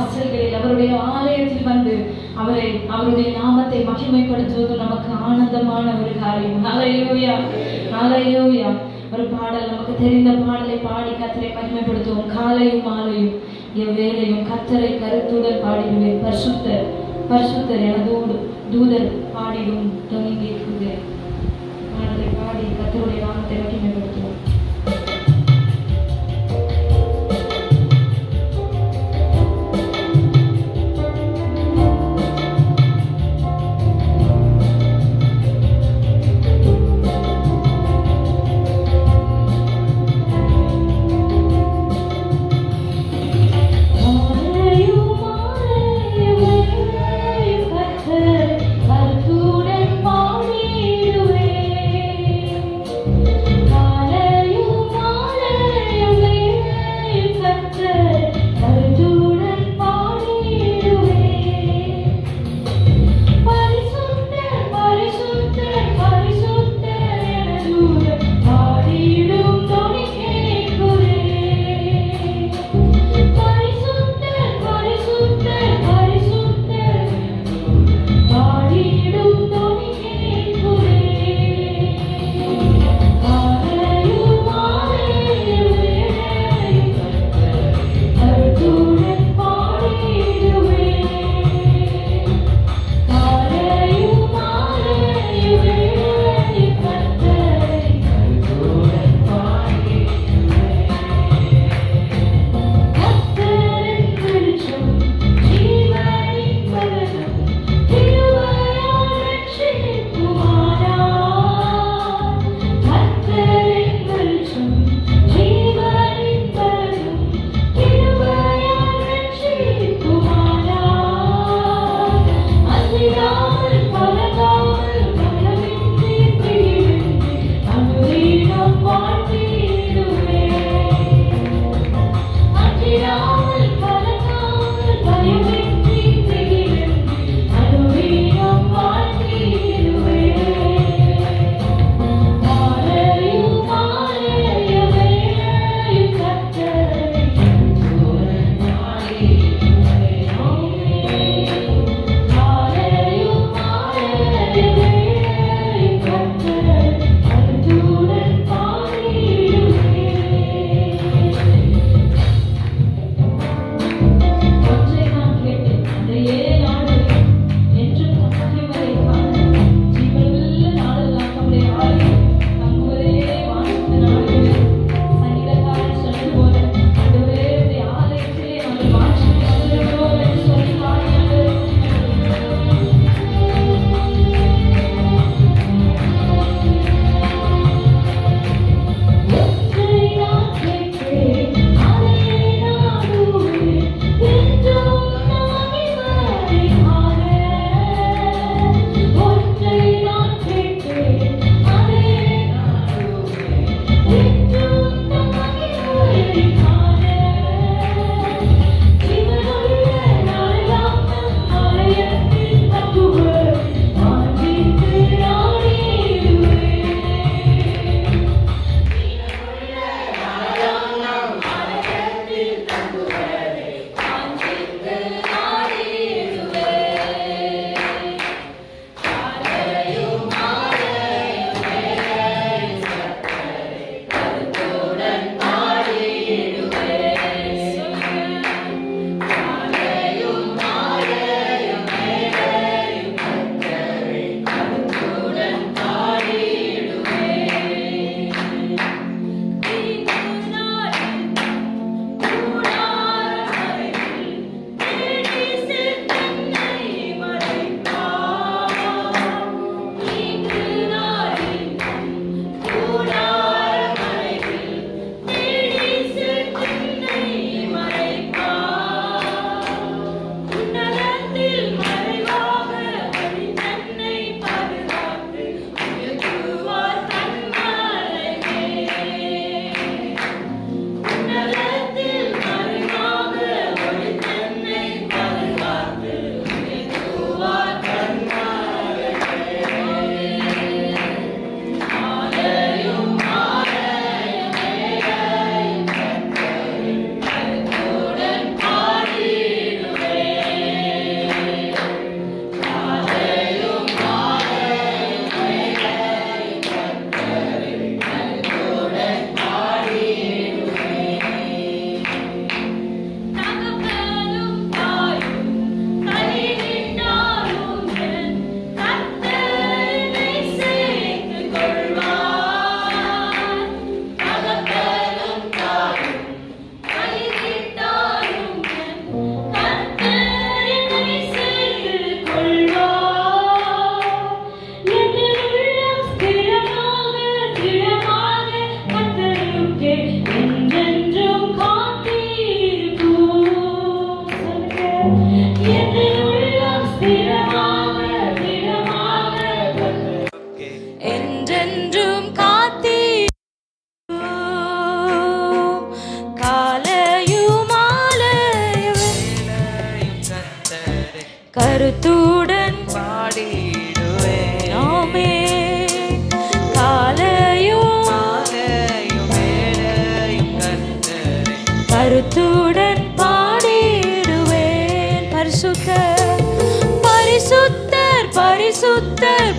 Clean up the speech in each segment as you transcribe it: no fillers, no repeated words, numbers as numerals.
வாசல்களில் அவருடைய ஆலயத்தில் வந்து அவருடைய நாமத்தை மகிமைப்படுத்துவது நமக்கு ஆனந்தமான ஒரு காரியம். ஹல்லேலூயா, ஹல்லேலூயா. ஒரு பாடல், நமக்கு தெரிந்த பாடலை பாடி கர்த்தரை மகிமைப்படுத்துவோம். காலையும் மாலையும் எவ்வேளையும் கர்த்தரை கருத்துடன் பாடிடுவேன். பரிசுத்தர் பரிசுத்தர் என தூதர் பாடிடும் தொங்கி இருக்குது. பாடலை பாடி கர்த்தருடைய நாமத்தை மகிமைப்படுத்துவோம். கருத்துடன் பாடிடுவேன்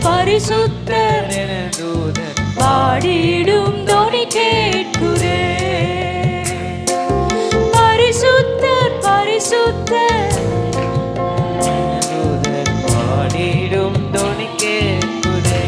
பரிசுத்தர் என தூதர் பாடிடும் தோனி கேட்குதே. பரிசுத்தர் பரிசுத்தர் தூதர் பாடிடும் தோனி கேட்குதே.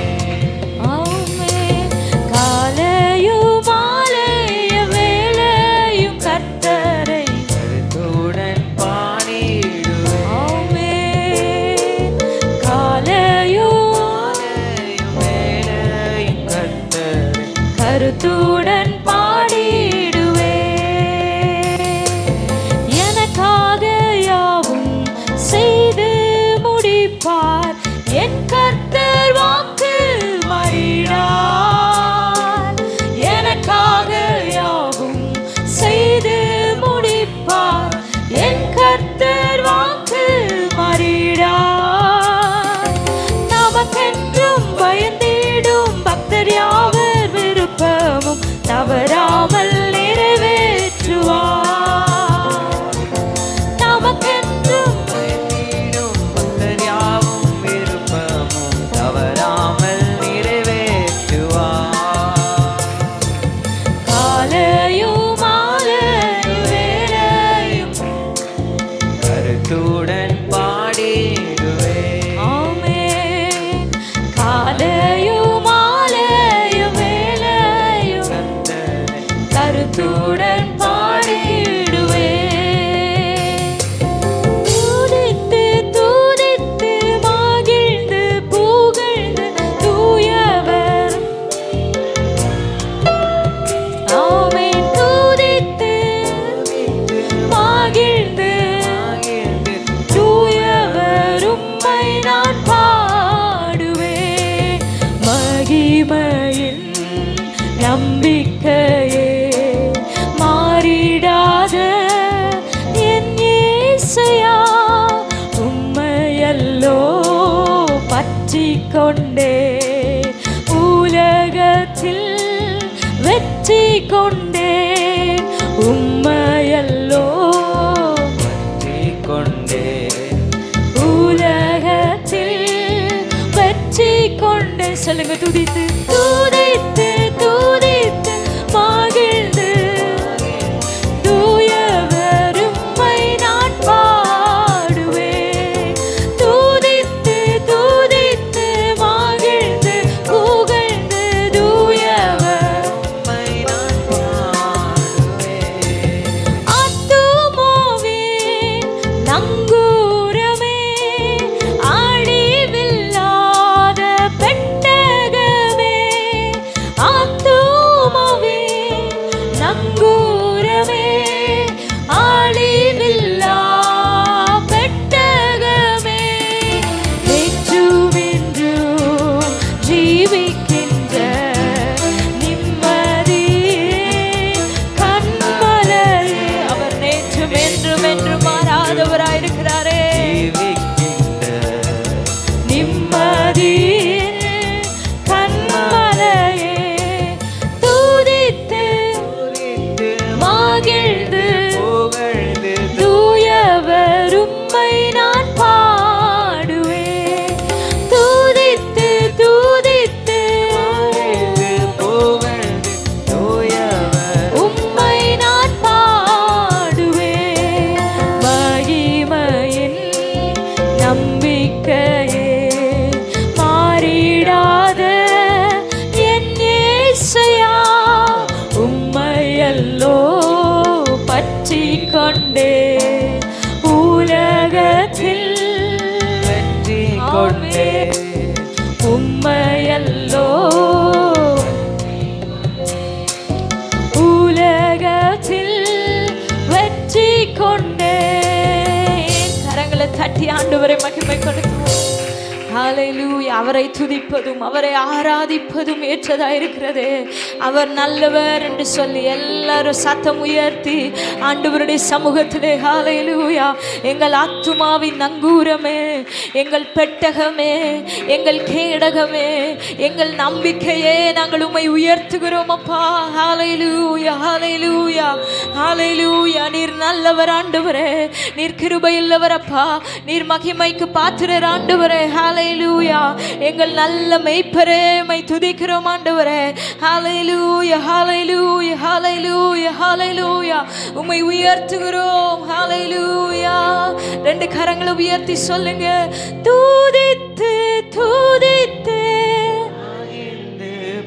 ஆமென். காலையும் மாலையும் வேளையும் கர்த்தரை கருத்துடன் பாடிடுவே. ஆமென். காலையும் மாலையும் வேளையும் கர்த்தரை கருத்துடன் பாடிடுவே. எனக்காக யாவும் செய்து முடிப்பார் என் கர்த்தர் வாக்கு மாறினார். எனக்காக யாவும் செய்து முடிப்பார் என் கர்த்தர் வாக்கு மாறினார். நமக்கென்றும் பயந்திடும் பக்தர் யாவர் விருப்பமும் தவறாமல் நிறைவேற்றுவார். நமக்கென்றும் பயந்திடும் பக்தர் யாவும் விருப்பமும் தவறாமல் நிறைவேற்றுவார். காலையும் மாலையும் வேளையும் கருத்துடன் பாடிடுவே. ஆமென். காலையும் மாலையும் வேளையும் கருத்துடன் பாடிடுவே. துதித்து துதித்து மகிழ்ந்து புகழ்ந்து தூயவர். ஆமென். துதித்து மகிழ்ந்து தூயவர் உம்மை நான் பாடுவேன். மகிமையின் நம்பிக்கையே மாறிடாத என் இயேசையா உம்மையல்லோ பற்றிக் கொண்டே உலகத்தில் வெற்றி கொண்டே. உம்மையல்லோ பற்றிக் கொண்டே உலகத்தில் வெற்றி கொண்டே. சொல்லுங்க. துதித்து துதித்து துதித்து மகிழ்ந்து தூயவர் உம்மை நான் பாடுவேன். துதித்து துதித்து மகிழ்ந்து புகழ்ந்து தூயவர் உம்மை நான் பாடுவேன். ஆத்துமாவின் நங்கூரமே அழிவில்லாத பெட்டகமே. ஆத்துமாவின் நங்கூரமே அழிவில்லா பெட்டகமே. நேற்றும் இன்றும் ஜீவிக்கின்ற நிம்மதியின் கண்மலையே. அவர் நேற்றும் என்றும் என்றும் மாறாதவராயிருக்கிறாரே. நிம்மதியின் கண்மலையே. துதித்து மகிழ்ந்து தூயவர் உம்மை நான் பாடுவேன். துதித்து துதித்து உம்மை நான் பாடுவேன். மகிமையின் நம்பிக்கையே மாறிடாத என் இயேசையா உம்மையல்லோ பற்றிக் கொண்டே உலகத்தில் வெற்றி கொண்டே. உம்மையல்லோ உலகத்தில் வெற்றி கொண்டே. கரங்களை தட்டி ஆண்டவரை மகிமை கொடுக்கிறோம். ஹல்லேலூயா. அவரை துதிப்பதும் அவரை ஆராதிப்பதும் ஏற்றதாயிருக்கிறது. அவர் நல்லவர் என்று சொல்லி எல்லாரும் சத்தம் உயர்த்தி ஆண்டவருடைய சமூகத்திலே ஹல்லேலூயா. எங்கள் ஆத்துமாவின் நங்கூரமே, எங்கள் பெட்டகமே, எங்கள் கேடகமே, எங்கள் நம்பிக்கையே, நாங்கள் உம்மை உயர்த்துகிறோம் அப்பா. ஹல்லேலூயா ஹல்லேலூயா ஹல்லேலூயா. நீர் நல்லவர் ஆண்டவரே, நீர் கிருபையுள்ளவர் அப்பா, நீர் மகிமைக்கு பாத்திரர் ஆண்டவரே. ஹல்லேலூயா ஹalleluya. எங்கள் நல்ல மேய்ப்பரே உம்மை துதிக்கிறோம் ஆண்டவரே. ஹalleluya ஹalleluya ஹalleluya ஹalleluya. உம்மை உயர்த்துகிறோம். ஹalleluya. ரெண்டு கரங்களை உயர்த்தி சொல்லுங்க. துதித்து துதித்து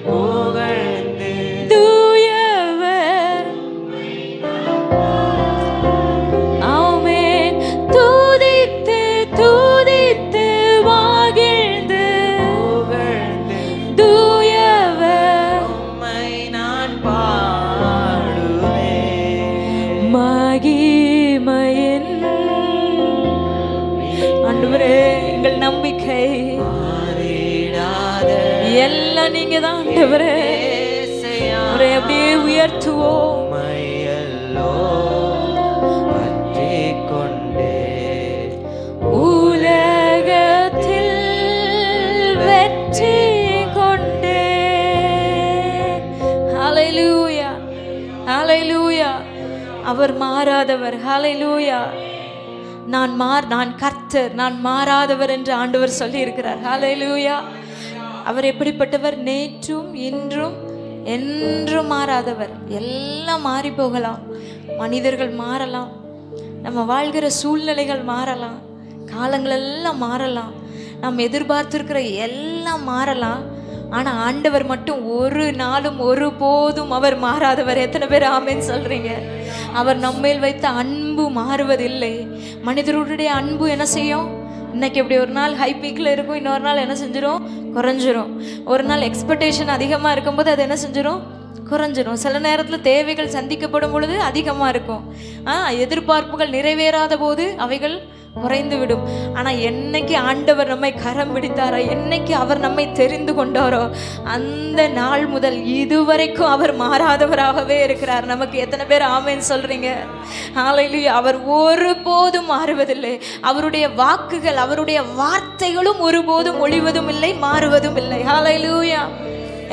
புகழ்ந்து தூயவர். ஆமென். துதித்து துதித்து மகிழ்ந்து புகழ்ந்து தூயவர். உம்மை நான் பாடுவேன். மகிமையின் ஆண்டவரே எங்கள் நம்பிக்கை மாறிடாத எல்லாம் நீங்க தான் ஆண்டவரே. இயேசையா, அவரை அப்படியே உயர்த்துவோம். உம்மையல்லோ பற்றிக் கொண்டே உலகத்தில் வெற்றி கொண்டே. ஹalleluya ஹalleluya. அவர் மாறாதவர். ஹalleluya. நான் கர்த்தர், நான் மாறாதவர் என்று ஆண்டவர் சொல்லி இருக்கிறார். ஹalleluya. அவர் எப்படிப்பட்டவர்? நேற்றும் இன்றும் என்றும் மாறாதவர். எல்லாம் மாறி போகலாம், மனிதர்கள் மாறலாம், நம்ம வாழ்கிற சூழ்நிலைகள் மாறலாம், காலங்கள் எல்லாம் மாறலாம், நாம் எதிர்பார்த்திருக்கிற எல்லாம் மாறலாம். ஆனா ஆண்டவர் மட்டும் ஒரு நாளும் ஒருபோதும் அவர் மாறாதவர். எத்தனை பேர் ஆமென் சொல்றீங்க? அவர் நம்மேல் வைத்த அன்பு மாறுவதில்லை. மனிதருடைய அன்பு என்ன செய்யும்? இன்னைக்கு இப்படி ஒரு நாள் ஹை பீக்கில் இருக்கும், இன்னொரு நாள் என்ன செஞ்சிடும்? குறைஞ்சிரும். ஒரு நாள் எக்ஸ்பெக்டேஷன் அதிகமாக இருக்கும்போது அது என்ன செஞ்சிடும்? குறைஞ்சிரும். சில நேரத்தில் தேவைகள் சந்திக்கப்படும் பொழுது அதிகமாக இருக்கும். எதிர்பார்ப்புகள் நிறைவேறாத போது அவைகள் குறைந்து விடும். ஆனால் என்னைக்கு ஆண்டவர் நம்மை கரம் பிடித்தாரோ, என்னைக்கு அவர் நம்மை தெரிந்து கொண்டாரோ, அந்த நாள் முதல் இதுவரைக்கும் அவர் மாறாதவராகவே இருக்கிறார். நமக்கு எத்தனை பேர் ஆமென் சொல்றீங்க? ஹalleluya. அவர் ஒருபோதும் மாறுவதில்லை. அவருடைய வாக்குகள், அவருடைய வார்த்தைகளும் ஒருபோதும் ஒளிவதும் இல்லை, மாறுவதும் இல்லை. ஹalleluya.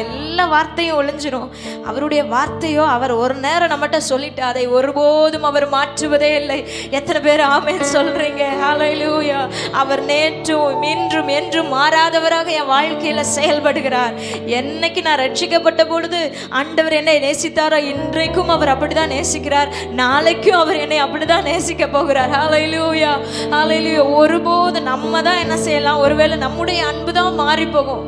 எல்லா வார்த்தையும் ஒளிஞ்சிரும். அவருடைய வார்த்தையோ அவர் ஒரு நேரம் நம்மகிட்ட சொல்லிட்டு அதை ஒருபோதும் அவர் மாற்றுவதே இல்லை. எத்தனை பேர் ஆமென் சொல்றீங்க? ஹalleluya. அவர் நேற்றும் இன்றும் என்றும் மாறாதவராக என் வாழ்க்கையில செயல்படுகிறார். என்னைக்கு நான் ரட்சிக்கப்பட்ட பொழுது ஆண்டவர் என்னை நேசித்தாரோ, இன்றைக்கும் அவர் அப்படிதான் நேசிக்கிறார். நாளைக்கும் அவர் என்னை அப்படிதான் நேசிக்க போகிறார். ஹalleluya ஹalleluya. ஒருபோது நம்ம தான் என்ன செய்யலாம்? ஒருவேளை நம்முடைய அன்பு தான் மாறி போகும்.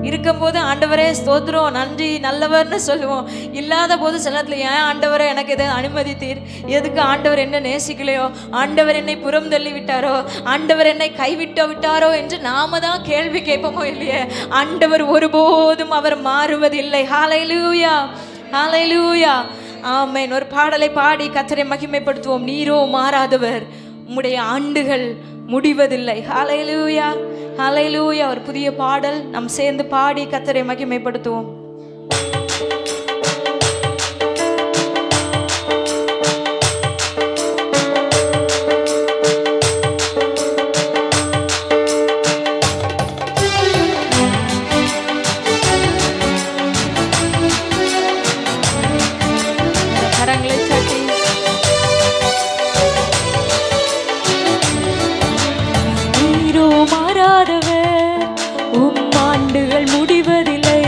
இருக்கும்போது ஆண்டவரே ஸ்தோத்திரம், நன்றி, நல்லவர்னு சொல்லுவோம். இல்லாத போது சில நேரத்தில் ஏன் ஆண்டவரை எனக்கு எதை அனுமதித்தீர்? எதுக்கு ஆண்டவர் என்ன நேசிக்கலையோ, ஆண்டவர் என்னை புறம் தள்ளி விட்டாரோ, ஆண்டவர் என்னை கைவிட்டாரோ என்று நாம தான் கேள்வி கேட்போமோ இல்லையே? ஆண்டவர் ஒருபோதும் அவர் மாறுவதில்லை. ஹalleluya ஹalleluya. ஆமென். ஒரு பாடலை பாடி கர்த்தரை மகிமைப்படுத்துவோம். நீரோ மாறாதவர், உம்முடைய ஆண்டுகள் முடிவதில்லை. ஹalleluya ஹalleluya. ஒரு புதிய பாடல் நாம் சேர்ந்து பாடி கர்த்தரை மகிமைப்படுத்துவோம். கரங்களை தட்டி நீரோ மாறாதவர், உம் ஆண்டுகள் முடிவதில்லை.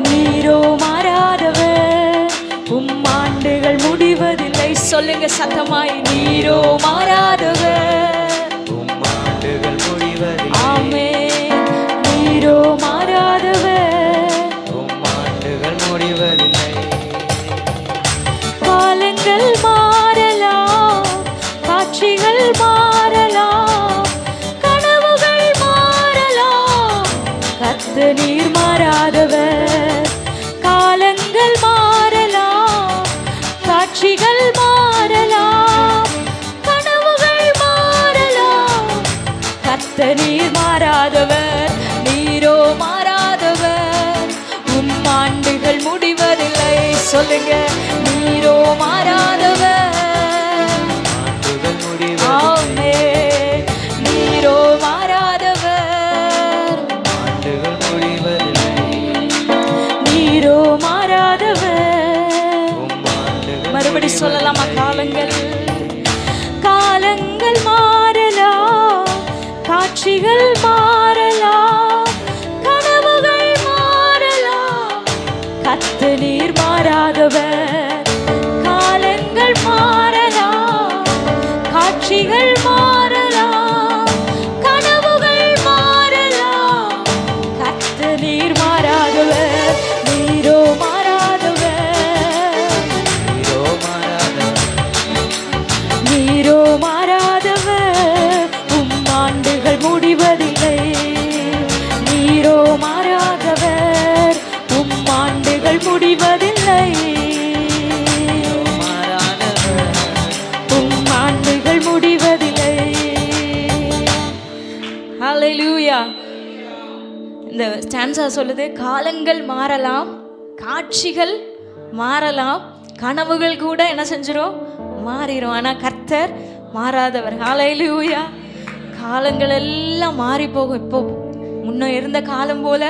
நீரோ மாறாதவர், உம் ஆண்டுகள் முடிவதில்லை. சொல்லுங்க சத்தமாய். நீரோ மாறாதவர், உம் ஆண்டுகள் முடிவதில்லை. ஆமென். நீரோ மாறாதவர், உம் ஆண்டுகள் முடிவதில்லை. காலங்கள் மாறலாம், காட்சிகள் மாறலாம், கனவுகள் மாறலாம், கர்த்தர் நீர் மாறாதவர். காலங்கள் மாறலாம், காட்சிகள் மாறலாம், கனவுகள் மாறலாம், கர்த்தர் நீர் மாறாதவர். நீரோ மாறாதவர், உம் ஆண்டுகள் முடிவதில்லை. சொல்லுங்க. நீரோ மாறாதவர், ஆண்டுகள் முடிவதில்லை. ஆமென். நீரோ மாறாதவர், ஆண்டுகள் முடிவதில்லை. நீரோ மாறாதவர். உம் ஆண்டுகள் மறுபடி சொல்லலாமா? காலங்கள் மாறலாம், காட்சிகள் நீர் மாறாதவர். காலங்கள் மாறலாம், காட்சிகள் மாறலாம், கனவுகள் மாறலாம், கர்த்தர் நீர் மாறாதவர். நீரோ மாறாதவர், நீரோ மாறாதவர். ஆண்டுகள் முடிவதில்லை. நீரோ மாறாதவர், ஆண்டுகள் முடிவதில்லை. ஆண்டுகள் முடிவதில்லை. ஹல்லேலூயா. இந்த ஸ்டான்ஸா சொல்லுது, காலங்கள் மாறலாம், காட்சிகள் மாறலாம், கனவுகள் கூட என்ன செஞ்சிரும், மாறிடும். ஆனா கர்த்தர் மாறாதவர். ஹல்லேலூயா. காலங்கள் எல்லாம் மாறி போகும். இப்போ முன்ன இருந்த காலம் போல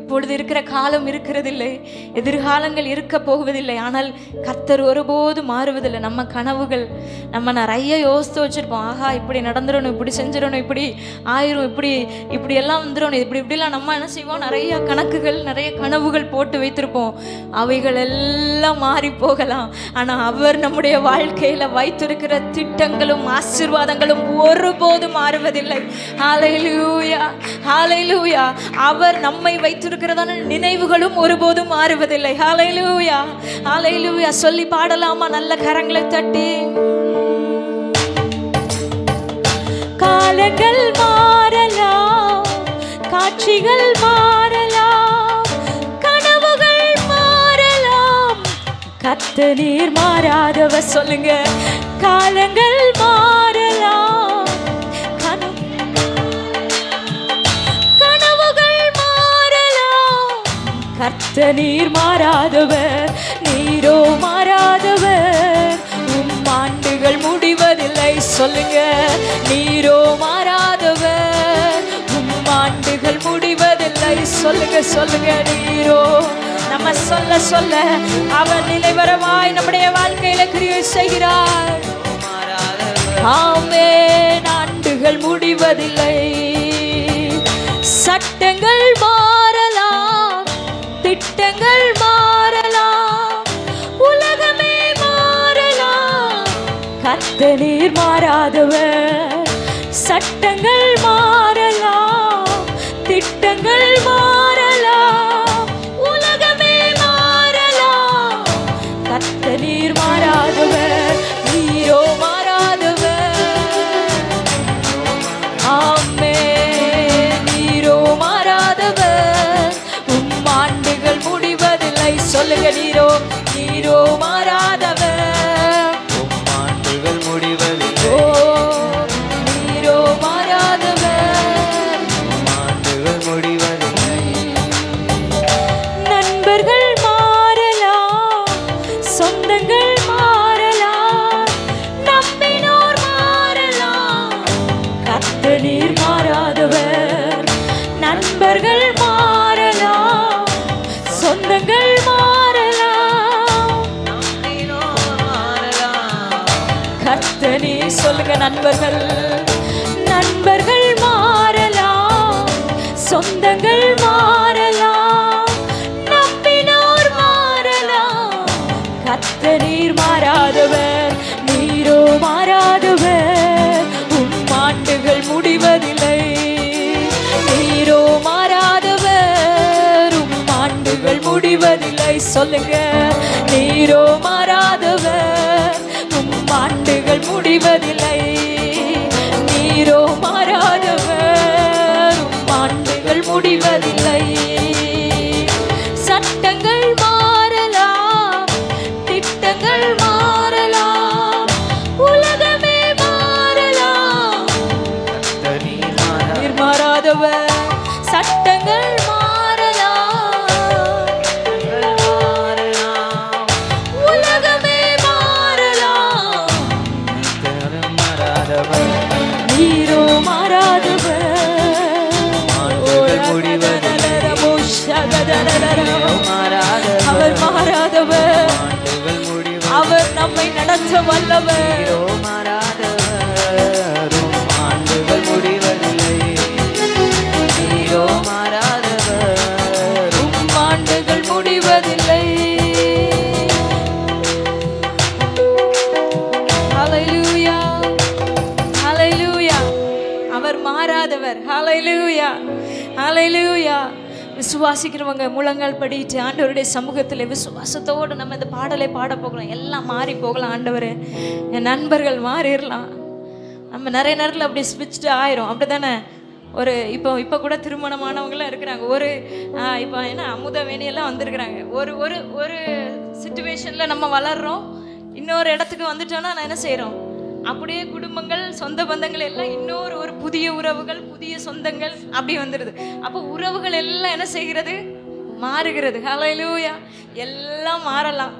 இப்பொழுது இருக்கிற காலம் இருக்கிறதில்லை, எதிர்காலங்கள் இருக்க போவதில்லை. ஆனால் கர்த்தர் ஒருபோது மாறுவதில்லை. நம்ம கனவுகள் நம்ம நிறைய யோசித்து வச்சுருப்போம். ஆஹா இப்படி நடந்துடணும், இப்படி செஞ்சிடணும், இப்படி ஆயிரும், இப்படி எல்லாம் வந்துடணும், இப்படிலாம் நம்ம என்ன செய்வோம், நிறைய கணக்குகள் நிறைய கனவுகள் போட்டு வைத்திருப்போம். அவைகள் எல்லாம் மாறி போகலாம். ஆனால் அவர் நம்முடைய வாழ்க்கையில் வைத்திருக்கிற திட்டங்களும் ஆசீர்வாதங்களும் ஒருபோதும் மாறுவதில்லை. ஹல்லேலூயா, ஹல்லேலூயா. அவர் நம்மை வைத்திருக்கிறதான நினைவுகளும் ஒருபோதும் மாறுவதில்லை. ஹல்லேலூயா, ஹல்லேலூயா. சொல்லி பாடலாமா நல்ல கரங்களை தட்டி? காலங்கள் மாறலாம், காட்சிகள் மாறலாம், கனவுகள் மாறலாம், கர்த்தர் நீர் மாறாதவர். சொல்லுங்க, காலங்கள் மாறலாம், கர்த்தர் நீர் மாறாதவர். நீரோ மாறாதவர், ஆண்டுகள் முடிவதில்லை. சொல்லுங்க, நீரோ மாறாதவர், ஆண்டுகள் முடிவதில்லை. சொல்லுங்க, சொல்லுங்க, நீரோ. நம்ம சொல்ல சொல்ல அவர் நிலைவரமாய் நம்முடைய வாழ்க்கையில கிரியை செய்கிறார். ஆமென். ஆண்டுகள் முடிவதில்லை. சட்டங்கள் மாறலாம், திட்டங்கள் மாறலாம், உலகமே மாறலாம், கர்த்தர் நீர் மாறாதவர். சட்டங்கள் மாறலாம், திட்டங்கள் மாறலாம், உலகமே மாறலாம், கர்த்தர் நீர் மாறாதவர். நீரோ மாறாதவர். ஆமென். நீரோ மாறாதவர், ஆண்டுகள் முடிவதில்லை. சொல்லுங்க, நீரோ, நீரோ மாறாதவர், ஆண்டுகள் முடிவதில்லை. ஓ நீரோ மாறாதவர், ஆண்டுகள் முடிவதில்லை. நண்பர்கள் மாறலாம், சொந்தங்கள் மாறலாம், நம்பினோர் மாறலாம், கர்த்தர் நீர் மாறாதவர். நண்பர்கள் மாறலாம், சொந்தங்கள் மாறலாம், கர்த்தர் நீர். சொல்லுங்க, நண்பர்கள், நண்பர்கள் மாறலாம், சொந்தங்கள் மாறலாம், நம்பினோர் மாறலாம், கர்த்தர் நீர் மாறாதவர். நீரோ மாறாதவர், ஆண்டுகள் முடிவதில்லை. நீரோ மாறாதவர், ஆண்டுகள் முடிவதில்லை. சொல்லுங்க, நீரோ மாறாதவர், ஆண்டுகள் முடிவதில்லை. நீரோ மாறாதவர், ஆண்டுகள் முடிவதில்லை. சட்டங்கள் மாறலாம், திட்டங்கள் மாறலாம், உலகமே மாறலாம், நீர் மாறாதவர். சட்டங்கள் மாறலாம், உலகமே மாறலாம், நீரோ மாறாதவர். அவர் மாறாதவர், அவர் நம்மை நடத்த வல்லவர். ஆண்டுகள் முடிவதில்லை. நீரோ மாறாதவர், ஆண்டுகள் முடிவதில்லை. விசுவாசிக்கிறவங்க முழங்கால் படிட்டு ஆண்டவருடைய சமூகத்தில் விசுவாசத்தோடு நம்ம இந்த பாடலை பாட போகலாம். எல்லாம் மாறி போகலாம். ஆண்டவரே, என் நண்பர்கள் மாறிடலாம். நம்ம நிறைய நேரத்தில் அப்படி ஸ்விட்ச்டு ஆயிரும். அப்படி தானே? ஒரு இப்போ கூட திருமணமானவங்களாம் இருக்கிறாங்க. ஒரு இப்போ என்ன அமுதவேணியெல்லாம் வந்திருக்கிறாங்க. ஒரு ஒரு ஒரு சுச்சுவேஷனில் நம்ம வளர்கிறோம். இன்னொரு இடத்துக்கு வந்துட்டோன்னா நான் என்ன செய்கிறோம்? அப்படியே குடும்பங்கள், சொந்த பந்தங்கள் எல்லாம் இன்னொரு ஒரு புதிய உறவுகள், புதிய சொந்தங்கள் அப்படி வந்துடுது. அப்போ உறவுகள் எல்லாம் என்ன செய்கிறது? மாறுகிறது. ஹல்லேலூயா. எல்லாம் மாறலாம்,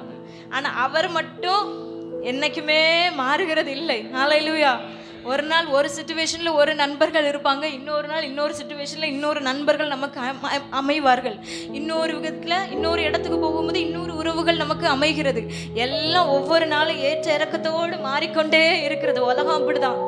ஆனால் அவர் மட்டும் என்னைக்குமே மாறுகிறது இல்லை. ஹல்லேலூயா. ஒரு நாள் ஒரு சிச்சுவேஷனில் ஒரு நண்பர்கள் இருப்பாங்க, இன்னொரு நாள் இன்னொரு சிச்சுவேஷனில் இன்னொரு நண்பர்கள் நமக்கு அமைவார்கள். இன்னொரு விதத்தில் இன்னொரு இடத்துக்கு போகும்போது இன்னொரு உறவுகள் நமக்கு அமைகிறது. எல்லாம் ஒவ்வொரு நாளும் ஏற்ற இறக்கத்தோடு மாறிக்கொண்டே இருக்கிறது. உலகம் அப்படிதான்,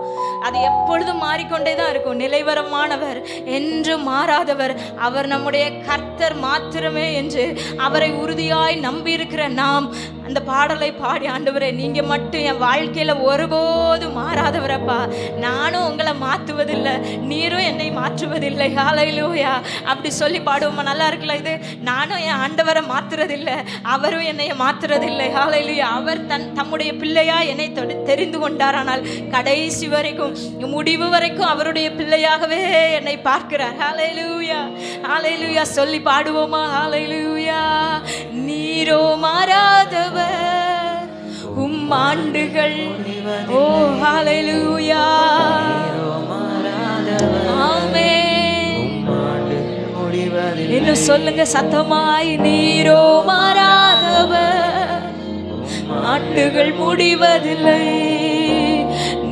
அது எப்பொழுதும் மாறிக்கொண்டே தான் இருக்கும். நிலைவரமானவர், என்று மாறாதவர் அவர் நம்முடைய கர்த்தர் மாத்திரமே என்று அவரை உறுதியாய் நம்பி இருக்கிற நாம் அந்த பாடலை பாடி, ஆண்டவரே நீங்க மட்டும் என் வாழ்க்கையில ஒருபோதும் மாறாதவரப்பா, நானும் உங்களை மாற்றுவதில்லை, நீரும் என்னை மாற்றுவதில்லை. ஹல்லேலூயா. அப்படி சொல்லி பாடுவோமா? நல்லா இருக்குல்ல இது? நானும் என் ஆண்டவரை மாற்றுறதில்லை, அவரும் என்னை மாற்றுறதில்லை. ஹல்லேலூயா. அவர் தம்முடைய பிள்ளையா என்னை தெரிந்து கொண்டார். ஆனால் கடைசி வரைக்கும், முடிவு வரைக்கும் அவருடைய பிள்ளையாகவே என்னை பார்க்கிறார். ஹல்லேலூயா. ஹல்லேலூயா. சொல்லி பாடுவோமா? ஹல்லேலூயா. நீரோ மாறாதவர், ஆண்டுகள். ஓ ஹல்லேலூயா. ஆமென். இன்னும் சொல்லுங்க சத்தமாய், நீரோ மாறாதவர், ஆண்டுகள் முடிவதில்லை.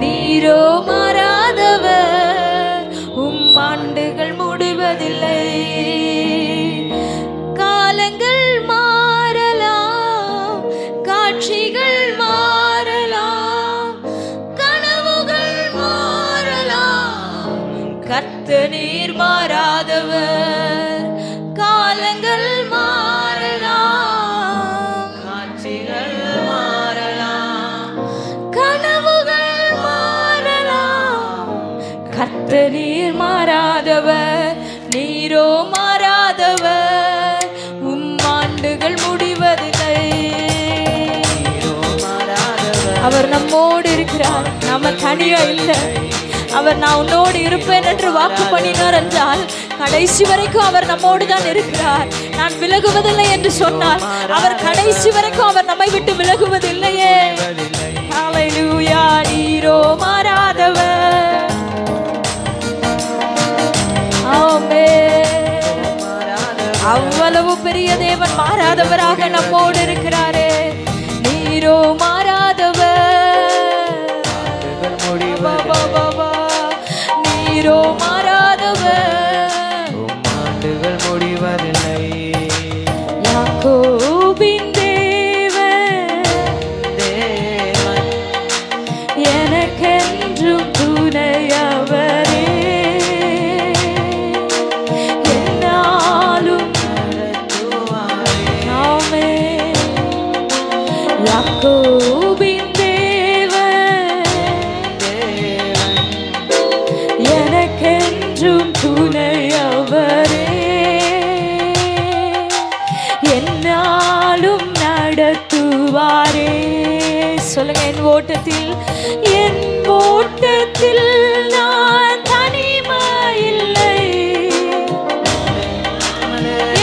நீரோ மாறாதவர், ஆண்டுகள் முடிவதில்லை. காலங்கள் மாறலாம், காட்சிகள் மாறலாம், கனவுகள் மாறலாம், கர்த்தர் நீர் மாறாதவர். காலங்கள் மாறலாம், காட்சிகள் மாறலாம், கனவுகள் மாறலாம், கர்த்தர் நீர் மாறாதவர். நீரோ மாறாதவர், ஆண்டுகள் முடிவதில்லை. அவர் நம்மோடு இருக்கிறார், நாம தனியா இல்லை. அவர் நான் உன்னோடு இருப்பேன் என்று வாக்கு பண்ணினார் என்றால் கடைசி வரைக்கும் அவர் நம்மோடு தான் இருக்கிறார். நான் விலகுவதில்லை என்று சொன்னால் அவர் கடைசி வரைக்கும் அவர் நம்மை விட்டு விலகுவதில்லையே. ஹல்லேலூயா. நீரோ மாறாதவர். ஆமென். அவ்வளவு பெரிய தேவன் மாறாதவராக நம்மோடு இருக்கிறாரே. நீரோ மாறாதவர், நீரோ மாறாதவர், ஆண்டுகள் முடிவதில்லை. யாக்கோபின் தேவன், எனக்கென்றும் துணையவரே. யாக்கோபின் தேவன், எனக்கென்றும் துணையவரே. என்னாலும் நடத்துவாரே. சொல்லுங்க. என் ஓட்டத்தில், என் ஓட்டத்தில் நான் தனிமையில்லை,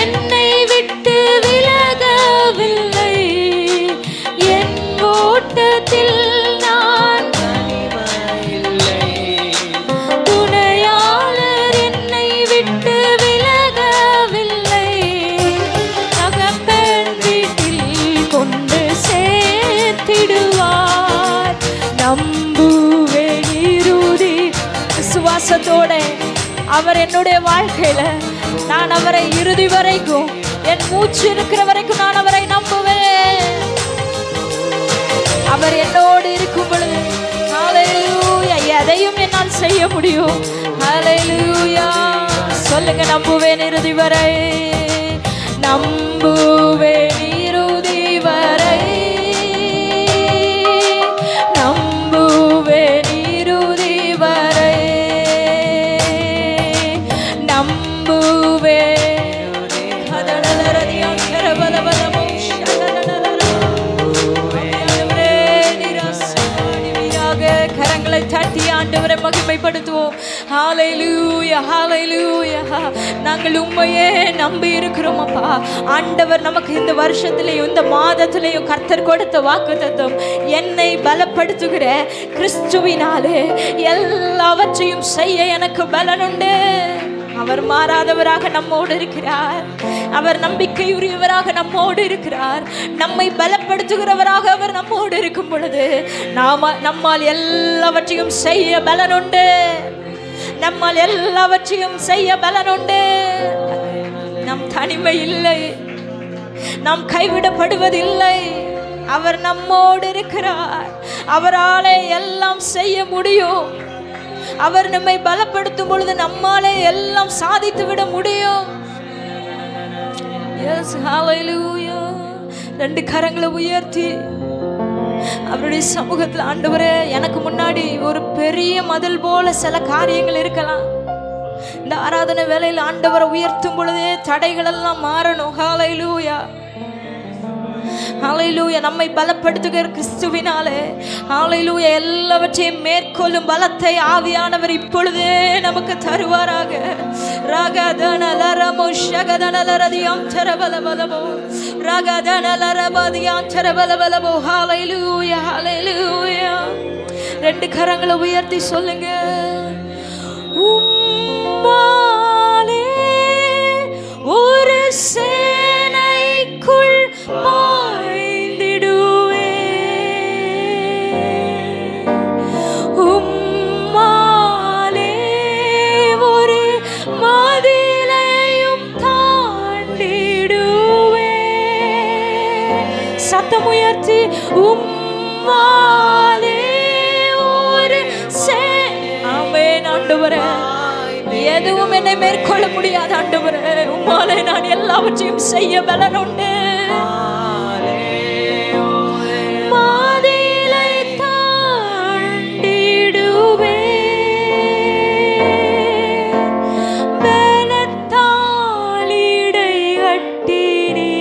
என்னை விட்டு விலகவில்லை. என் ஓட்டத்தில் நான் தனிமையில்லை, துணையாளர் என்னை விட்டு விலகவில்லை. தகப்பன் வீட்டில் கொண்டு சேர்த்திடுவார். நம்புவேன் இறுதி விசுவாசத்தோட. அவர் என்னுடைய வாழ்க்கையில, நான் அவரை இறுதி வரைக்கும், என் மூச்சு இருக்கிற வரைக்கும் நான் அவரை நம்புவேன். அவர் என்னோடு இருக்கும் பொழுது ஹல்லேலூயா, எதையும் என்னால் செய்ய முடியும். ஹல்லேலூயா. சொல்லுங்க. நம்புவேன் இறுதி வரை, நம்புவேன் இறுதி வரை, நம்புவேன் இறுதி வரை, நம்புவேன் மகிமைப்படுத்துவோம். ஹalleluya ஹalleluya. நாங்கள் உம்மையே நம்பி இருக்கிறோம் அப்பா. ஆண்டவர் நமக்கு இந்த வருஷத்திலேயும் இந்த மாதத்திலேயும் கர்த்தர் கொடுத்த வாக்குத்தத்தம், என்னை பலப்படுத்துகிற கிறிஸ்துவினாலே எல்லாவற்றையும் செய்ய எனக்கு பலனுண்டு. அவர் மாறாதவராக நம்மோடு இருக்கிறார். அவர் நம்பிக்கையுரியவராக நம்மோடு இருக்கிறார். நம்மை பலப்படுத்துகிறவராக அவர் நம்மோடு இருக்கும் பொழுது நம்மால் எல்லாவற்றையும் செய்ய பலனுண்டு. நம்மால் எல்லாவற்றையும் செய்ய பலனுண்டு. நம் தனிமை இல்லை, நாம் கைவிடப்படுவதில்லை. அவர் நம்மோடு இருக்கிறார். அவராலே எல்லாம் செய்ய முடியும். அவர் நம்மை பலப்படுத்தும் பொழுது நம்மாலே எல்லாம் சாதித்து விட முடியும். Yes, hallelujah. ரெண்டு கரங்களை உயர்த்தி அவருடைய சமூகத்தில், ஆண்டவரே, எனக்கு முன்னாடி ஒரு பெரிய மதில் போல சில காரியங்கள் இருக்கலாம். இந்த ஆராதனை வேளையில் ஆண்டவரை உயர்த்தும் பொழுதே தடைகள் எல்லாம் மாறணும். ஹalleluya ஹalleluya. நம்மை பலப்படுத்துகிற கிறிஸ்துவினாலே ஹalleluya எல்லாவற்றையும் மேற்கொள்ளும் பலத்தை ஆவியானவர் இப்பொழுதே நமக்கு தருவாராக. ரகதனலரமோ ஷகதனலரதியாம் தரபலபலபோ ரகதனலரபதியாம் தரபலபலபோ. ஹalleluya ஹalleluya. ரெண்டு கரங்களை உயர்த்தி சொல்லுங்க. உம்மாலே ஒரு சேனைக்குள் பாய்ந்திடுவே, உம்மாலே ஒரு மதிலையும் தாண்டிடுவே. சத்தம் உயர்த்தி, உம்மாலே ஒரு ஆமென். ஆண்டவரே, எதுவும் என்னை மேற்கொள்ள முடியாது. ஆண்டவரே, உம்மாலே நான் எல்லாவற்றையும் செய்ய பலனுண்டு. மதிலை தாண்டிடுவே, பலத்தால் இடை கட்டினீ,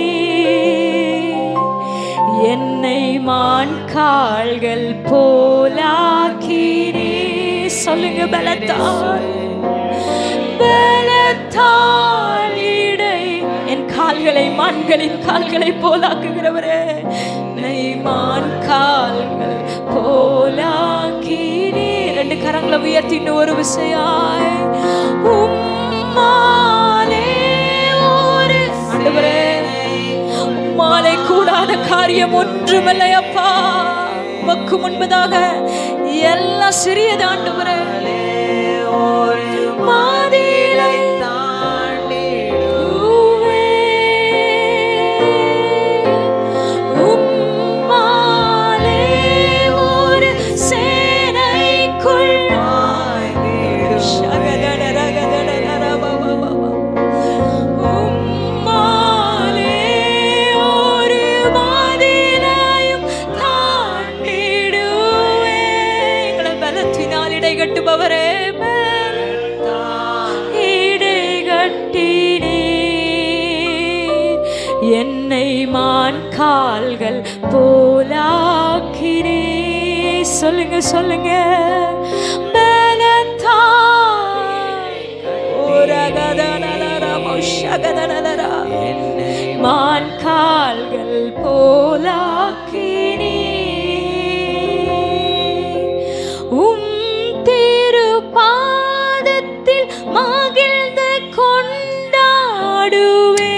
என்னை மான் கால்கள் போலாக்கினீ. சொல்லுங்க, பலத்தால் இடை, என் கால்களை மான்களின் கால்களை போலாக்குகிறவரே, என்னை மான் கால்கள் போலாக்கினீ. ரெண்டு கரங்களை உயர்த்தி ஒரு விசையாய், உம்மாலே ஒரு, ஆண்டவரே, உம்மாலே கூடாத காரியம் ஒன்றுமில்லை அப்பா. உமக்கு முன்பதாக எல்லாம் சிறியது. ஆண்டவரே, மதிலை தாண்டிடுவே, உம்மாலே ஒரு சேனைக்குள் உம்மாலே ஒரு மதிலையும் தாண்டிடுவே. எங்களை பலத்தினால் இடை கட்டுபவரே, என்னை மான் கால்கள் போலாக்கினே. சொல்லுங்க சொல்லுங்க, மான் கால்கள் போலாக்கினே. உம் திருப்பாதத்தில் மகிழ்ந்து கொண்டாடுவே,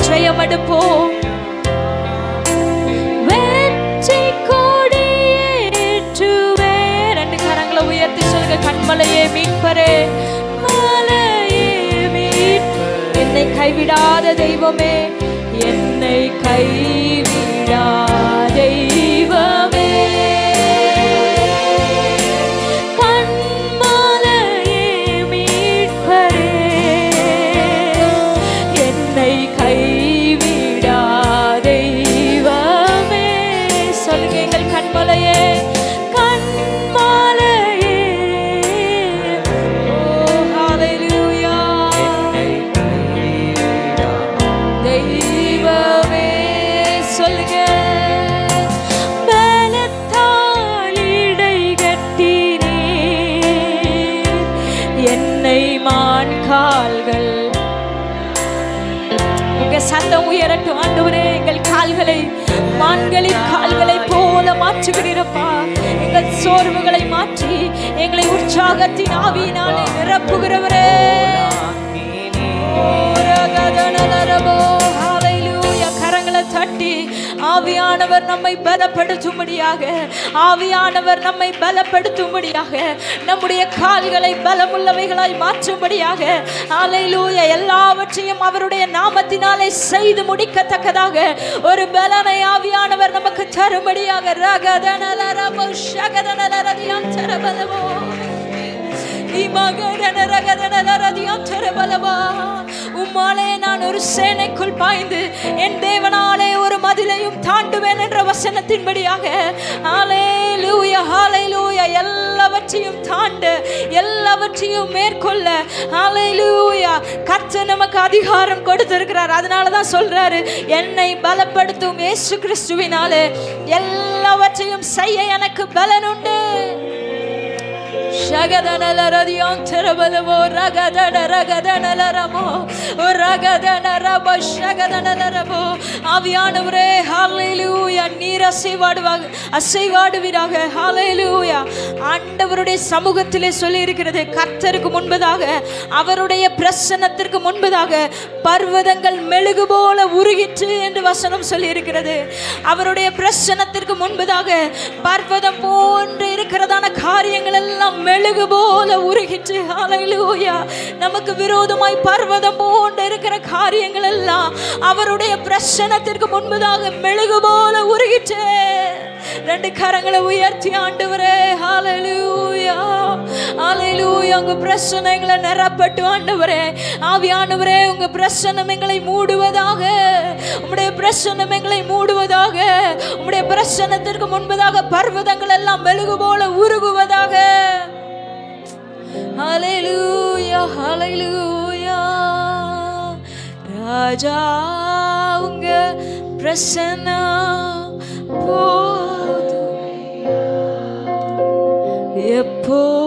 ஜெயமெடுப்போம். வெற்றி கொடியேற்றுவே. ரெண்டு கரங்களை உயர்த்தி சொல்லுங்க, கண்மலையே மீட்பரே, மலையே மீட்பரே, என்னை கைவிடாத தெய்வமே, என்னை கைவிடா தெய்வமே, கண்மலையே மீட்பரே, என்னை கைவிடா மான் கால்கள். உங்க சத்தம் உயரட்டும் ஆண்டவரே. எங்கள் கால்களை மான்களின் கால்களை போல மாற்றுகிறீரப்பா. எங்கள் சோர்வுகளை மாற்றி எங்களை உற்சாகத்தின் ஆவியினாலே நிரப்புகிறவரே. கரங்களை தட்டி ஆவியானவர் நம்மை பலப்படுத்தும்படியாக, ஆவியானவர் நம்மை பலப்படுத்தும்படியாக, நம்முடைய கால்களை பலமுள்ளவைகளாய் மாற்றும்படியாக, ஹல்லேலூயா, எல்லாவற்றையும் அவருடைய நாமத்தினாலே செய்து முடிக்கத்தக்கதாக ஒரு பலனை ஆவியானவர் நமக்கு தரும்படியாக. ரகதனலரபோ ஷகதனலரதியந்தரபலவோ உம்மாலே நான் ஒரு சேனைக்குள் பாய்ந்து என் தேவனாலே ஒரு மதிலையும் தாண்டுவேன் என்ற வசனத்தின்படியாக ஹல்லேலூயா ஹல்லேலூயா எல்லாவற்றையும் தாண்ட, எல்லாவற்றையும் மேற்கொள்ள ஹல்லேலூயா கர்த்தர் நமக்கு அதிகாரம் கொடுத்திருக்கிறார். அதனாலதான் சொல்றாரு, என்னை பலப்படுத்தும் இயேசு கிறிஸ்துவினாலே எல்லாவற்றையும் செய்ய எனக்கு பலன் உண்டு. ஆவியானவரே ஹல்லேலூயா, நீர் அசைவாடுவீராக. ஹல்லேலூயா. ஆண்டவருடைய சமூகத்திலே சொல்லி இருக்கிறது, கர்த்தருக்கு முன்பதாக, அவருடைய பிரசன்னத்திற்கு முன்பதாக பர்வதங்கள் மெழுகு போல உருகிற்று என்று வசனம் சொல்லி இருக்கிறது. அவருடைய பிரசன்னத்திற்கு முன்பதாக பர்வதம் போன்று இருக்கிறதான காரியங்கள் எல்லாம் மெழுகு போல உருகிற்று. ஹல்லேலூயா. நமக்கு விரோதமாய் பர்வதம் போன்று இருக்கிற காரியங்கள் எல்லாம் அவருடைய பிரசன்னத்திற்கு முன்பதாக மெழுகு போல உருகிற்று. ரெண்டு கரங்களை உயர்த்தி ஆண்டவரே ஹல்லேலூயா ஹல்லேலூயா, உங்க பிரசன்னம் எங்களை நிரப்பட்டு ஆண்டவரே. ஆவியானவரே, உங்க பிரசன்னம் எங்களை மூடுவதாக, உம்முடைய பிரசன்னம் எங்களை மூடுவதாக, உம்முடைய பிரசன்னத்திற்கு முன்பதாக பர்வதங்கள் எல்லாம் மெழுகு போல உருகுவதாக. ஹல்லேலூயா ஹல்லேலூயா. ராஜா உங்க பிரசன்னம் போதும் எப்போதும்.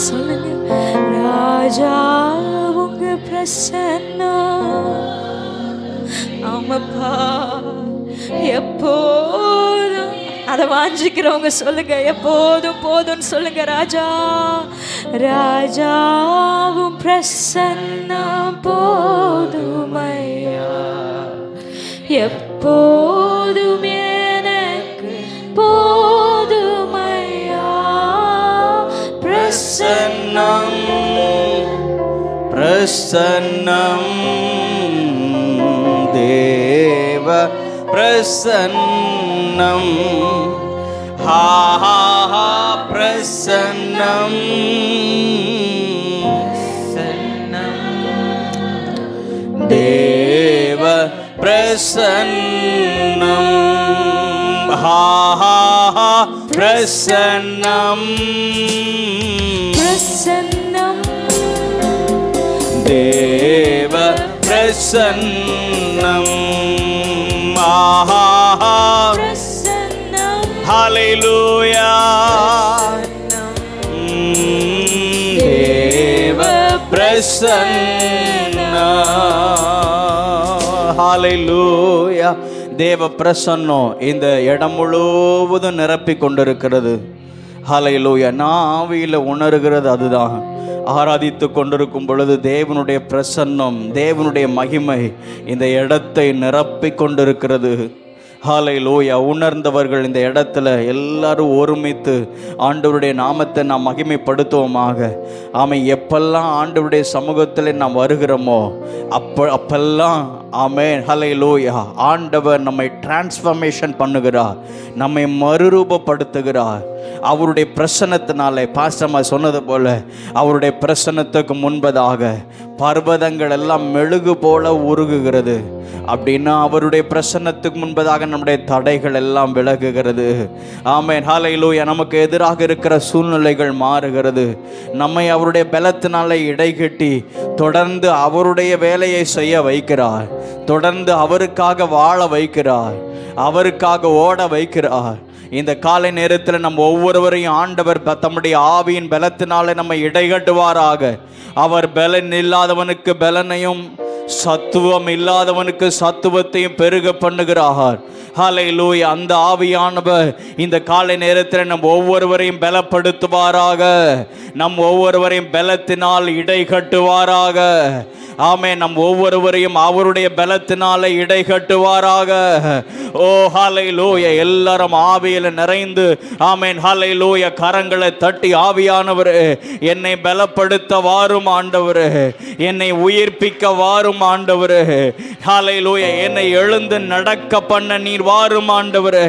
சொல்லுங்க, ராஜா உங்க பிரசன்னம். ஆமாப்பா, எப்போதும். அதை வாஞ்சிக்கிறவங்க சொல்லுங்க, எப்போதும் போதும்னு சொல்லுங்க. ராஜா ராஜாவும் பிரசன்னம் போதுமையா, எப்போதும் எனக்கு போதுமையா. பிரசன்னம் பிரசன்னம் தேவ பிரசன்னம். ஹா ஹா ஹா பிரசன்னம் தேவ பிரசன்னம். ஹா ஹா ஹா பிரசன்னம் பிரசன்னம் தேவ பிரசன்னம். ஆஹா பிரசன்னம். ஹல்லேலூயா. தேவ பிரசன்னம். ஹல்லேலூயா. தேவ பிரசன்னம் இந்த இடம் முழுவதும் நிரப்பி கொண்டிருக்கிறது. ஹல்லேலூயா. நான் ஆவியில் உணர்கிறது அதுதான். ஆராதித்து கொண்டிருக்கும் பொழுது தேவனுடைய பிரசன்னம், தேவனுடைய மகிமை இந்த இடத்தை நிரப்பி கொண்டிருக்கிறது. ஹல்லேலூயா. உணர்ந்தவர்கள் இந்த இடத்துல எல்லாரும் ஒருமித்து ஆண்டவருடைய நாமத்தை நாம் மகிமைப்படுத்துவோமாக. ஆமை, எப்பெல்லாம் ஆண்டவருடைய சமூகத்தில் நாம் வருகிறோமோ அப்பெல்லாம் ஆமென் ஹல்லேலூயா, ஆண்டவர் நம்மை டிரான்ஸ்ஃபர்மேஷன் பண்ணுகிறார், நம்மை மறுரூபப்படுத்துகிறார். அவருடைய பிரசன்னத்தினாலே பாஸ்டம்மா சொன்னது போல அவருடைய பிரசன்னத்துக்கு முன்பதாக பர்வதங்கள் எல்லாம் மெழுகு போல உருகுகிறது. அப்படின்னா அவருடைய பிரசன்னத்துக்கு முன்பதாக நம்முடைய தடைகள் எல்லாம் விலகுகிறது. ஆமென். ஹல்லேலூயா. நமக்கு எதிராக இருக்கிற சூழ்நிலைகள் மாறுகிறது. நம்மை அவருடைய பலத்தினாலே இடைகட்டி தொடர்ந்து அவருடைய வேலையை செய்ய வைக்கிறார். தொடர்ந்து அவருக்காக வாழ வைக்கிறார். அவருக்காக ஓட வைக்கிறார். இந்த காலை நேரத்தில் நம்ம ஒவ்வொருவரையும் ஆண்டவர் தம்முடைய ஆவியின் பலத்தினாலே நம்மை இடைகட்டுவாராக. அவர் பலன் இல்லாதவனுக்கு பலனையும் சத்துவம் இல்லாதவனுக்கு சத்துவத்தையும் பெருக பண்ணுகிறார். ஹல்லேலூயா. அந்த ஆவியானவர் இந்த காலை நேரத்தில் நம் ஒவ்வொருவரையும் பலப்படுத்துவாராக. நம் ஒவ்வொருவரையும் பலத்தினால் இடைகட்டுவாராக. ஆமென். நம் ஒவ்வொருவரையும் அவருடைய பலத்தினாலே இடைகட்டுவாராக. ஓ ஹல்லேலூயா. எல்லாரும் ஆவியில நிறைந்து ஆமென் ஹல்லேலூயா கரங்களை தட்டி ஆவியானவரே என்னை பலப்படுத்த வாரும் ஆண்டவரே, என்னை உயிர்ப்பிக்க வாரும் ஆண்டவரே, ஹல்லேலூயா என்னை எழுந்து நடக்க பண்ண நீர் வாரும் ஆண்டவரே.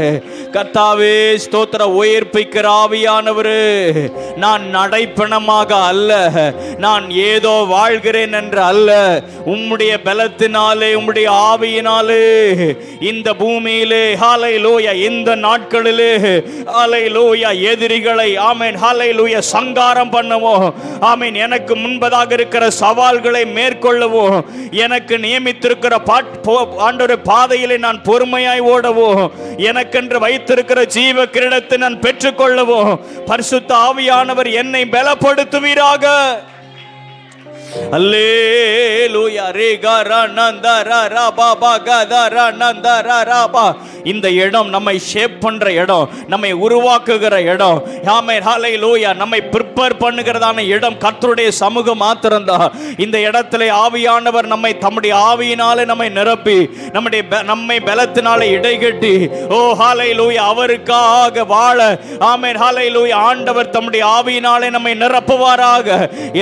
கர்த்தாவே ஸ்தோத்திர. உயிர்ப்பிக்கிற ஆவியானவரே, நான் நடைப்பணமாக அல்ல, நான் ஏதோ வாழ்கிறேன் என்று அல்ல, உம்முடைய பலத்தினாலே உம்முடைய ஆவியினாலே இந்த பூமியிலே ஹல்லேலூயா இந்த நாட்களிலே ஹல்லேலூயா எதிரிகளை ஆமென் ஹல்லேலூயா சங்காரம் பண்ணுவோம். ஆமென். எனக்கு முன்பதாக இருக்கிற சவால்களை மேற்கொள்ளவும், எனக்கு நியமித்திருக்கிற ஆண்டவருடைய பாதையிலே நான் பொறுமையாய் ஓடவும், எனக்கென்று வைத்திருக்கிற ஜீவ கிரீடத்தை நான் பெற்றுக்கொள்ளவும் பரிசுத்த ஆவியானவர் என்னை பலப்படுத்துவீராக. அல்லேலூயா. இந்த இடம் நம்மை ஷேப் பண்ற இடம், நம்மை உருவாக்குகிற இடம். ஆமென் ஹல்லேலூயா. நம்மை ப்ரிப்பேர் பண்ணுகிறதான இடம் கர்த்தருடைய சமூகம் மாத்திரம்தான். இந்த இடத்துல ஆவியானவர் நம்மை தம்முடைய ஆவியினாலே நம்மை நிரப்பி நம்மை பலத்தினாலே இடைகட்டி ஓ ஹல்லேலூயா அவருக்காக வாழ ஆமென் ஹல்லேலூயா ஆண்டவர் தம்முடைய ஆவியினாலே நம்மை நிரப்புவாராக.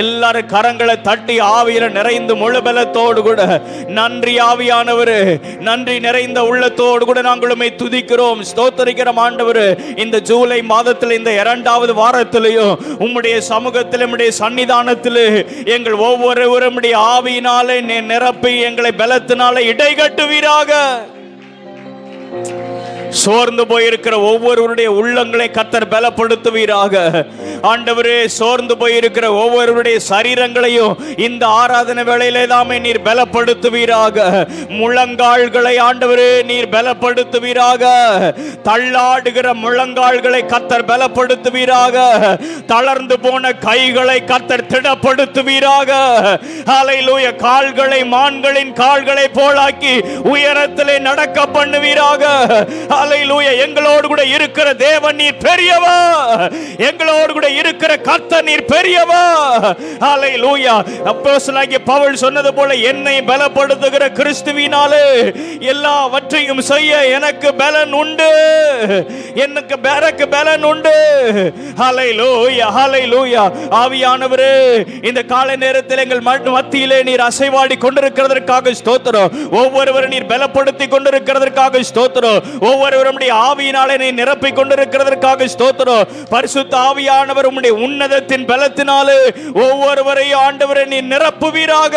எல்லாரும் கரங்களை தட்டி ஆவியில நிறைந்து முழு பலத்தோடு கூட நன்றி ஆவியானவரே, நன்றி நிறைந்த உள்ளத்தோடு கூட நாங்கள் உம்மை துதிக்கிறோம், ஸ்தோத்திரிக்கிறோம் ஆண்டவரே. இந்த ஜூலை மாதத்தில் இந்த 2வது வாரத்திலேயும் உம்முடைய சமூகத்தில் உம்முடைய சன்னிதானத்தில் எங்கள் ஒவ்வொருவரும் ஆவியினாலே நிரப்பி எங்களை பலத்தினாலே இடைகட்டுவீராக. சோர்ந்து போயிருக்கிற ஒவ்வொருவருடைய உள்ளங்களை கர்த்தர் பலப்படுத்துவீராக. ஆண்டவரே சோர்ந்து போயிருக்கிற ஒவ்வொருவருடைய சரீரங்களையும் இந்த ஆராதனை வேளையிலே தாமே நீர் பலப்படுத்துவீராக. முழங்கால்களை ஆண்டவரே நீர் பலப்படுத்துவீராக. தள்ளாடுகிற முழங்கால்களை கர்த்தர் பலப்படுத்துவீராக. தளர்ந்து போன கைகளை கர்த்தர் திடப்படுத்துவீராக. ஹல்லேலூயா. கால்களை மான்களின் கால்களை போலாக்கி உயரத்திலே நடக்க பண்ணுவீராக. ஹல்லேலூயா. எங்களோடு கூட இருக்கிற தேவன் நீர் பெரியவர், எங்களோடு கூட இருக்கிற கர்த்தர் நீர் பெரியவர். ஹல்லேலூயா. அப்போஸ்தலனாகிய பவுல் சொன்னது போல என்னை பலப்படுத்துகிற கிறிஸ்துவினாலே எல்லாவற்றையும் செய்ய எனக்கு பலன் உண்டு, எனக்கு பலன் உண்டு. ஹல்லேலூயா. ஹல்லேலூயா. ஆவியானவரே இந்த காலை நேரத்தில் எங்கள் மத்தியிலே நீர் அசைவாடி கொண்டிருக்கிறதற்காக ஸ்தோத்திரம். ஒவ்வொருவரும் நீர் பலப்படுத்தி கொண்டிருக்கிறதற்காக ஸ்தோத்திரம். ஒவ்வொருவருடைய ஆவியினாலே நீ நிரப்பிக் கொண்டிருக்கிறதற்காக ஸ்தோத்திரம். பரிசுத்த ஆவியானவர் உம்முடைய உன்னதத்தின் பலத்தினாலே ஒவ்வொருவரையும் ஆண்டவரே நீ நிரப்புவீராக.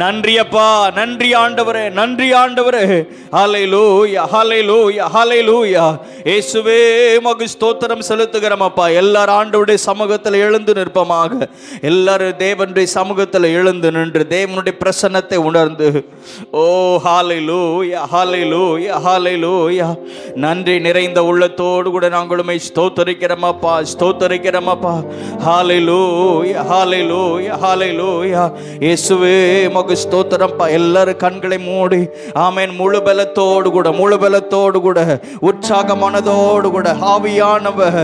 நன்றி அப்பா, நன்றி ஆண்டவரே, நன்றி ஆண்டவரே. ஹல்லேலூயா. ஹல்லேலூயா. ஹல்லேலூயா. இயேசுவே உமக்கு ஸ்தோத்திரம் செலுத்துகிறோம் அப்பா. எல்லாரும் ஆண்டவருடைய சமூகத்தில் எழுந்து நிற்பமாக. எல்லாரும் தேவனுடைய சமூகத்தில் எழுந்து நின்று தேவனுடைய பிரசன்னத்தை உணர்ந்து ஓ ஹல்லேலூயா. ஹல்லேலூயா. ஹல்லேலூயா. நன்றி நிறைந்த உள்ளத்தோடு கூட நாங்களுமே ஸ்தோத்திரிக்கிறோம் அப்பா, ஸ்தோத்திரிக்கிறோம் அப்பா. ஹல்லேலூயா. ஹல்லேலூயா. ஹல்லேலூயா. இயேசுவே உமக்கு ஸ்தோத்திரம் பா. எல்லாரும் கண்களை மூடி ஆமென் முழு பலத்தோடு கூட, முழு பலத்தோடு கூட, உற்சாகமானதோடு கூட ஆவியானவர்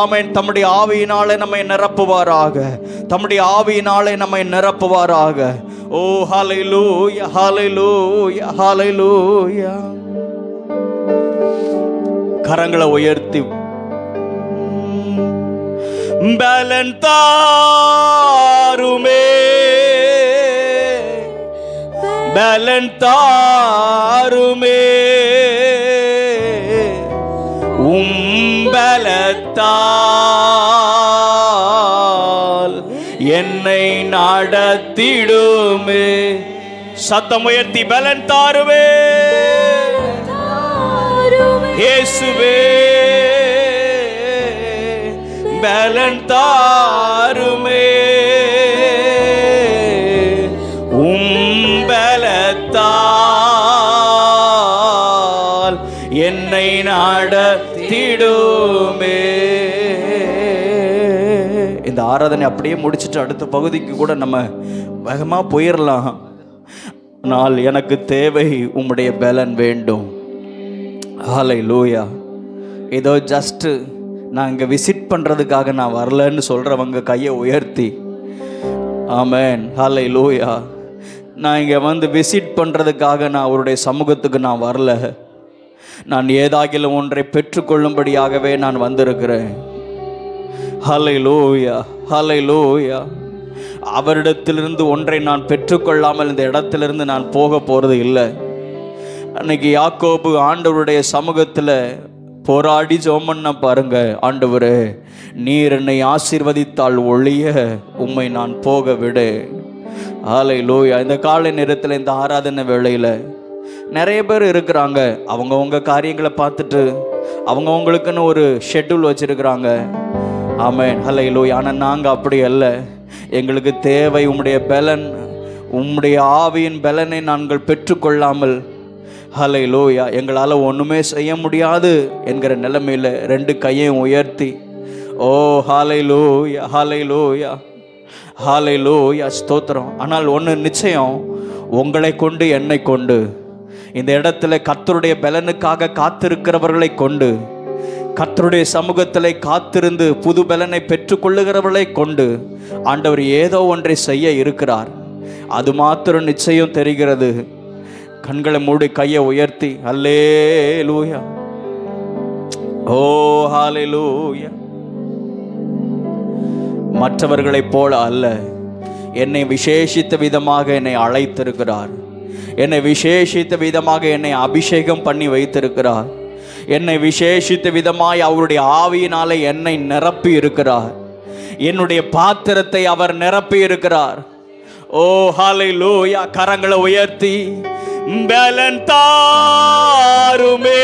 ஆமென் தம்முடைய ஆவியினாலே நம்மை நிரப்புவாராக, தம்முடைய ஆவியினாலே நம்மை நிரப்புவாராக. ஓ ஹல்லேலூயா. ஹல்லேலூயா. ஹல்லேலூயா. கரங்களை உயர்த்தி பலன் தாருமே, பலன் தாருமே, பலத்தால் என்னை நடத்திடுமே. சத்தம் உயர்த்தி பலன் தாருமே இயேசுவே, பலன் தாருமே, பலத்தால் என்னை நடத்திடுமே. இந்த ஆராதனை அப்படியே முடிச்சுட்டு அடுத்த பகுதிக்கு கூட நம்ம வேகமா போயிடலாம். ஆனால் எனக்கு தேவை உம்முடைய பலன் வேண்டும். ஹல்லேலூயா. ஏதோ ஜஸ்ட் நான் இங்கே விசிட் பண்ணுறதுக்காக நான் வரலன்னு சொல்கிறவங்க கையை உயர்த்தி ஆமென். ஹல்லேலூயா. நான் இங்கே வந்து விசிட் பண்ணுறதுக்காக நான் அவருடைய சமூகத்துக்கு நான் வரல, நான் ஏதாகிலும் ஒன்றை பெற்றுக்கொள்ளும்படியாகவே நான் வந்திருக்கிறேன். ஹல்லேலூயா, ஹல்லேலூயா. அவரிடத்திலிருந்து ஒன்றை நான் பெற்றுக்கொள்ளாமல் இந்த இடத்திலிருந்து நான் போக போகிறது இல்லை. அன்னைக்கு யாக்கோபு ஆண்டவருடைய சமூகத்தில் போராடி ஜெபம் பண்ண பாருங்க. ஆண்டவரே, நீர் என்னை ஆசீர்வதித்தால் ஒழிய உம்மை நான் போக விடு. ஹல்லேலூயா. இந்த காலை நேரத்தில் இந்த ஆராதனை வேளையில் நிறைய பேர் இருக்கிறாங்க. அவங்கவுங்க காரியங்களை பார்த்துட்டு அவங்கவுங்களுக்குன்னு ஒரு ஷெட்யூல் வச்சுருக்கிறாங்க. ஆமென். ஹல்லேலூயா. ஆனால் நாங்கள் அப்படி அல்ல. எங்களுக்கு தேவை உம்முடைய பலன், உம்முடைய ஆவியின் பலனை நாங்கள் பெற்றுக்கொள்ளாமல் ஹல்லேலூயா எங்களால் ஒன்றுமே செய்ய முடியாது என்கிற நிலைமையில் ரெண்டு கையையும் உயர்த்தி ஓ ஹல்லேலூயா, ஹல்லேலூயா, ஹல்லேலூயா, ஸ்தோத்திரம். ஆனால் ஒன்று நிச்சயம், உங்களை கொண்டு என்னை கொண்டு இந்த இடத்துல கர்த்தருடைய பலனுக்காக காத்திருக்கிறவர்களை கொண்டு, கர்த்தருடைய சமூகத்தில் காத்திருந்து புது பலனை பெற்றுக்கொள்ளுகிறவர்களை கொண்டு ஆண்டவர் ஏதோ ஒன்றை செய்ய இருக்கிறார். அது மாத்திரம் நிச்சயம் தெரிகிறது. கண்களை மூடி கையை உயர்த்தி அல்லேலூயா, ஓ ஹல்லேலூயா. மற்றவர்களைப் போல அல்ல, என்னை விசேஷித்த விதமாக என்னை அழைத்திருக்கிறார். என்னை விசேஷித்த விதமாக என்னை அபிஷேகம் பண்ணி வைத்திருக்கிறார். என்னை விசேஷித்த விதமாய் அவருடைய ஆவியினாலே என்னை நிரப்பி இருக்கிறார். என்னுடைய பாத்திரத்தை அவர் நிரப்பி இருக்கிறார். ஓ ஹல்லேலூயா. கரங்களை உயர்த்தி பலன் தாருமே,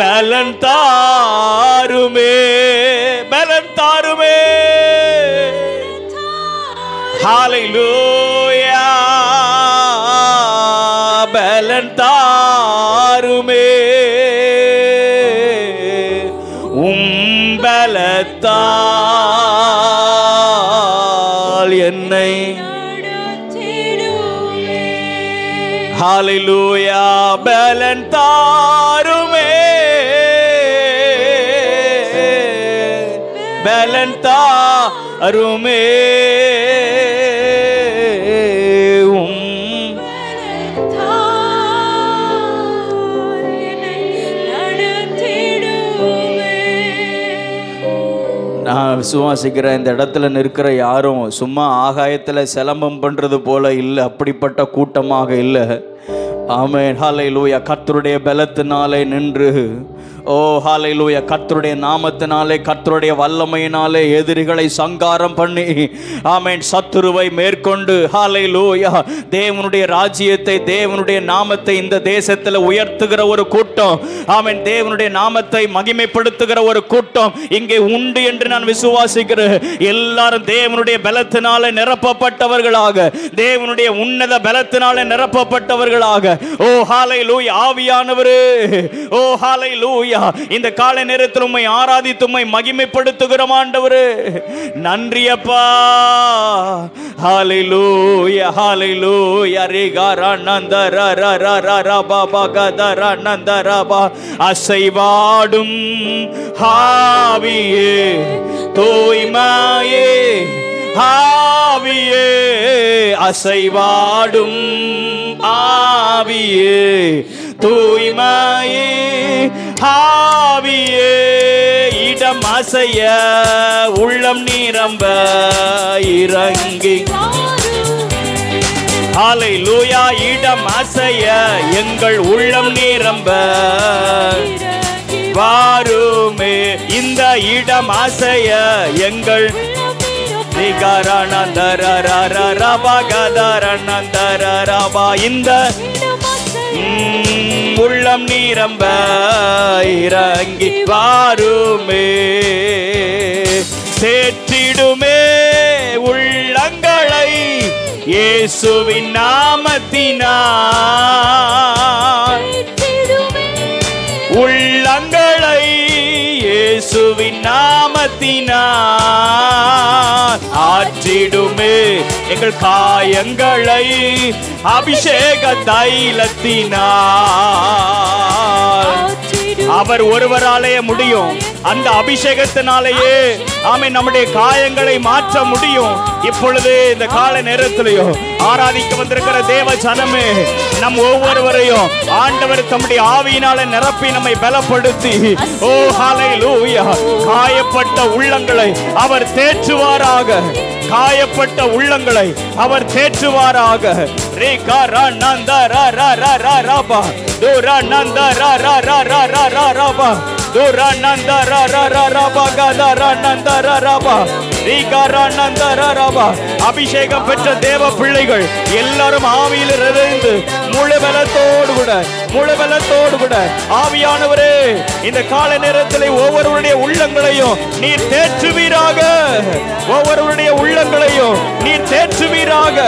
பலன் தாருமே, பலன் தாருமே. ஹல்லேலூயா. பலன் தாருமே, பலத்தால் என்னை ஹல்லேலூயா. பலன் தாருமே, பலன் தாருமே, நான் விசுவாசிக்கிறேன். இந்த இடத்துல நிற்கிற யாரும் சும்மா ஆகாயத்தில் சிலம்பம் பண்ணுறது போல இல்லை, அப்படிப்பட்ட கூட்டமாக இல்லை. ஆமென். ஹல்லேலூயா. கர்த்தருடைய பலத்தினாலே நின்று, ஓ ஹல்லேலூயா, கர்த்தருடைய நாமத்தினாலே, கர்த்தருடைய வல்லமையினாலே எதிரிகளை சங்காரம் பண்ணி, ஆமென், சத்துருவை மேற்கொண்டு, ஹல்லேலூயா, தேவனுடைய ராஜ்யத்தை, தேவனுடைய நாமத்தை இந்த தேசத்தில் உயர்த்துகிற ஒரு கூட்டம், ஆமென், தேவனுடைய நாமத்தை மகிமைப்படுத்துகிற ஒரு கூட்டம் இங்கே உண்டு என்று நான் விசுவாசிக்கிறேன். எல்லாரும் தேவனுடைய பலத்தினாலே நிரப்பப்பட்டவர்களாக, தேவனுடைய உன்னத பலத்தினாலே நிரப்பப்பட்டவர்களாக, ஓ ஹல்லேலூயா, ஆவியானவரே, ஓ ஹல்லேலூயா, இந்த காலை நேரத்தில் உம்மை ஆராதித்து உம்மை மகிமைப்படுத்துகிறோம் ஆண்டவரே. நன்றி அப்பா. ஹல்லேலூயா, ஹல்லேலூயா. ரிகரா நந்தர ரரரர பாபா கதர நந்தரபா. அசைவாடும் ஆவியே, தூய்மையே ஆவியே, அசைவாடும் ஆவியே, தூய்மையே ஆவியே, இடம் அசைய உள்ளம் நிரம்ப இறங்கி, ஹல்லேலூயா, இடம் அசைய எங்கள் உள்ளம் நிரம்ப வாருமே, இந்த இடம் அசைய எங்கள் இந்த உள்ளம் நீரம்ப இறங்கி வாருமே, தேற்றிடுமே உள்ளங்களை இயேசுவின் நாமத்தினால், உள்ளங்களை இயேசுவின் நாமத்தினால் ஆற்றிடுமே எங்கள் காயங்களை அபிஷேக தைலத்தினால். அவர் ஒருவராலே முடியும். அந்த அபிஷேகத்தினாலேயே ஆமென் நம்முடைய காயங்களை மாற்ற முடியும். இப்பொழுது இந்த கால நேரத்திலேயும் ஆராதிக்க வந்திருக்கிற தேவ ஜனமே, நம் ஒவ்வொருவரையும் ஆண்டவர் தம்முடைய ஆவியினால நிரப்பி நம்மை பலப்படுத்தி, ஓ ஹல்லேலூயா, காயப்பட்ட உள்ளங்களை அவர் தேற்றுவாராக, காயப்பட்ட உள்ளங்களை அவர் தேற்றுவாராக. ரே கரா நந்த ரா ரா ரா ரா ரா துரா நந்த ரா ரா ரா ரா ரா ரா ரா துரா நந்த ரா ரா ரா ரா கதரா நந்த ரா ரா ரீ கரா நந்த ரா ரா. அபிஷேகம் பெற்ற தேவ பிள்ளைகள் எல்லாரும் ஆவியில் இருந்து முழு பலத்தோடு கூட ஆவியானவரே இந்த கால நேரத்தில் ஒவ்வொருவருடைய உள்ளங்களையும் நீர் தேற்றுவீராக, ஒவ்வொருவருடைய உள்ளங்களையும் நீர் தேற்றுவீராக,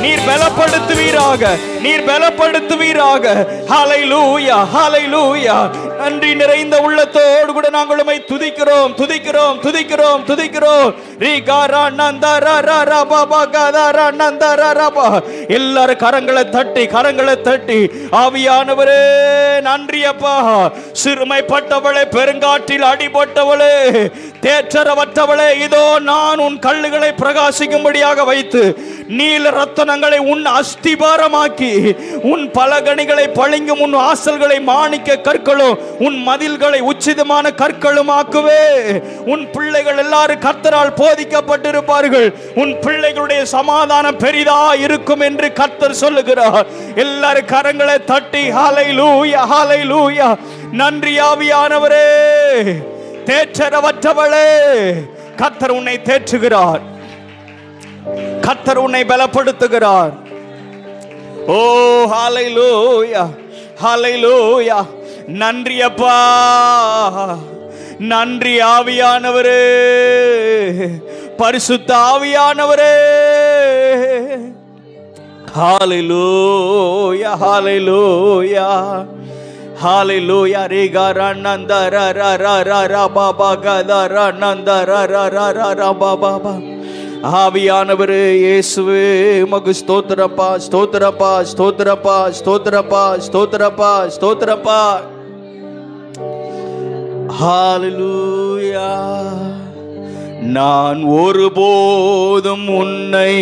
நீர் பலப்படுத்துவீராக, நீர் பலப்படுத்துவீராக. ஹல்லேலூயா, ஹல்லேலூயா. நன்றி நிறைந்த உள்ளத்தோடு கூட நாங்கள் உம்மை துதிக்கிறோம், துதிக்கிறோம், துதிக்கிறோம், துதிக்கிறோம். ரீ கரா நந்த ரா ரா ரா பா கதரா நந்த ரா ரா பா. எல்லாரும் கரங்களை தட்டி ஆவியானவரே நன்றி அப்பா. சிறுமைப்பட்டவளே, பெருங்காற்றில் அடிபட்டவளே, தேற்றரவற்றவளே, இதோ நான் உன் கல்லுகளை பிரகாசிக்கும்படியாக வைத்து நீல ரத்தனங்களை உன் அஸ்திபாரமாக்கி, உன் பலகணிகளை பளிங்கும், உன் வாசல்களை மாணிக்க கற்களும், உன் மதில்களை உச்சிதமான கற்களும் ஆக்குவே. உன் பிள்ளைகள் எல்லாரும் கர்த்தரால் போதிக்கப்பட்டிருப்பார்கள். உன் பிள்ளைகளுடைய சமாதானம் பெரிதா இருக்கும் என்று கர்த்தர் சொல்லுகிறார். எல்லாரும் கரங்களை தட்டி ஹல்லேலூயா, ஹல்லேலூயா. நன்றி ஆவியானவரே. தேற்றரவற்றவளே, கர்த்தர் உன்னை தேற்றுகிறார், கர்த்தர் உன்னை பலப்படுத்துகிறார். ஓ ஹல்லேலூயா, ஹல்லேலூயா. நன்றி அப்பா, நன்றி ஆவியானவரே, பரிசுத்த ஆவியானவரே. ஹல்லேலூயா, ஹல்லேலூயா, ஹல்லேலூயா. ரே கரா நந்த ரா ரா ரா ரா ரா பாபா கதரா நந்த ரா ரா ரா ரா ரா பாபா. ஆவியானவரே இயேசுவே உமக்கு ஸ்தோத்திரப்பா, ஸ்தோத்திரப்பா, ஸ்தோத்திரப்பா, ஸ்தோத்திரப்பா, ஸ்தோத்திரப்பா, ஸ்தோத்திரப்பா. ஹல்லேலூயா. நான் ஒருபோதும் உன்னை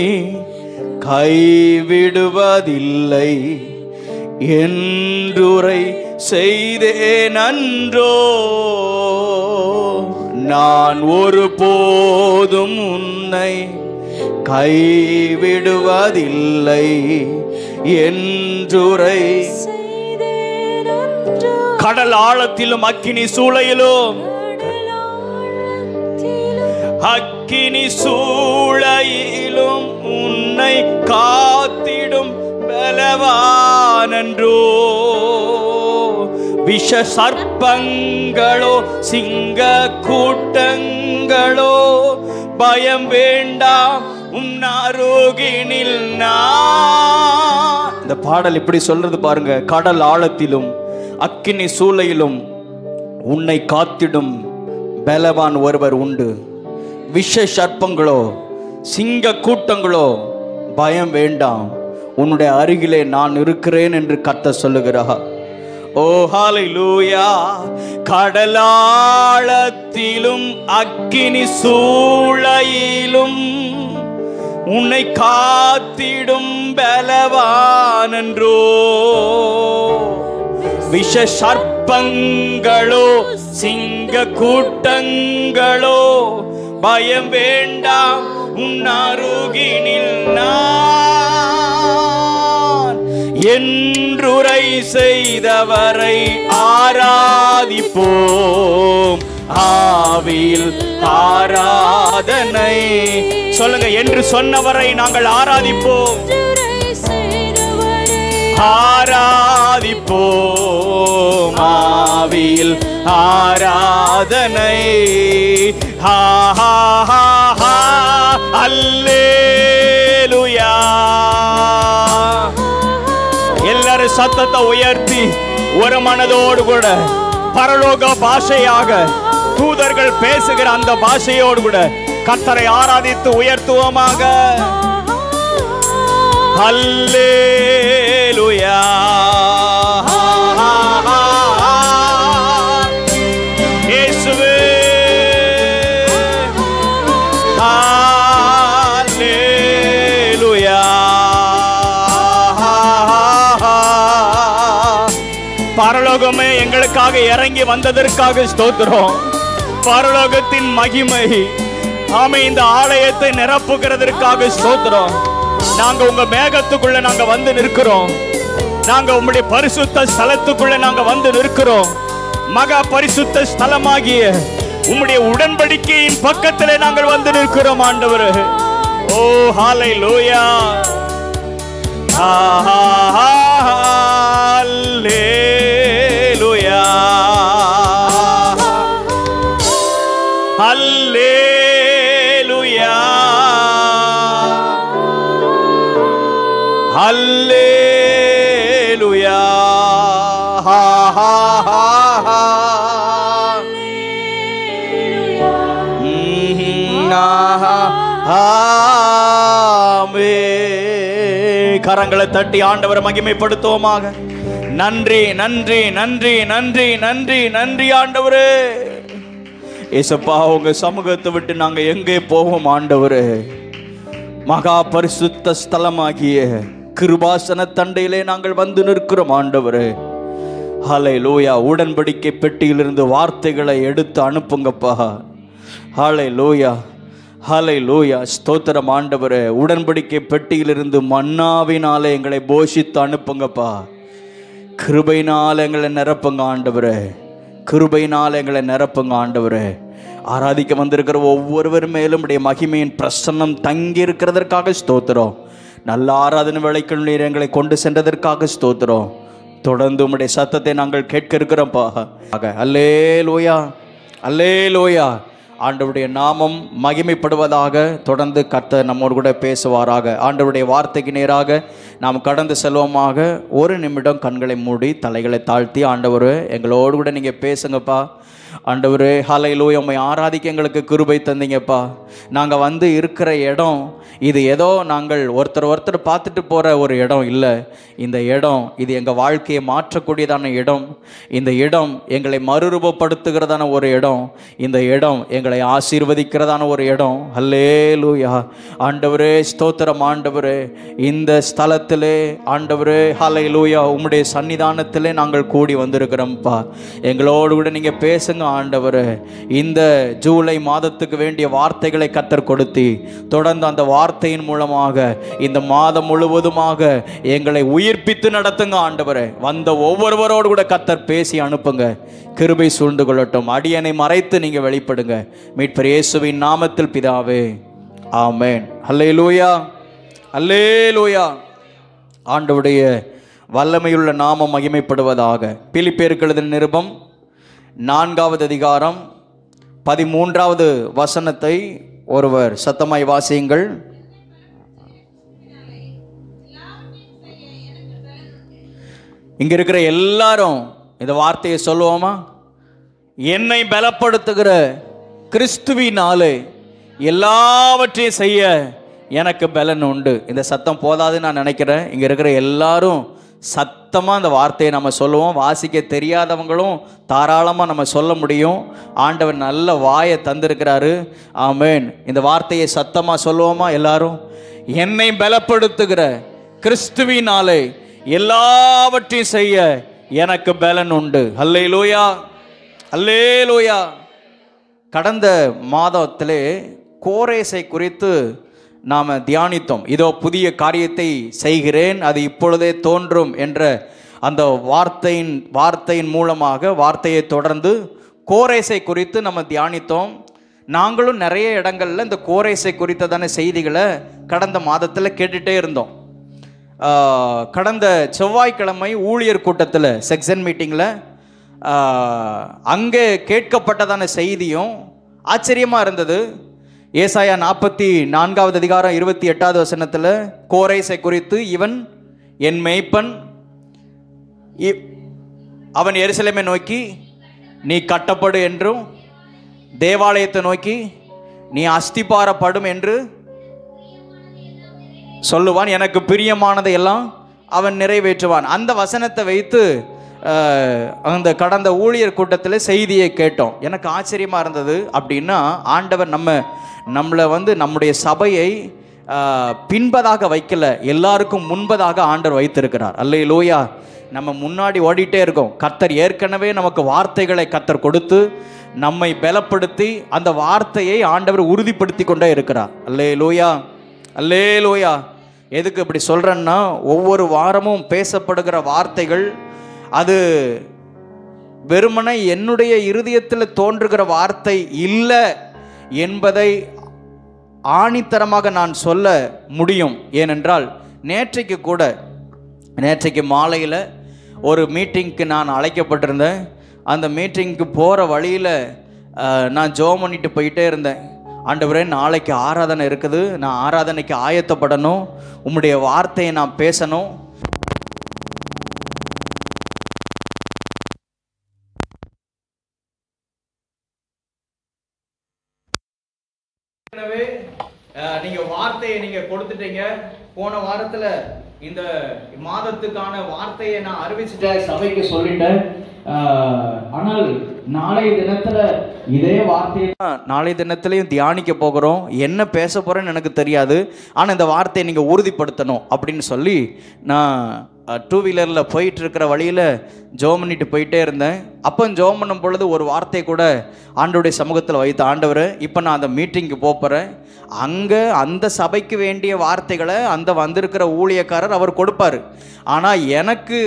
கைவிடுவதில்லை என்றுரை செய்தேன் அன்றோ. நான் ஒருபோதும் உன்னை கைவிடுவதில்லை என்றுரை. கடல் ஆழத்திலும் அக்கினி சூளையிலும், அக்கினி சூளையிலும் உன்னை காத்திடும் பலவானன்றோ. விஷ சர்ப்பங்களோ சிங்க கூட்டங்களோ பயம் வேண்டாம் உன் அருகினில் நான். இந்த பாடல் இப்படி சொல்றது பாருங்க. கடல் ஆழத்திலும் அக்கினி சூளையிலும் உன்னை காத்திடும் பலவான் ஒருவர் உண்டு. விஷ சர்ப்பங்களோ சிங்க கூட்டங்களோ பயம் வேண்டாம், உன்னுடைய அருகிலே நான் இருக்கிறேன் என்று கர்த்தர் சொல்லுகிறார். ஓ ஹல்லேலூயா. கடலாழத்திலும் அக்கினி சூளையிலும் உன்னை காத்திடும் பலவானன்றோ. விஷ சர்ப்பங்களோ சிங்க கூட்டங்களோ பயம் வேண்டாம் உன் அருகினில் நான். என்றுரை செய்தவரை ஆராதிப்போம், ஆவியில் ஆராதனை. சொல்லுங்க, என்று சொன்னவரை நாங்கள் ஆராதிப்போம், ஆராதிப்போம். ஆவியில் ஆராதனை. ஹா ஹா ஹா ஹா அல்லேலூயா. எல்லாரும் சத்தத்தை உயர்த்தி ஒரு மனதோடு கூட பரலோக பாஷையாக தூதர்கள் பேசுகிற அந்த பாஷையோடு கூட கர்த்தரை ஆராதித்து உயர்த்துவோமாக. அல்லேலூயா. இயேசுவே அல்லேலூயா. பரலோகமே எங்களுக்காக இறங்கி வந்ததற்காக ஸ்தோத்திரம். பரலோகத்தின் மகிமை ஆமே இந்த ஆலயத்தை நிரப்புகிறதற்காக ஸ்தோத்திரம். நாங்க உங்க மேகத்துக்குள்ள நாங்க வந்து நிற்கிறோம். நாங்க உங்களுடைய பரிசுத்த ஸ்தலத்துக்குள்ள நாங்க வந்து நிற்கிறோம். மகா பரிசுத்த ஸ்தலமாகிய உம்முடைய உடன்படிக்கையின் பக்கத்திலே நாங்கள் வந்து நிற்கிறோம் ஆண்டவரே. ஓ ஹல்லேலூயா. ஹல்லேலூயா. ஹல்லேலூயா. ஹல்லேலூயா. ஹா ஹா ஹா ஹா. கரங்களை தட்டி ஆண்டவரை மகிமைப்படுத்துவோமாக. நன்றி நன்றி நன்றி நன்றி நன்றி நன்றி ஆண்டவரே. ஏசப்பா, உங்க சமூகத்தை விட்டு நாங்க எங்கே போவோம் ஆண்டவரே? மகா பரிசுத்த ஸ்தலமாகிய கிருபாசன தண்டையிலே நாங்கள் வந்து நிற்கிறோம் ஆண்டவரே. ஹல்லேலூயா. உடன்படிக்கை பெட்டியிலிருந்து வார்த்தைகளை எடுத்து அனுப்புங்கப்பா. ஹல்லேலூயா. ஹல்லேலூயா. ஸ்தோத்திரம் ஆண்டவரே. உடன்படிக்கை பெட்டியிலிருந்து மன்னாவினாலே எங்களை போஷித்து அனுப்புங்கப்பா. கிருபையினால் எங்களை நிரப்புங்க ஆண்டவரே. கிருபையினால் எங்களை நிரப்புங்க ஆண்டவரே. ஆராதிக்க வந்திருக்கிற ஒவ்வொருவர் மேலும் உடைய மகிமையின் பிரசன்னம் தங்கி இருக்கிறதற்காக ஸ்தோத்திரம். நல்ல ஆராதனை வேளைக்கு நீர் எங்களை கொண்டு சென்றதற்காக ஸ்தோத்திரம். தொடர்ந்து உம்முடைய சத்தத்தை நாங்கள் கேட்க இருக்கிறோம்ப்பா. அல்லேலூயா. அல்லேலூயா. ஆண்டவருடைய நாமம் மகிமைப்படுவதாக. தொடர்ந்து கர்த்தர் நம்மோடு கூட பேசுவாராக. ஆண்டவருடைய வார்த்தைக்கு நேராக நாம் கடந்து செல்வோமாக. ஒரு நிமிடம் கண்களை மூடி தலைகளை தாழ்த்தி, ஆண்டவரே எங்களோடு கூட நீங்கள் பேசுங்கப்பா. ஆண்டவரே ஹல்லேலூயா. உம்மை ஆராதிக்க எங்களுக்கு கிருபை தந்தீங்கப்பா. நாங்கள் வந்து இருக்கிற இடம் இது ஏதோ நாங்கள் ஒருத்தர் பார்த்துட்டு போகிற ஒரு இடம் இல்லை. இந்த இடம் இது எங்கள் வாழ்க்கையை மாற்றக்கூடியதான இடம். இந்த இடம் எங்களை மறுரூபப்படுத்துகிறதான ஒரு இடம். இந்த இடம் எங்களை ஆசீர்வதிக்கிறதான ஒரு இடம். ஹல்லேலூயா. ஆண்டவரே ஸ்தோத்திரம் ஆண்டவரே. இந்த ஸ்தலத்திலே ஆண்டவரே ஹல்லேலூயா உம்முடைய சன்னிதானத்திலே நாங்கள் கூடி வந்திருக்கிறோம்ப்பா. எங்களோடு கூட நீங்கள் பேசுங்க ஆண்டவரே. இந்த ஜூலை மாதத்துக்கு வேண்டிய வார்த்தைகளை கர்த்தர் கொடுத்தி தொடர்ந்து அந்த வார்த்தையின் மூலமாக இந்த மாதம் முழுவதுமாக எங்களை உயிர்ப்பித்து நடத்துங்க ஆண்டவரே. வந்த ஒவ்வொருவரோடு கூட கர்த்தர் பேசி அனுப்புங்க. கிருபை சூழ்ந்து கொள்ளட்டும். அடியனை மறைத்து நீங்க வெளிப்படுங்க. மீட்பர் இயேசுவின் நாமத்தில் பிதாவே, ஆமென். அல்லேலூயா. அல்லேலூயா. ஆண்டவருடைய வல்லமையுள்ள நாமம் மகிமைப்படுவதாக. பிலிப்பியருக்கு எழுதின நிருபம் 4வது அதிகாரம் 13வது வசனத்தை ஒருவர் சத்தமாய் வாசியுங்கள். இங்க இருக்கிற எல்லாரும் இந்த வார்த்தையை சொல்லுவோமா? என்னை பலப்படுத்துகிற கிறிஸ்துவினாலே எல்லாவற்றையும் செய்ய எனக்கு பலன் உண்டு. இந்த சத்தம் போதாதுன்னு நான் நினைக்கிறேன். இங்க இருக்கிற எல்லாரும் சத்தமாக அந்த வார்த்தையை நம்ம சொல்லுவோம். வாசிக்க தெரியாதவங்களும் தாராளமாக நம்ம சொல்ல முடியும். ஆண்டவர் நல்ல வாயை தந்திருக்கிறாரு. ஆமென். இந்த வார்த்தையை சத்தமாக சொல்லுவோமா எல்லாரும்? என்னை பலப்படுத்துகிற கிறிஸ்துவினாலே எல்லாவற்றையும் செய்ய எனக்கு பலன் உண்டு. அல்லேலூயா. அல்லேலூயா. கடந்த மாதத்திலே கோரேசை குறித்து நாம் தியானித்தோம். இதோ புதிய காரியத்தை செய்கிறேன், அது இப்பொழுதே தோன்றும் என்ற அந்த வார்த்தையின் மூலமாக வார்த்தையை தொடர்ந்து கோரேசை குறித்து நம்ம தியானித்தோம். நாங்களும் நிறைய இடங்களில் இந்த கோரேசை குறித்ததான செய்திகளை கடந்த மாதத்தில் கேட்டுகிட்டே இருந்தோம். கடந்த செவ்வாய்க்கிழமை ஊழியர் கூட்டத்தில் செக்ஷன் மீட்டிங்கில் அங்கே கேட்கப்பட்டதான செய்தியும் ஆச்சரியமாக இருந்தது. ஏசாயா 44வது அதிகாரம் 28வது வசனத்தில் கோரேசை குறித்து, இவன் என் மேய்ப்பன், அவன் எருசலேமை நோக்கி நீ கட்டப்படு என்றும் தேவாலயத்தை நோக்கி நீ அஸ்திபாரப்படும் என்று சொல்லுவான், எனக்கு பிரியமானதை எல்லாம் அவன் நிறைவேற்றுவான். அந்த வசனத்தை வைத்து அந்த கடந்த ஊழியர் கூட்டத்தில் செய்தியை கேட்டோம். எனக்கு ஆச்சரியமாக இருந்தது. அப்படின்னா ஆண்டவர் நம்மளை நம்முடைய சபையை பின்பதாக வைக்கல, எல்லாருக்கும் முன்பதாக ஆண்டவர் வைத்திருக்கிறார். அல்லேலூயா. நம்ம முன்னாடி ஓடிட்டே இருக்கோம். கர்த்தர் ஏற்கனவே நமக்கு வார்த்தைகளை கர்த்தர் கொடுத்து நம்மை பலப்படுத்தி அந்த வார்த்தையை ஆண்டவர் உறுதிப்படுத்தி கொண்டே இருக்கிறார். அல்லேலூயா, அல்லேலூயா. எதுக்கு இப்படி சொல்கிறேன்னா, ஒவ்வொரு வாரமும் பேசப்படுகிற வார்த்தைகள் அது வெறுமனை என்னுடைய இருதயத்தில் தோன்றுகிற வார்த்தை இல்லை என்பதை ஆணித்தரமாக நான் சொல்ல முடியும். ஏனென்றால் நேற்றைக்கு மாலையில் ஒரு மீட்டிங்க்கு நான் அழைக்கப்பட்டிருந்தேன். அந்த மீட்டிங்க்கு போகிற வழியில் நான் ஜெபம் பண்ணிட்டு போயிட்டே இருந்தேன். ஆண்டவரே, நாளைக்கு ஆராதனை இருக்குது, நான் ஆராதனைக்கு ஆயத்தப்படணும், உம்முடைய வார்த்தையை நான் பேசணும். நீங்க வார்த்தையை நீங்க கொடுத்துட்டீங்க. போன வாரத்துல இந்த மாதத்துக்கான வார்த்தையை நான் அறிவிச்சுட்டேன், சபைக்கு சொல்லிட்டேன். ஆனால் நாளைய தினத்துல இதே வார்த்தையை நாளைய தினத்திலையும் தியானிக்க போகிறோம். என்ன பேச போறேன்னு எனக்கு தெரியாது, ஆனால் இந்த வார்த்தையை நீங்கள் உறுதிப்படுத்தணும் அப்படின்னு சொல்லி நான் 2 வீலரில் போயிட்டு இருக்கிற வழியில் ஜெபம் பண்ணிட்டு போயிட்டே இருந்தேன். அப்போ ஜெபம் பண்ணும் பொழுது ஒரு வார்த்தை கூட ஆண்டவருடைய சமூகத்தில் வைத்த, ஆண்டவர், இப்போ நான் அந்த மீட்டிங்க்கு போகிறேன், அங்கே அந்த சபைக்கு வேண்டிய வார்த்தைகளை அந்த வந்திருக்கிற ஊழியக்காரர் அவர் கொடுப்பார். ஆனால் எனக்கு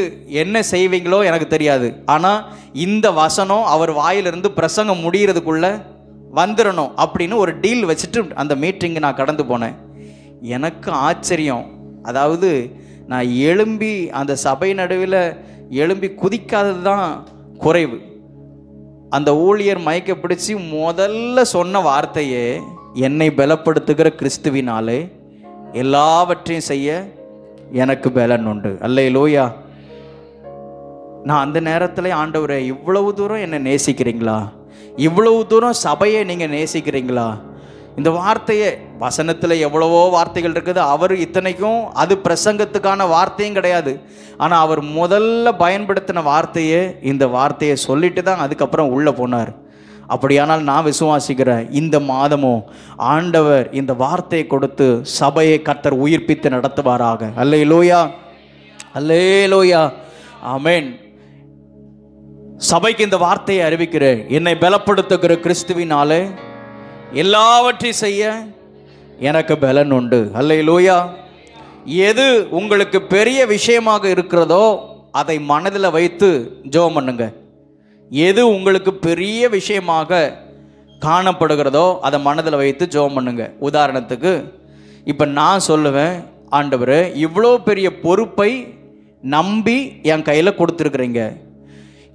என்ன செய்வீங்களோ எனக்கு தெரியாது. ஆனால் இந்த வசனம் அவர் வாயிலிருந்து பிரசங்கம் முடிகிறதுக்குள்ளே வந்துடணும் அப்படின்னு ஒரு டீல் வச்சுட்டு அந்த மீட்டிங்கு நான் கடந்து போனேன். எனக்கு ஆச்சரியம். அதாவது நான் எழும்பி அந்த சபை நடுவில் எழும்பி குதிக்காதது தான் குறைவு. அந்த ஊழியர் மயக்க பிடிச்சி முதல்ல சொன்ன வார்த்தையே, என்னை பலப்படுத்துகிற கிறிஸ்துவினாலே எல்லாவற்றையும் செய்ய எனக்கு பலன் உண்டு. அல்லேலூயா. நான் அந்த நேரத்தில், ஆண்டவரே, இவ்வளவு தூரம் என்னை நேசிக்கிறீங்களா? இவ்வளவு தூரம் சபையை நீங்கள் நேசிக்கிறீங்களா? இந்த வார்த்தையே, வசனத்தில் எவ்வளவோ வார்த்தைகள் இருக்குது. அவர் இத்தனைக்கும் அது பிரசங்கத்துக்கான வார்த்தையும் கிடையாது. ஆனால் அவர் முதல்ல பயன்படுத்தின வார்த்தையே இந்த வார்த்தையை சொல்லிட்டு தான் அதுக்கப்புறம் உள்ளே போனார். அப்படியானால் நான் விசுவாசிக்கிறேன், இந்த மாதமும் ஆண்டவர் இந்த வார்த்தையை கொடுத்து சபையை கர்த்தர் உயிர்ப்பித்து நடத்துவாராக. அல்லேலூயா, அல்லேலூயா, ஆமென். சபைக்கு இந்த வார்த்தையை அறிவிக்கிறேன், என்னை பலப்படுத்துகிற கிறிஸ்துவினாலே எல்லாவற்றையும் செய்ய எனக்கு பலன் உண்டு. அல்லேலூயா. எது உங்களுக்கு பெரிய விஷயமாக இருக்கிறதோ அதை மனதில் வைத்து ஜெபம் பண்ணுங்க. எது உங்களுக்கு பெரிய விஷயமாக காணப்படுகிறதோ அதை மனதில் வைத்து ஜெபம் பண்ணுங்க. உதாரணத்துக்கு இப்போ நான் சொல்லுவேன், ஆண்டவரே, இவ்வளோ பெரிய பொறுப்பை நம்பி என் கையில் கொடுத்துருக்குறீங்க.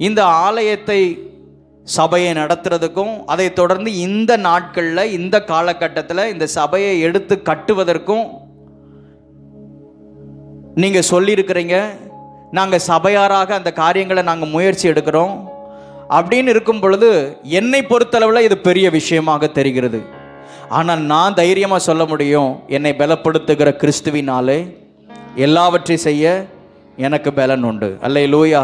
இந்த ஆலயத்தை சபையை நடத்துறதுக்கும் அதை தொடர்ந்து இந்த நாட்களில் இந்த காலகட்டத்தில் இந்த சபையை எடுத்து கட்டுவதற்கும் நீங்கள் சொல்லியிருக்கிறீங்க. நாங்கள் சபையாராக அந்த காரியங்களை நாங்கள் முயற்சி எடுக்கிறோம் அப்படின்னு இருக்கும் பொழுது என்னை பொறுத்தளவில் இது பெரிய விஷயமாக தெரிகிறது. ஆனால் நான் தைரியமாக சொல்ல முடியும், என்னை பலப்படுத்துகிற கிறிஸ்துவினாலே எல்லாவற்றையும் செய்ய எனக்கு பலன் உண்டு. அல்லேலூயா.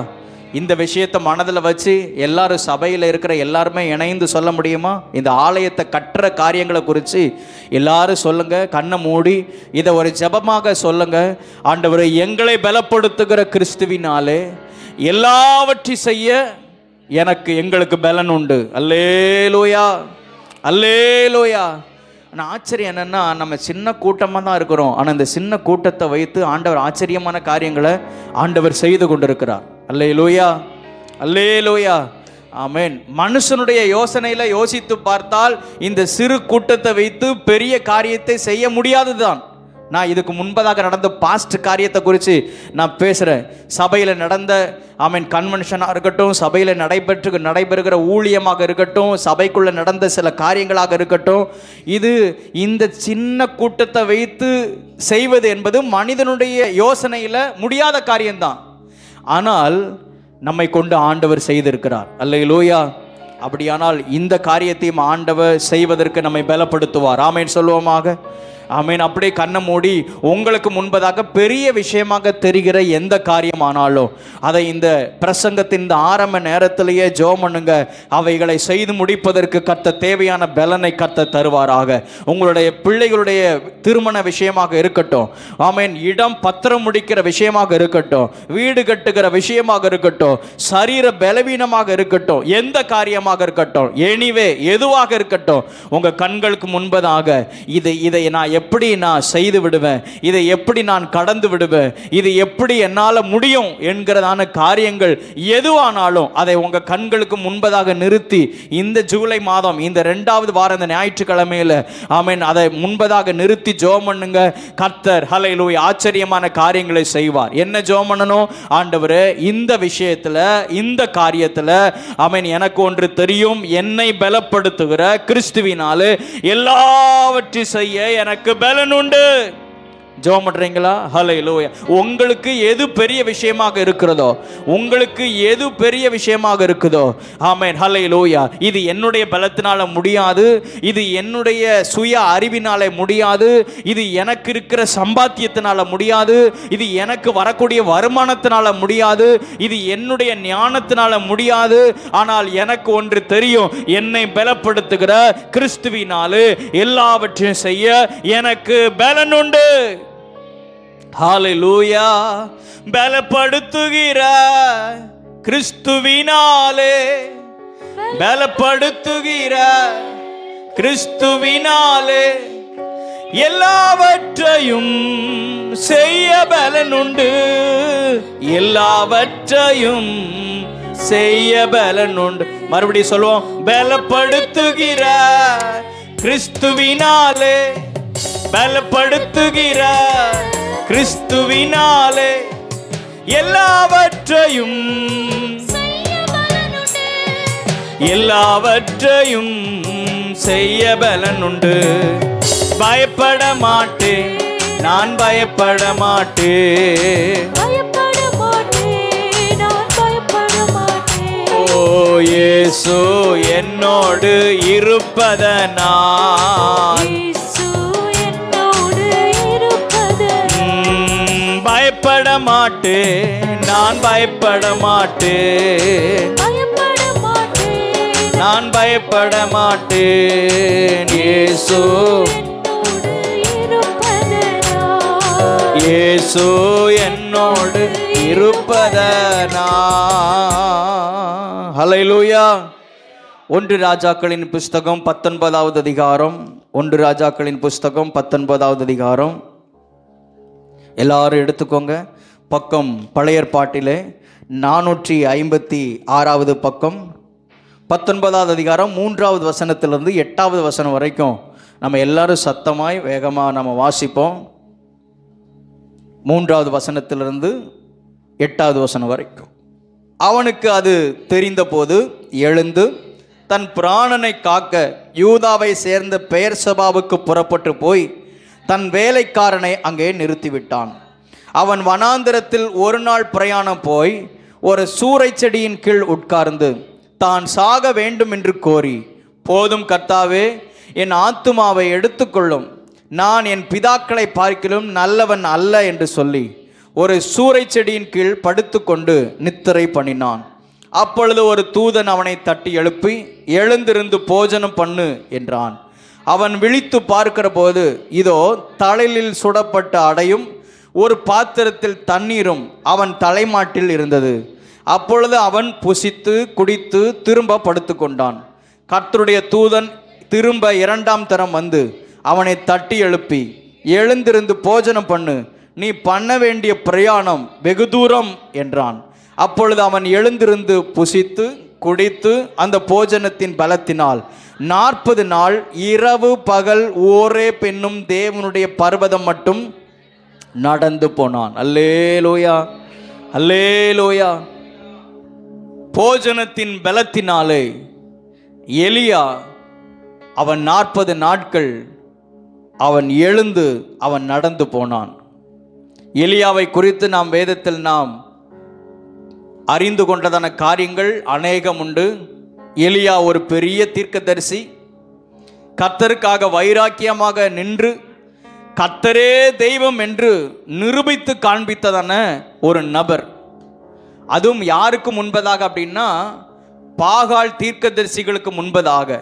இந்த விஷயத்தை மனதில் வச்சு எல்லாரும் சபையில் இருக்கிற எல்லாருமே இணைந்து சொல்ல முடியுமா? இந்த ஆலயத்தை கட்டுற காரியங்களை குறித்து எல்லாரும் சொல்லுங்க. கண்ணை மூடி இதை ஒரு ஜெபமாக சொல்லுங்க. ஆண்டவரே, எங்களை பலப்படுத்துகிற கிறிஸ்துவினாலே எல்லாவற்றையும் செய்ய எங்களுக்கு பலன் உண்டு. அல்லேலூயா, அல்லேலூயா. ஆனால் ஆச்சரியம் என்னென்னா, நம்ம சின்ன கூட்டமாக தான் இருக்கிறோம். ஆனால் இந்த சின்ன கூட்டத்தை வைத்து ஆண்டவர் ஆச்சரியமான காரியங்களை ஆண்டவர் செய்து கொண்டிருக்கிறார். அல்லேலூயா, அல்லேலூயா, ஆமென். மனுஷனுடைய யோசனையில யோசித்து பார்த்தால் இந்த சிறு கூட்டத்தை வைத்து பெரிய காரியத்தை செய்ய முடியாதுதான். நான் இதுக்கு முன்பதாக நடந்த பாஸ்ட் காரியத்தை குறித்து நான் பேசுகிறேன். சபையில் நடந்த கன்வென்ஷனாக இருக்கட்டும், சபையில் நடைபெறுகிற ஊழியமாக இருக்கட்டும், சபைக்குள்ளே நடந்த சில காரியங்களாக இருக்கட்டும், இது இந்த சின்ன கூட்டத்தை வைத்து செய்வது என்பது மனிதனுடைய யோசனையில் முடியாத காரியம்தான். ஆனால் நம்மை கொண்டு ஆண்டவர் செய்திருக்கிறார். அல்லேலூயா. அப்படியானால் இந்த காரியத்தையும் ஆண்டவர் செய்வதற்கு நம்மை பலப்படுத்துவார். ஆமென் சொல்லுவோமாக. ஆமென். அப்படியே கண்ணை மூடி உங்களுக்கு முன்பதாக பெரிய விஷயமாக தெரிகிற எந்த காரியமானாலும் அதை இந்த பிரசங்கத்தின் இந்த ஆரம்ப நேரத்திலேயே ஜெபம் பண்ணுங்க. அவைகளை செய்து முடிப்பதற்கு கர்த்தர் தேவையான பலனை கர்த்தர் தருவாராக. உங்களுடைய பிள்ளைகளுடைய திருமண விஷயமாக இருக்கட்டும், ஆமென், இடம் பத்திரம் முடிக்கிற விஷயமாக இருக்கட்டும், வீடு கட்டுகிற விஷயமாக இருக்கட்டும், சரீர பலவீனமாக இருக்கட்டும், எந்த காரியமாக இருக்கட்டும், எனிவே எதுவாக இருக்கட்டும், உங்க கண்களுக்கு முன்பதாக இதை நான் எப்படி நான் செய்து விடுவேன், இதை எப்படி நான் கடந்து விடுவேன், இது எப்படி என்னால் முடியும் என்கிறதான காரியங்கள் எதுவானாலும் அதை உங்க கண்களுக்கு முன்பதாக நிறுத்தி இந்த ஜூலை மாதம் இந்த 2வது வாரம் இந்த ஞாயிற்றுக்கிழமையில ஆமென் அதை முன்பதாக நிறுத்தி ஜெபம் பண்ணுங்க. கர்த்தர் ஹல்லேலூயா ஆச்சரியமான காரியங்களை செய்வார். என்ன ஜெபம் பண்ணணும்? ஆண்டவரே, இந்த விஷயத்துல இந்த காரியத்துல ஆமென் எனக்கு ஒன்று தெரியும், என்னை பலப்படுத்துகிற கிறிஸ்துவினாலே எல்லாவற்றையும் செய்ய எனக்கு பலன் உண்டு. ஜெபம் பண்றீங்களா? ஹல்லேலூயா. உங்களுக்கு எது பெரிய விஷயமாக இருக்கிறதோ, உங்களுக்கு எது பெரிய விஷயமாக இருக்குதோ, ஆமென், ஹல்லேலூயா, இது என்னுடைய பலத்தினால முடியாது, இது என்னுடைய சுய அறிவினால முடியாது, இது எனக்கு இருக்கிற சம்பாத்தியத்தினால முடியாது, இது எனக்கு வரக்கூடிய வருமானத்தினால முடியாது, இது என்னுடைய ஞானத்தினால முடியாது, ஆனால் எனக்கு ஒன்று தெரியும், என்னை பலப்படுத்துகிற கிறிஸ்துவினாலே எல்லாவற்றையும் செய்ய எனக்கு பலன் உண்டு. ஹல்லேலூயா. பலப்படுத்துகிற கிறிஸ்துவினாலே, பலப்படுத்துகிற கிறிஸ்துவினாலே எல்லாவற்றையும் செய்ய பலன் உண்டு, எல்லாவற்றையும் செய்ய பலன் உண்டு. மறுபடியும் சொல்லுவோம், பலப்படுத்துகிற கிறிஸ்துவினாலே, பலப்படுத்துகிற கிறிஸ்துவினாலே எல்லாவற்றையும் எல்லாவற்றையும் செய்ய பலன் உண்டு. பயப்பட மாட்டேன், நான் பயப்பட மாட்டேன், ஓ இயேசு என்னோடு இருப்பதனால் பயப்பட மாட்டேன், நான் பயப்பட மாட்டேன், நான் பயப்பட மாட்டேன், இயேசு இயேசு என்னோடு இருப்பதனால். ஹல்லேலூயா. 1 ராஜாக்களின் புஸ்தகம் 19வது அதிகாரம், 1 ராஜாக்களின் புஸ்தகம் 19வது அதிகாரம். எல்லாரும் எடுத்துக்கோங்க. பக்கம் பழைய ஏற்பாட்டிலே 456வது பக்கம், 19வது அதிகாரம் 3வது வசனத்திலிருந்து 8வது வசனம் வரைக்கும் நம்ம எல்லாரும் சத்தமாய் வேகமாக நம்ம வாசிப்போம். 3வது வசனத்திலிருந்து 8வது வசனம் வரைக்கும். அவனுக்கு அது தெரிந்த போது எழுந்து தன் பிராணனை காக்க யூதாவை சேர்ந்த பெயர்சபாவுக்கு புறப்பட்டு போய் தன் வேலைக்காரனை அங்கே நிறுத்திவிட்டான். அவன் வனாந்திரத்தில் ஒரு நாள் பிரயாணம் போய் ஒரு சூரை செடியின் கீழ் உட்கார்ந்து தான் சாக வேண்டும் என்று கோரி, போதும் கர்த்தாவே, என் ஆத்துமாவை எடுத்துக்கொள்ளும், நான் என் பிதாக்களை பார்க்கிலும் நல்லவன் அல்ல என்று சொல்லி ஒரு சூரை செடியின் கீழ் படுத்து கொண்டு நித்திரை பண்ணினான். அப்பொழுது ஒரு தூதன் அவனை தட்டி எழுப்பி, எழுந்திருந்து போஜனம் பண்ணு என்றான். அவன் விழித்து பார்க்கிற போது இதோ தலையில் சுடப்பட்ட அடையும் ஒரு பாத்திரத்தில் தண்ணீரும் அவன் தலைமாட்டில் இருந்தது. அப்பொழுது அவன் புசித்து குடித்து திரும்ப படுத்து கொண்டான். கர்த்தருடைய தூதன் திரும்ப 2ஆம் தரம் வந்து அவனை தட்டி எழுப்பி, எழுந்திருந்து போஜனம் பண்ணு, நீ பண்ண வேண்டிய பிரயாணம் வெகு தூரம் என்றான். அப்பொழுது அவன் எழுந்திருந்து புசித்து குடித்து அந்த போஜனத்தின் பலத்தினால் 40 நாள் இரவு பகல் ஒரே பெண்ணும் தேவனுடைய பர்வதம் மட்டும் நடந்து போனான். அல்லேலூயா, அல்லேலூயா. போஜனத்தின் பலத்தினாலே எலியா அவன் 40 நாட்கள் அவன் எழுந்து அவன் நடந்து போனான். எலியாவை குறித்து நாம் வேதத்தில் நாம் அறிந்து கொண்டதான காரியங்கள் அநேகம் உண்டு. எலியா ஒரு பெரிய தீர்க்கதரிசி, கர்த்தருக்காக வைராக்கியமாக நின்று கர்த்தரே தெய்வம் என்று நிரூபித்து காண்பித்ததான ஒரு நபர். அதுவும் யாருக்கு முன்பதாக அப்படின்னா, பாகால் தீர்க்கதரிசிகளுக்கு முன்பதாக,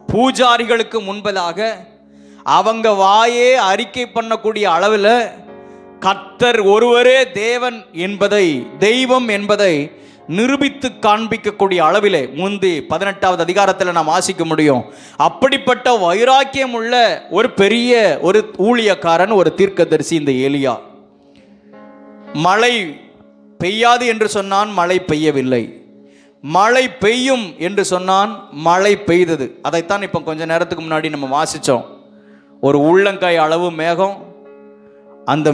பூஜாரிகளுக்கு முன்பதாக, அவங்க வாயே அறிக்கை பண்ணக்கூடிய அளவில் கர்த்தர் ஒருவரே தேவன் என்பதை, தெய்வம் என்பதை நிரூபித்து காண்பிக்கக்கூடிய அளவிலே முந்தி 18வது அதிகாரத்தில் நாம் வாசிக்க முடியும். அப்படிப்பட்ட வைராக்கியம் உள்ள ஒரு பெரிய ஒரு ஊழியக்காரன், ஒரு தீர்க்கதரிசி இந்த எலியா. மழை பெய்யாது என்று சொன்னான், மழை பெய்யவில்லை. மழை பெய்யும் என்று சொன்னான், மழை பெய்தது. அதைத்தான் இப்போ கொஞ்ச நேரத்துக்கு முன்னாடி நம்ம வாசித்தோம். ஒரு உள்ளங்காய் அளவு மேகம், அந்த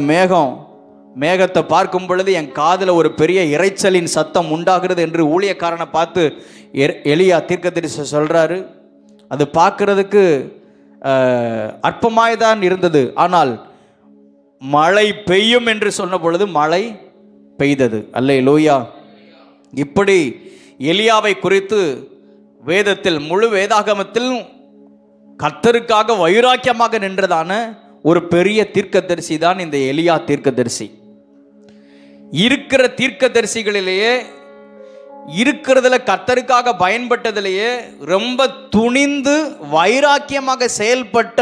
மேகத்தை பார்க்கும் பொழுது என் காதில் ஒரு பெரிய இரைச்சலின் சத்தம் உண்டாகிறது என்று ஊழியக்காரனை பார்த்து எலியா தீர்க்கதரிசி சொல்கிறாரு. அது பார்க்கறதுக்கு அற்பமாய்தான் இருந்தது. ஆனால் மழை பெய்யும் என்று சொன்ன பொழுது மழை பெய்தது. அல்லேலூயா. இப்படி எலியாவை குறித்து வேதத்தில், முழு வேதாகமத்தில் கர்த்தருக்காக வைராக்கியமாக நின்றதான ஒரு பெரிய தீர்க்கதரிசி தான் இந்த எலியா தீர்க்கதரிசி. இருக்கிற தீர்க்கதரிசிகளிலேயே, இருக்கிறதுல கர்த்தருக்காக பயன்பட்டதிலேயே ரொம்ப துணிந்து வைராக்கியமாக செயல்பட்ட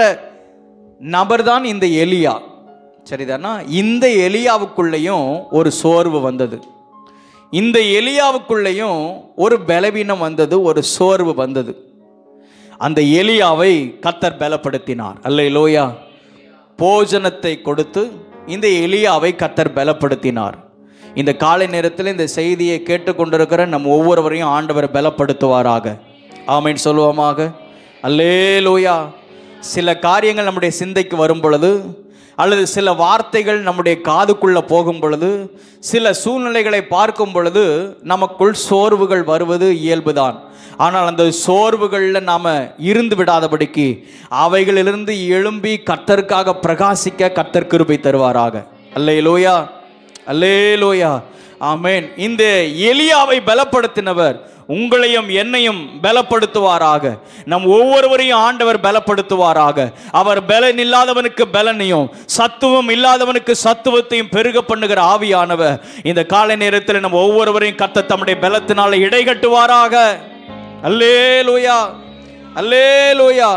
நபர் தான் இந்த எலியா. சரிதானா? இந்த எலியாவுக்குள்ளேயும் ஒரு சோர்வு வந்தது, இந்த எலியாவுக்குள்ளேயும் ஒரு பலவீனம் வந்தது, ஒரு சோர்வு வந்தது. அந்த எலியாவை கர்த்தர் பலப்படுத்தினார். அல்லேலூயா. போஜனத்தை கொடுத்து இந்த எலியாவை கர்த்தர் பலப்படுத்தினார். இந்த காலை நேரத்தில் இந்த செய்தியை கேட்டுக்கொண்டிருக்கிற நம் ஒவ்வொருவரையும் ஆண்டவர் பலப்படுத்துவாராக. ஆமென் சொல்லுவோமாக. அல்லேலூயா. சில காரியங்கள் நம்முடைய சிந்தைக்கு வரும் பொழுது, அல்லது சில வார்த்தைகள் நம்முடைய காதுக்குள்ளே போகும் பொழுது, சில சூழ்நிலைகளை பார்க்கும் பொழுது நமக்குள் சோர்வுகள் வருவது இயல்புதான். ஆனால் அந்த சோர்வுகளில் நாம் இருந்து விடாதபடிக்கு அவைகளிலிருந்து எழும்பி கர்த்தருக்காக பிரகாசிக்க கர்த்தர் கிருபை தருவாராக. அல்லேலூயா, அல்லேலூயா, ஆமென். இந்த எலியாவை பலப்படுத்தினவர் உங்களையும் என்னையும் பலப்படுத்துவாராக. நம் ஒவ்வொருவரையும் ஆண்டவர் பலப்படுத்துவாராக. அவர் பலன் இல்லாதவனுக்கு பலனையும், சத்துவம் இல்லாதவனுக்கு சத்துவத்தையும் பெருக பண்ணுகிற ஆவியானவர் இந்த காலை நேரத்தில் நம் ஒவ்வொருவரையும் கர்த்தர் தம்முடைய பலத்தினால இடைகட்டுவாராக. அல்லேலூயா, அல்லேலூயா.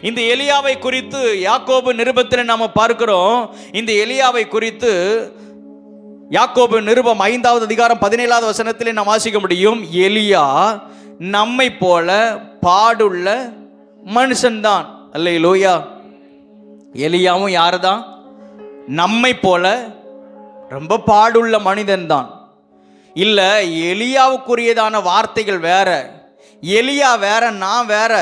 இந்த எலியாவை குறித்து யாக்கோபு நிருபத்தில் நாம பார்க்கிறோம். இந்த எலியாவை குறித்து யாக்கோபு நிருபம் 5வது அதிகாரம் 17வது வசனத்திலே நாம் வாசிக்க முடியும். எலியா நம்மை போல பாடுள்ள மனுஷன்தான். அல்லேலூயா. எலியாவும் யாருதான்? நம்மை போல ரொம்ப பாடுள்ள மனிதன் தான். இல்ல, எலியாவுக்குரியதான வார்த்தைகள் வேற, எலியா வேற, நான் வேற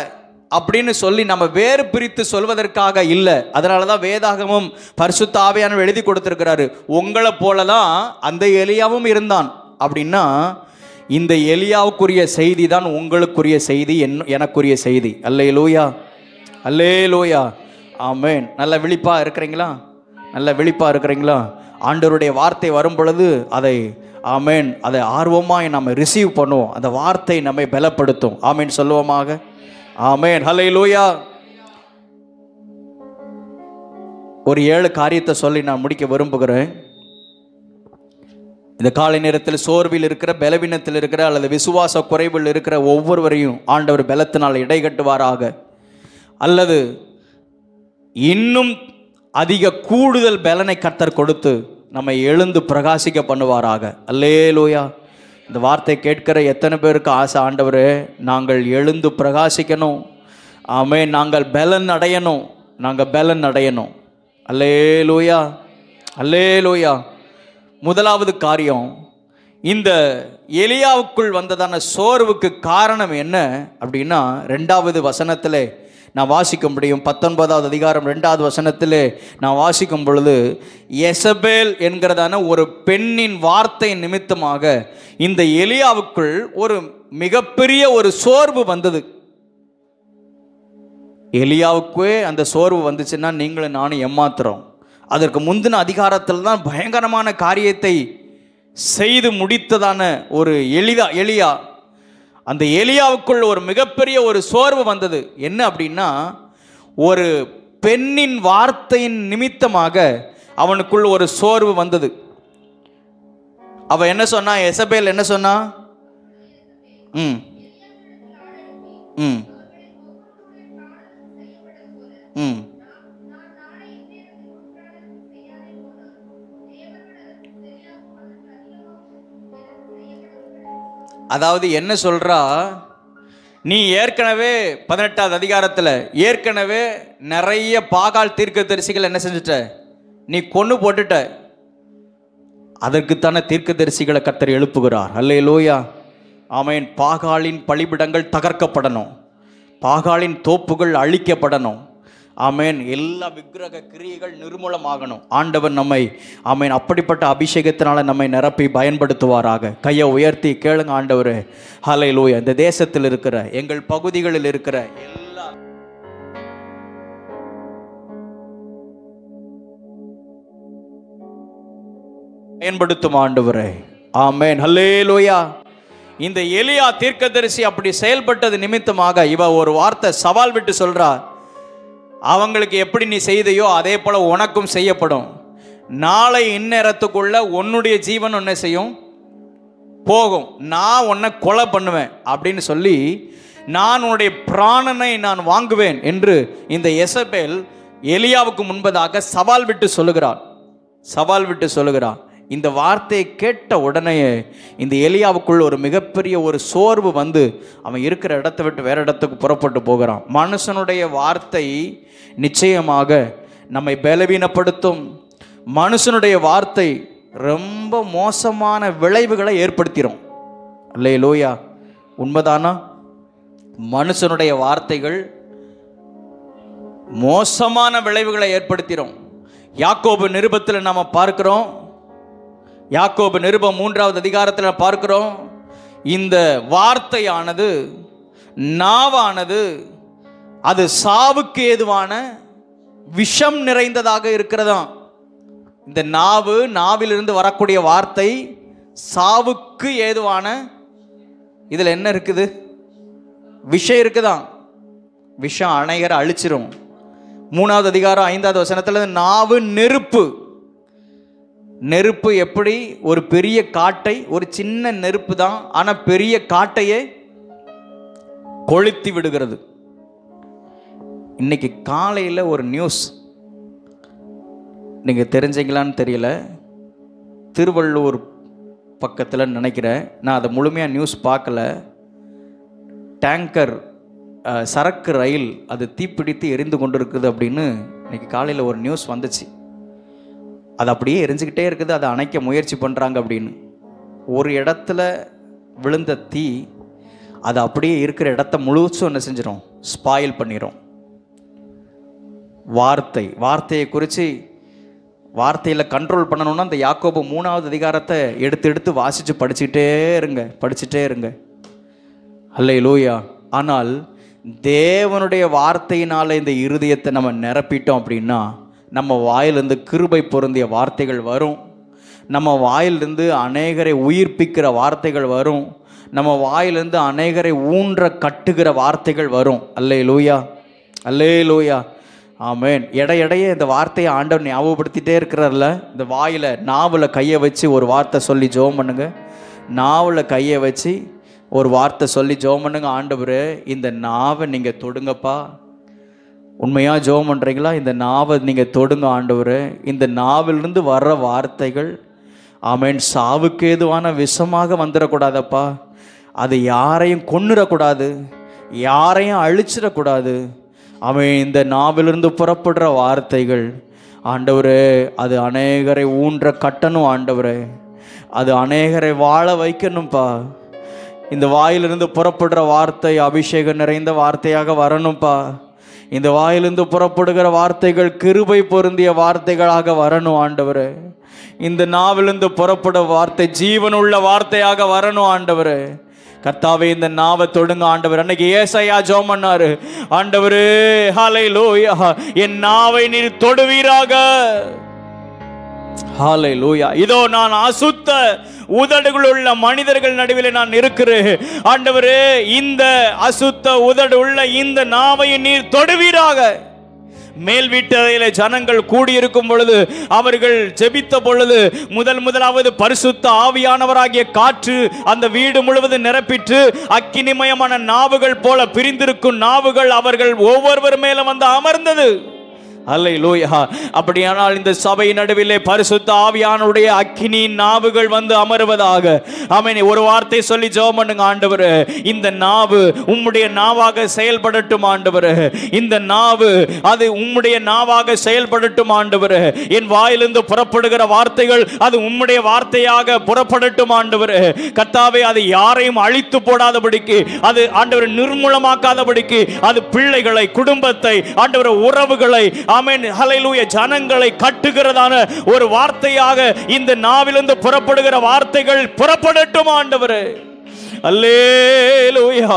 அப்படின்னு சொல்லி நம்ம வேறு பிரித்து சொல்வதற்காக இல்லை. அதனால தான் வேதாகமும் பரிசுத்த ஆவியானவர் எழுதி கொடுத்திருக்கிறாரு, உங்களை போல தான் அந்த எலியாவும் இருந்தான். அப்படின்னா இந்த எலியாவுக்குரிய செய்தி தான் உங்களுக்குரிய செய்தி, எனக்குரிய செய்தி. அல்லேலூயா, அல்லேலூயா, ஆமென். நல்ல விழிப்பாக இருக்கிறீங்களா? நல்ல விழிப்பாக இருக்கிறீங்களா? ஆண்டவருடைய வார்த்தை வரும் பொழுது அதை, ஆமென், அதை ஆர்வமாக நம்ம ரிசீவ் பண்ணுவோம். அந்த வார்த்தை நம்மை பலப்படுத்தும். ஆமென் சொல்லுவோமாக. ஆமென், ஹல்லேலூயா. ஒரு 7 காரியத்தை சொல்லி நான் முடிக்க விரும்புகிறேன். இந்த காலை நேரத்தில் சோர்வில் இருக்கிற, பலவீனத்தில் இருக்கிற, அல்லது விசுவாச குறைவில் இருக்கிற ஒவ்வொருவரையும் ஆண்டவர் பலத்தினால் இடைகட்டுவாராக. அல்லது இன்னும் அதிக கூடுதல் பலனை கர்த்தர் கொடுத்து நம்மை எழுந்து பிரகாசிக்க பண்ணுவாராக. அல்லேலூயா. இந்த வார்த்தை கேட்கிற எத்தனை பேருக்கு ஆசை, ஆண்டவரே நாங்கள் எழுந்து பிரகாசிக்கணும், ஆமென், நாங்கள் பலன் அடையணும், நாங்கள் பலன் அடையணும். அல்லேலூயா, அல்லேலூயா. முதலாவது காரியம், இந்த எலியாவுக்குள் வந்ததான சோர்வுக்கு காரணம் என்ன அப்படின்னா 2வது வசனத்தில் நான் வாசிக்க முடியும். 19வது அதிகாரம் 2வது வசனத்தில் நான் வாசிக்கும் பொழுது, எசபேல் என்கிறதான ஒரு பெண்ணின் வார்த்தை நிமித்தமாக இந்த எலியாவுக்குள் ஒரு மிகப்பெரிய ஒரு சோர்வு வந்தது. எலியாவுக்கே அந்த சோர்வு வந்துச்சுன்னா நீங்களும் நானும் ஏமாத்துறோம். அதற்கு முந்தின அதிகாரத்தில் தான் பயங்கரமான காரியத்தை செய்து முடித்ததான ஒரு எலியா, அந்த எலியாவுக்குள் ஒரு மிகப்பெரிய ஒரு சோர்வு வந்தது. என்ன அப்படின்னா, ஒரு பெண்ணின் வார்த்தையின் நிமித்தமாக அவனுக்குள் ஒரு சோர்வு வந்தது. அவ என்ன சொன்னா? எசபேல் என்ன சொன்னா? ம் ம் ம் அதாவது என்ன சொல்றா, நீ ஏற்கனவே 18வது அதிகாரத்தில் ஏற்கனவே நிறைய பாகால் தீர்க்கதரிசிகள் என்ன செஞ்சுட்ட? நீ கொன்னு போட்டுட்ட. அதற்குத்தான தீர்க்கதரிசிகளை கர்த்தர் எழுப்புகிறார். அல்லேலூயா, ஆமென். பாகாலின் பலிபிடங்கள் தகர்க்கப்படணும், பாகாலின் தோப்புகள் அழிக்கப்படணும். ஆமென். எல்லா விக்கிரக கிரியைகள் நிர்மூலமாகணும். ஆண்டவர் நம்மை, ஆமென், அப்படிப்பட்ட அபிஷேகத்தினால நம்மை நிரப்பி பயன்படுத்துவாராக. கையை உயர்த்தி கேளுங்க, ஆண்டவரே. ஹல்லேலூயா. இந்த தேசத்தில் இருக்கிற, எங்கள் பகுதிகளில் இருக்கிற எல்லா பயன்படுத்தும் ஆண்டவரே. ஆமென். ஹல்லேலூயா. இந்த எலியா தீர்க்கதரிசி அப்படி செயல்பட்டது நிமித்தமாக இவ ஒரு வார்த்தை சவால் விட்டு சொல்றா, அவங்களுக்கு எப்படி நீ செய்தையோ அதே போல உனக்கும் செய்யப்படும். நாளை இந்நேரத்துக்குள்ள உன்னுடைய ஜீவன் என்ன செய்யும்? போகும். நான் உன்னை கொலை பண்ணுவேன் அப்படின்னு சொல்லி, நான் உன்னுடைய பிராணனை நான் வாங்குவேன் என்று இந்த எசபேல் எலியாவுக்கு முன்பதாக சவால் விட்டு சொல்லுகிறார். இந்த வார்த்தையை கேட்ட உடனே இந்த எலியாவுக்குள் ஒரு மிகப்பெரிய ஒரு சோர்வு வந்து அவன் இருக்கிற இடத்தை விட்டு வேற இடத்துக்கு புறப்பட்டு போகிறான். மனுஷனுடைய வார்த்தை நிச்சயமாக நம்மை பலவீனப்படுத்தும். மனுஷனுடைய வார்த்தை ரொம்ப மோசமான விளைவுகளை ஏற்படுத்திடும். அல்லேலூயா, உண்மைதானா? மனுஷனுடைய வார்த்தைகள் மோசமான விளைவுகளை ஏற்படுத்திடும். யாக்கோபு நிருபத்தில் நாம் பார்க்கிறோம், யாக்கோபு நிருபம் 3வது அதிகாரத்தில் பார்க்கிறோம், இந்த வார்த்தையானது, நாவானது, அது சாவுக்கு ஏதுவான விஷம் நிறைந்ததாக இருக்கிறதாம். இந்த நாவிலிருந்து வரக்கூடிய வார்த்தை சாவுக்கு ஏதுவான, இதில் என்ன இருக்குது? விஷம் இருக்குதான். விஷம் அணைகரை அழிச்சிரும். 3வது அதிகாரம் 5வது வசனத்தில் நாவு நெருப்பு. நெருப்பு எப்படி ஒரு பெரிய காட்டை, ஒரு சின்ன நெருப்பு தான், ஆனால் பெரிய காட்டையே கொளுத்தி விடுகிறது. இன்னைக்கு காலையில் ஒரு நியூஸ் நீங்கள் தெரிஞ்சீங்களான்னு தெரியல, திருவள்ளூர் பக்கத்தில் நினைக்கிறேன், நான் அதை முழுமையாக நியூஸ் பார்க்கல. டேங்கர் சரக்கு ரயில் அது தீப்பிடித்து எரிந்து கொண்டு இருக்குது அப்படின்னு இன்னைக்கு காலையில் ஒரு நியூஸ் வந்துச்சு. அது அப்படியே எரிஞ்சுக்கிட்டே இருக்குது, அதை அணைக்க முயற்சி பண்ணுறாங்க அப்படின்னு. ஒரு இடத்துல விழுந்த தீ அது அப்படியே இருக்கிற இடத்த முழுசும் என்ன செஞ்சிடும்? ஸ்பாயில் பண்ணிடும். வார்த்தையை குறித்து, வார்த்தையில் கண்ட்ரோல் பண்ணணும்னா அந்த யாக்கோபு 3வது அதிகாரத்தை எடுத்து வாசித்து படிச்சுட்டே இருங்க. அல்லேலூயா. ஆனால் தேவனுடைய வார்த்தையினால் இந்த இருதயத்தை நம்ம நிரப்பிட்டோம் அப்படின்னா நம்ம வாயிலிருந்து கிருபை பொருந்திய வார்த்தைகள் வரும். நம்ம வாயிலிருந்து அநேகரை உயிர்ப்பிக்கிற வார்த்தைகள் வரும். நம்ம வாயிலிருந்து அநேகரை ஊன்ற கட்டுகிற வார்த்தைகள் வரும். அல்லேலூயா, அல்லேலூயா, ஆமென். இடையே இந்த வார்த்தையை ஆண்டவர் ஞாபகப்படுத்திட்டே இருக்கிறார்ல. இந்த வாயில், நாவில் கையை வச்சு ஒரு வார்த்தை சொல்லி ஜெபம் பண்ணுங்க. நாவில் கையை வச்சு ஒரு வார்த்தை சொல்லி ஜெபம் பண்ணுங்க. ஆண்டவரே, இந்த நாவை நீங்கள் தொடுங்கப்பா. உண்மையாக ஜெபம் பண்ணுறீங்களா? இந்த நாவை நீங்கள் தொடுங்க ஆண்டவரே. இந்த நாவிலிருந்து வர்ற வார்த்தைகள், ஆமென், சாவுக்கு ஏதுவான விஷமாக வந்துடக்கூடாதப்பா. அது யாரையும் கொன்னுடக்கூடாது, யாரையும் அழிச்சிடக்கூடாது. ஆமென். இந்த நாவிலிருந்து புறப்படுற வார்த்தைகள் ஆண்டவரே, அது அநேகரை ஊன்ற கட்டணும் ஆண்டவரே. அது அநேகரை வாழ வைக்கணும்ப்பா. இந்த வாயிலிருந்து புறப்படுற வார்த்தை அபிஷேகம் நிறைந்த வார்த்தையாக வரணும்ப்பா. இந்த வாயிலிருந்து புறப்படுகிற வார்த்தைகள் கிருபை பொருந்திய வார்த்தைகளாக வரணும் ஆண்டவரே. இந்த நாவிலிருந்து புறப்பட வார்த்தை ஜீவனுள்ள வார்த்தையாக வரணும் ஆண்டவரே. கர்த்தாவே, இந்த நாவை தொடுங்க ஆண்டவர். அன்னைக்கு ஏசாயா ஜெபம் பண்ணாரு, ஆண்டவரே ஹல்லேலூயா, என் நாவை நீர் தொடுவீராக. ஹல்லேலூயா. இதோ நான் அசுத்த உதடுகள் உள்ள மனிதர்கள் நடுவில் நான் இருக்கிறேன் ஆண்டவரே. இந்த அசுத்த உதடு உள்ள இந்த நாவை நீர் தொடுவீராக. மேல் வீட்டறையிலே ஜனங்கள் கூடியிருக்கும் பொழுது, அவர்கள் ஜெபித்த பொழுது முதலாவது பரிசுத்த ஆவியானவராகிய காற்று அந்த வீடு முழுவதும் நிரப்பிட்டு அக்கினிமயமான நாவுகள் போல பிரிந்திருக்கும் நாவுகள் அவர்கள் ஒவ்வொருவர் மேலும் வந்து அமர்ந்தது. அல்லேலூயா. அப்படியானால் இந்த சபை நடுவிலே பரிசுத்த ஆவியானுடைய அக்கினியின் நாவுகள் வந்து அமருவதாக. ஆமென். ஒரு வார்த்தை சொல்லி ஜெபம் பண்ணுங்க. ஆண்டவரே, இந்த நாவு உம்முடைய நாவாக செயல்படட்டும் ஆண்டவரே. இந்த நாவு அது உம்முடைய நாவாக செயல்படட்டும் ஆண்டவரே. என் வாயிலிருந்து புறப்படுகிற வார்த்தைகள் அது உம்முடைய வார்த்தையாக புறப்படட்டும் ஆண்டவரே. கர்த்தாவே, அது யாரையும் அழித்து போடாதபடிக்கு, அது ஆண்டவரை நிர்மூலமாக்காதபடிக்கு, அது பிள்ளைகளை, குடும்பத்தை, ஆண்டவரை உறவுகளை, ஆமென் ஹல்லேலூயா, ஜனங்களை கட்டுகிறதான ஒரு வார்த்தையாக இந்த நாவிலிருந்து புறப்படுகிற வார்த்தைகள் புறப்படட்டும் ஆண்டவரே. அல்லேலூயா.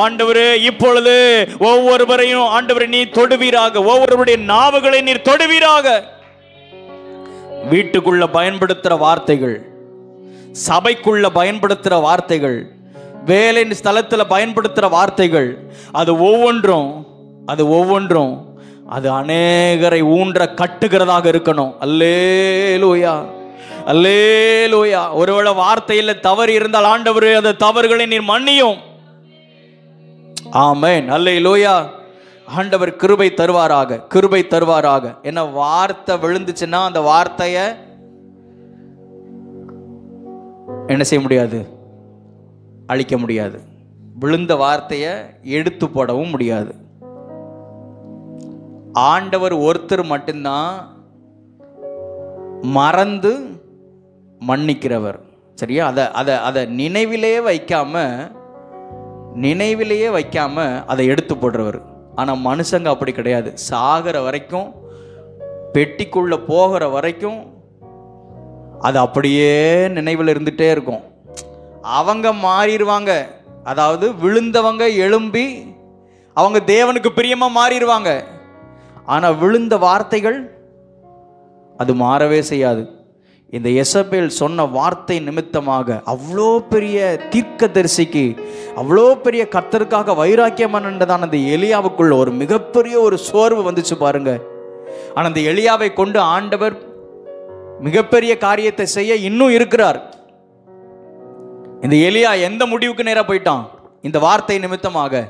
ஆண்டவரே, இப்பொழுது ஒவ்வொருவரையும் ஆண்டவரே நீ தொடுவீராக. ஒவ்வொருவருடைய நாவுகளை நீர் தொடுவீராக. வீட்டுக்குள்ள பயன்படுத்துற வார்த்தைகள், சபைக்குள்ள பயன்படுத்துற வார்த்தைகள், வேலை ஸ்தலத்தில் பயன்படுத்துற வார்த்தைகள், அது ஒவ்வொன்றும் அது அநேகரை ஊன்ற கட்டுகிறதாக இருக்கணும். அல்லேலூயா, அல்லேலூயா. ஒருவேளை வார்த்தையில் தவறு இருந்தால் ஆண்டவரே அந்த தவறுகளை நீர் மன்னியும். ஆமென். அல்லேலூயா. ஆண்டவர் கிருபை தருவாராக, கிருபை தருவாராக. என்ன வார்த்தை விழுந்துச்சுன்னா அந்த வார்த்தையை என்ன செய்ய முடியாது? அழிக்க முடியாது. விழுந்த வார்த்தையை எடுத்து போடவும் முடியாது. ஆண்டவர் ஒருத்தர் மட்டும்தான் மறந்து மன்னிக்கிறவர். சரியா? அதை நினைவிலேயே வைக்காம அதை எடுத்து போடுறவர். ஆனால் மனுஷங்க அப்படி கிடையாது. சாகிற வரைக்கும், பெட்டிக்குள்ள போகிற வரைக்கும் அது அப்படியே நினைவில் இருந்துகிட்டே இருக்கும். அவங்க மாறிடுவாங்க. அதாவது விழுந்தவங்க எழும்பி அவங்க தேவனுக்கு பிரியமாக மாறிடுவாங்க. ஆனால் விழுந்த வார்த்தைகள் அது மாறவே செய்யாது. இந்த எசபேல் சொன்ன வார்த்தை நிமித்தமாக அவ்வளோ பெரிய தீர்க்கதரிசிக்கு, அவ்வளோ பெரிய கர்த்தருக்காக வைராக்கியமானதான அந்த எலியாவுக்குள்ள ஒரு மிகப்பெரிய ஒரு சோர்வு வந்துச்சு பாருங்க. ஆனால் அந்த எலியாவை கொண்டு ஆண்டவர் மிகப்பெரிய காரியத்தை செய்ய இன்னும் இருக்கிறார். இந்த எலியா எந்த முடிவுக்கு நேராக போயிட்டான்? இந்த வார்த்தை நிமித்தமாக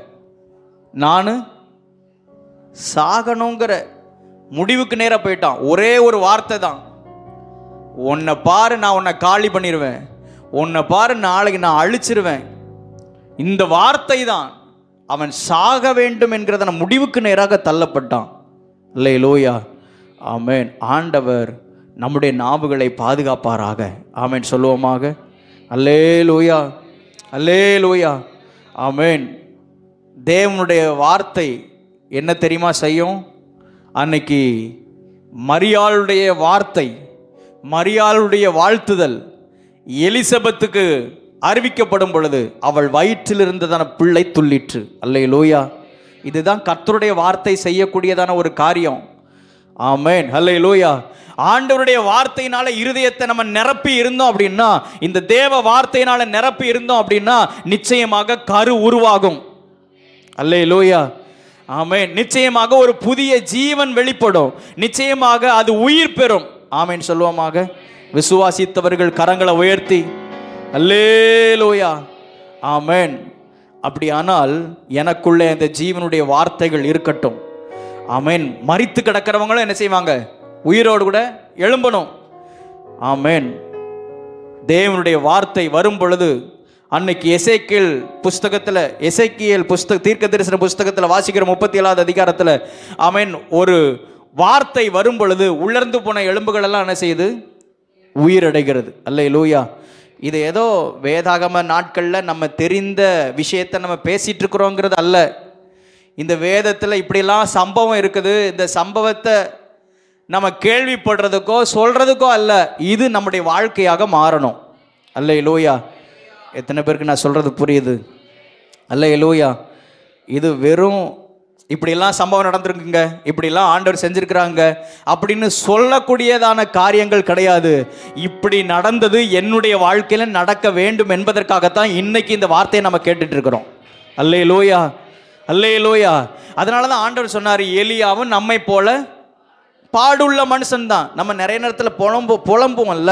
நான் சாகணுங்கிற முடிவுக்கு நேராக போயிட்டான். ஒரே ஒரு வார்த்தை தான், உன்னை பாரு நான் உன்னை காலி பண்ணிடுவேன், உன்னை பாரு நாளைக்கு நான் அழிச்சிருவேன். இந்த வார்த்தை தான் அவன் சாக வேண்டும் என்கிறத முடிவுக்கு நேராக தள்ளப்பட்டான். அல்லேலூயா. ஆமென். ஆண்டவர் நம்முடைய நாவுகளை பாதுகாப்பாராக. ஆமென் சொல்லுவோமாக. அல்லேலூயா, அல்லேலூயா. ஆமென். தேவனுடைய வார்த்தை என்ன தெரியுமா செய்யும்? அன்னைக்கு மரியாளுடைய வார்த்தை, மரியாளுடைய வாழ்த்துதல் எலிசபெத்துக்கு அறிவிக்கப்படும் பொழுது அவள் வயிற்றில் இருந்ததான பிள்ளை துள்ளிற்று. அல்லேலூயா. இதுதான் கர்த்தருடைய வார்த்தை செய்யக்கூடியதான ஒரு காரியம். ஆமென். அல்லேலூயா. ஆண்டவருடைய வார்த்தையினால இருதயத்தை நம்ம நிரப்பி இருந்தோம் அப்படின்னா, இந்த தேவ வார்த்தையினால நிரப்பி இருந்தோம் அப்படின்னா நிச்சயமாக கரு உருவாகும். அல்லேலூயா. ஆமென். நிச்சயமாக ஒரு புதிய ஜீவன் வெளிப்படும். நிச்சயமாக அது உயிர் பெறும். ஆமென் சொல்லுவோமாக. விசுவாசித்தவர்கள் கரங்களை உயர்த்தி அல்லேலூயா. ஆமென். அப்படியானால் எனக்குள்ளே அந்த ஜீவனுடைய வார்த்தைகள் இருக்கட்டும். ஆமென். மரித்து கிடக்கிறவங்களும் என்ன செய்வாங்க? உயிரோடு கூட எழும்பணும். ஆமென். தேவனுடைய வார்த்தை வரும் பொழுது அன்னைக்கு எசேக்கியேல் புஸ்தக தீர்க்க தரிசன புஸ்தகத்தில் வாசிக்கிற 37வது அதிகாரத்தில் ஆமென், ஒரு வார்த்தை வரும் பொழுது உலர்ந்து போன எலும்புகள் எல்லாம் என்ன செய்யுது? உயிரடைகிறது. அல்லேலூயா. இது ஏதோ வேதாகம நாட்களில் நம்ம தெரிந்த விஷயத்தை நம்ம பேசிகிட்டு இருக்கிறோங்கிறது அல்ல. இந்த வேதத்தில் இப்படிலாம் சம்பவம் இருக்குது. இந்த சம்பவத்தை நம்ம கேள்விப்படுறதுக்கோ சொல்கிறதுக்கோ அல்ல, இது நம்முடைய வாழ்க்கையாக மாறணும். அல்லேலூயா. எத்தனை பேருக்கு நான் சொல்கிறது புரியுது? அல்லேலூயா. இது வெறும் இப்படிலாம் சம்பவம் நடந்திருக்குங்க, இப்படிலாம் ஆண்டவர் செஞ்சுருக்கிறாங்க அப்படின்னு சொல்லக்கூடியதான காரியங்கள் கிடையாது. இப்படி நடந்தது என்னுடைய வாழ்க்கையில் நடக்க வேண்டும் என்பதற்காகத்தான் இன்னைக்கு இந்த வார்த்தையை நம்ம கேட்டுட்டு இருக்கிறோம். அல்லேலூயா, அல்லேலூயா. அதனால தான் ஆண்டவர் சொன்னார், எலியாவும் நம்மை போல பாடுள்ள மனுஷன்தான். நம்ம நிறைய நேரத்தில் புலம்புவோம்ல,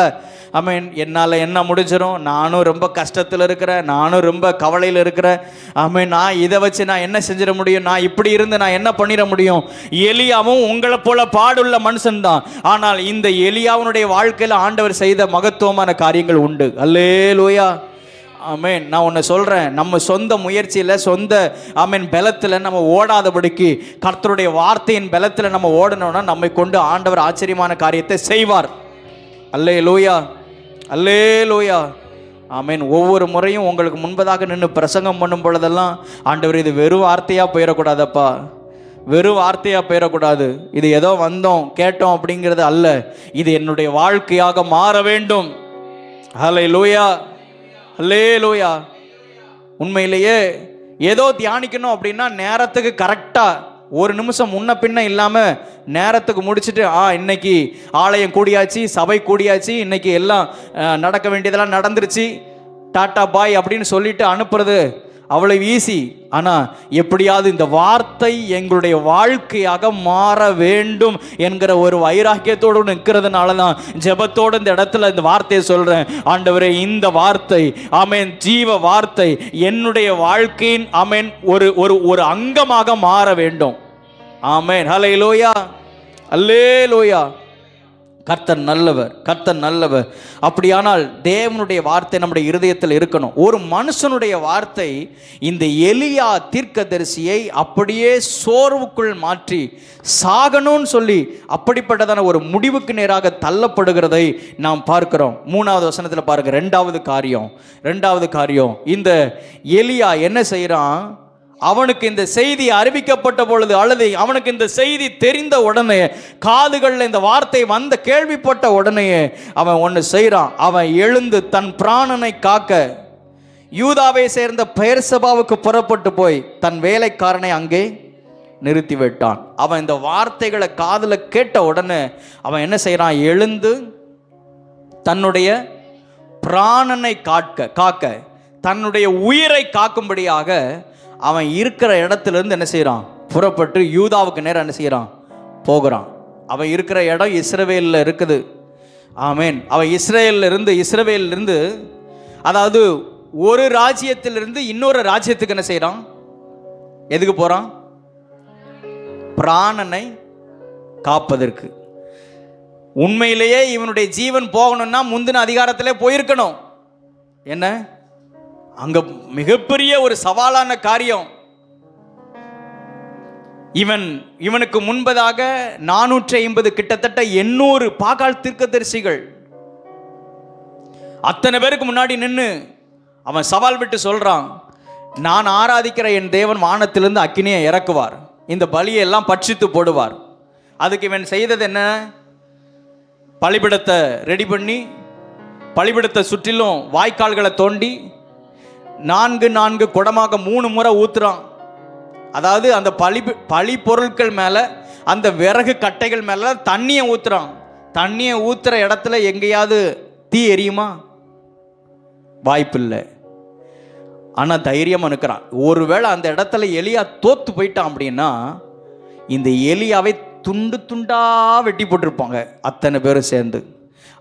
ஆமென், என்னால் என்ன முடிஞ்சிடும், நானும் ரொம்ப கஷ்டத்தில் இருக்கிறேன், நானும் ரொம்ப கவலையில் இருக்கிறேன், ஆமென், நான் இதை வச்சு நான் என்ன செஞ்சிட முடியும், நான் இப்படி இருந்து நான் என்ன பண்ணிட முடியும். எலியாவும் உங்களை போல பாடுள்ள மனுஷன்தான். ஆனால் இந்த எலியாவுடைய வாழ்க்கையில் ஆண்டவர் செய்த மகத்துவமான காரியங்கள் உண்டு. அல்லேலூயா, ஆமென். நான் ஒன்று சொல்கிறேன், நம்ம சொந்த முயற்சியில் சொந்த பலத்தில் நம்ம ஓடாதபடிக்கு கர்த்தருடைய வார்த்தையின் பலத்தில் நம்ம ஓடணும்னா நம்மை கொண்டு ஆண்டவர் ஆச்சரியமான காரியத்தை செய்வார். அல்லேலூயா, அல்லேலூயா, ஆமென். ஒவ்வொரு முறையும் உங்களுக்கு முன்பதாக நின்று பிரசங்கம் பண்ணும் பொழுதெல்லாம் ஆண்டவர் இது வெறும் வார்த்தையாக போயிடக்கூடாதப்பா, வெறும் வார்த்தையாக போயிடக்கூடாது, இது ஏதோ வந்தோம் கேட்டோம் அப்படிங்கிறது அல்ல, இது என்னுடைய வாழ்க்கையாக மாற வேண்டும். அல்லேலூயா, அல்லேலூயா. உண்மையிலேயே ஏதோ தியானிக்கணும் அப்படின்னா நேரத்துக்கு கரெக்டாக ஒரு நிமிஷம் முன்ன பின்ன இல்லாமல் நேரத்துக்கு முடிச்சுட்டு இன்னைக்கு ஆலயம் கூடியாச்சு, சபை கூடியாச்சு, இன்னைக்கு எல்லாம் நடக்க வேண்டியதெல்லாம் நடந்துருச்சு, டாட்டா பாய் அப்படின்னு சொல்லிட்டு அனுப்புறது அவ்வளவு ஈஸி. ஆனால் எப்படியாவது இந்த வார்த்தை எங்களுடைய வாழ்க்கையாக மாற வேண்டும் என்கிற ஒரு வைராக்கியத்தோடு நிற்கிறதுனால தான் ஜெபத்தோடு இந்த இடத்துல இந்த வார்த்தையை சொல்கிறேன். ஆண்டவரே, இந்த வார்த்தை ஆமென் ஜீவ வார்த்தை என்னுடைய வாழ்க்கையின் ஆமென் ஒரு ஒரு ஒரு அங்கமாக மாற வேண்டும். ஆமென். ஹல்லேலூயா, அல்லேலூயா. கர்த்தர் நல்லவர், கர்த்தர் நல்லவர். அப்படியானால் தேவனுடைய வார்த்தை நம்முடைய இருதயத்தில் இருக்கணும். ஒரு மனுஷனுடைய வார்த்தை இந்த எலியா தீர்க்கதரிசியை அப்படியே சோர்வுக்குள் மாற்றி சாகணும்னு சொல்லி அப்படிப்பட்டதான ஒரு முடிவுக்கு நேராக தள்ளப்படுகிறதை நாம் பார்க்கிறோம். 3வது வசனத்தில் பாருங்க. ரெண்டாவது காரியம் இந்த எலியா என்ன செய்யறான்? அவனுக்கு இந்த செய்தி அறிவிக்கப்பட்ட பொழுது அல்லது அவனுக்கு இந்த செய்தி தெரிந்த உடனே, காதுகளில் இந்த வார்த்தை வந்த கேள்விப்பட்ட உடனே அவன் ஒன்று செய்கிறான். அவன் எழுந்து தன் பிராணனை காக்க யூதாவை சேர்ந்த பெயர்சபாவுக்கு புறப்பட்டு போய் தன் வேலைக்காரனை அங்கே நிறுத்தி விட்டான். அவன் இந்த வார்த்தைகளை காதில் கேட்ட உடனே அவன் என்ன செய்கிறான்? எழுந்து தன்னுடைய பிராணனை காக்க தன்னுடைய உயிரை காக்கும்படியாக அவன் இருக்கிற இடத்துலேருந்து என்ன செய்கிறான்? புறப்பட்டு யூதாவுக்கு நேரம் என்ன செய்கிறான்? போகிறான். அவன் இருக்கிற இடம் இஸ்ரவேலில் இருக்குது. ஆமேன். அவன் இஸ்ரவேலிருந்து அதாவது ஒரு ராஜ்யத்திலிருந்து இன்னொரு ராஜ்யத்துக்கு என்ன செய்கிறான்? எதுக்கு போகிறான்? பிராணனை காப்பதற்கு. உண்மையிலேயே இவனுடைய ஜீவன் போகணும்னா முந்தின அதிகாரத்திலே போயிருக்கணும். என்ன? அங்க மிகப்பெரிய ஒரு சவாலான காரியம். இவனுக்கு முன்பதாக 450 கிட்டத்தட்ட 800 பாகால் தீர்க்கதரிசிகள் அத்தனை பேருக்கு முன்னாடி நின்று அவன் சவால் விட்டு சொல்றான், நான் ஆராதிக்கிற என் தேவன் வானத்திலிருந்து அக்கினியை இறக்குவார், இந்த பலியை எல்லாம் பட்சித்து போடுவார். அதுக்கு இவன் செய்தது என்ன? பலிபிடத்தை ரெடி பண்ணி பலிபிடத்தை சுற்றிலும் வாய்க்கால்களை தோண்டி 4 குடமாக 3 முறை ஊத்துறான். அதாவது அந்த பலி பொருட்கள் மேலே, அந்த விறகு கட்டைகள் மேலே தண்ணியை ஊத்துறான். தண்ணியை ஊத்துற இடத்துல எங்கேயாவது தீ எரியுமா? வாய்ப்பில்லை. ஆனால் தைரியமாக நிற்கிறான். ஒருவேளை அந்த இடத்துல எலியா தோத்து போயிட்டான் அப்படின்னா இந்த எலியாவை துண்டு துண்டாக வெட்டி போட்டிருப்பாங்க அத்தனை பேரும் சேர்ந்து.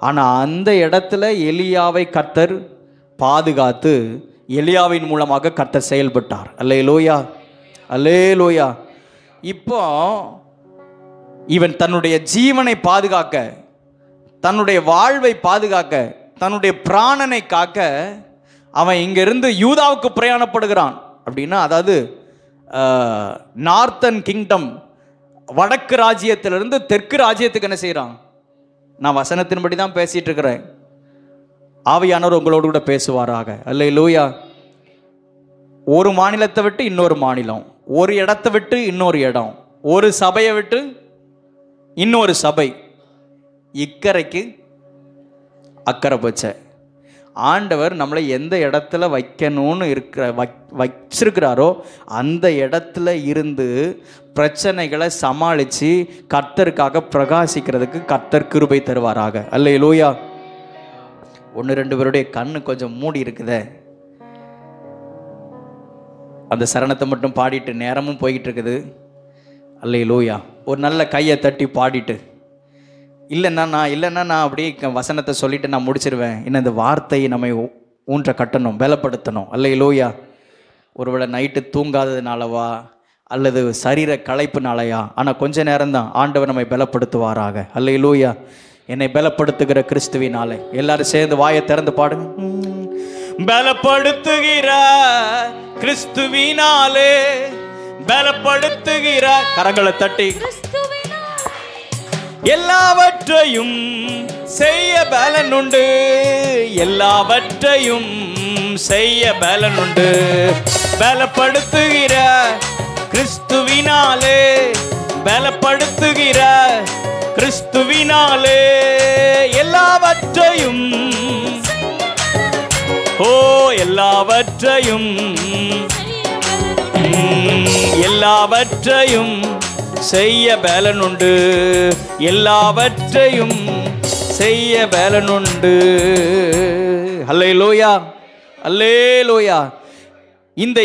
ஆனால் அந்த இடத்துல எலியாவை கர்த்தர் பாதுகாத்து எலியாவின் மூலமாக கர்த்தர் செயல்பட்டார். அல்லேலூயா, அல்லேலூயா. இப்போ இவன் தன்னுடைய ஜீவனை பாதுகாக்க, தன்னுடைய வாழ்வை பாதுகாக்க, தன்னுடைய பிராணனை காக்க அவன் இங்கிருந்து யூதாவுக்கு பிரயாணப்படுகிறான். அப்படின்னா அதாவது நார்த்தன் கிங்டம், வடக்கு ராஜ்யத்திலிருந்து தெற்கு ராஜ்யத்துக்கு என்ன செய்கிறான்? நான் வசனத்தின்படி தான் பேசிட்டு இருக்கிறேன். ஆவியானவர் உங்களோடு கூட பேசுவாராக. அல்லேலூயா. ஒரு மாநிலத்தை விட்டு இன்னொரு மாநிலம், ஒரு இடத்தை விட்டு இன்னொரு இடம், ஒரு சபையை விட்டு இன்னொரு சபை, இக்கரைக்கு அக்கறை பச்சை. ஆண்டவர் நம்மளை எந்த இடத்துல வைக்கணும்னு வச்சிருக்கிறாரோ அந்த இடத்துல இருந்து பிரச்சனைகளை சமாளித்து கர்த்தருக்காக பிரகாசிக்கிறதுக்கு கர்த்தர் கிருபை தருவாராக. அல்லேலூயா. 1-2 பேருடைய கண்ணு கொஞ்சம் மூடி இருக்குதே, அந்த சரணத்தை மட்டும் பாடிட்டு நேரமும் போய்கிட்டு இருக்குது. அல்லேலூயா. ஒரு நல்ல கையை தட்டி பாடிட்டு, இல்லைன்னா நான் அப்படியே வசனத்தை சொல்லிட்டு நான் முடிச்சிருவேன். இன்னும் இந்த வார்த்தையை நம்ம ஊன்ற கட்டணும், பலப்படுத்தணும். அல்லேலூயா. ஒருவேளை நைட்டு தூங்காததுனாலவா அல்லது சரீர களைப்புனாலையா, ஆனால் கொஞ்ச நேரம்தான் ஆண்டவர் நம்மை பலப்படுத்துவாராக. அல்லேலூயா. என்னை பலப்படுத்துகிற கிறிஸ்துவினாலே. எல்லாரும் சேர்ந்து வாயை திறந்து பாடுங்க. பலப்படுத்துகிற கிறிஸ்துவினாலே, பலப்படுத்துகிற, கரங்களை தட்டி, எல்லாவற்றையும் செய்ய பலனுண்டு, எல்லாவற்றையும் செய்ய பலனுண்டு. பலப்படுத்துகிற கிறிஸ்துவினாலே, பலப்படுத்துகிற கிறிஸ்துவினாலே, எல்லாவற்றையும், ஓ எல்லாவற்றையும், எல்லாவற்றையும் செய்ய பலனுண்டு, எல்லாவற்றையும் செய்ய பலனுண்டு. அல்லேலூயா. அல்லேலூயா. இந்த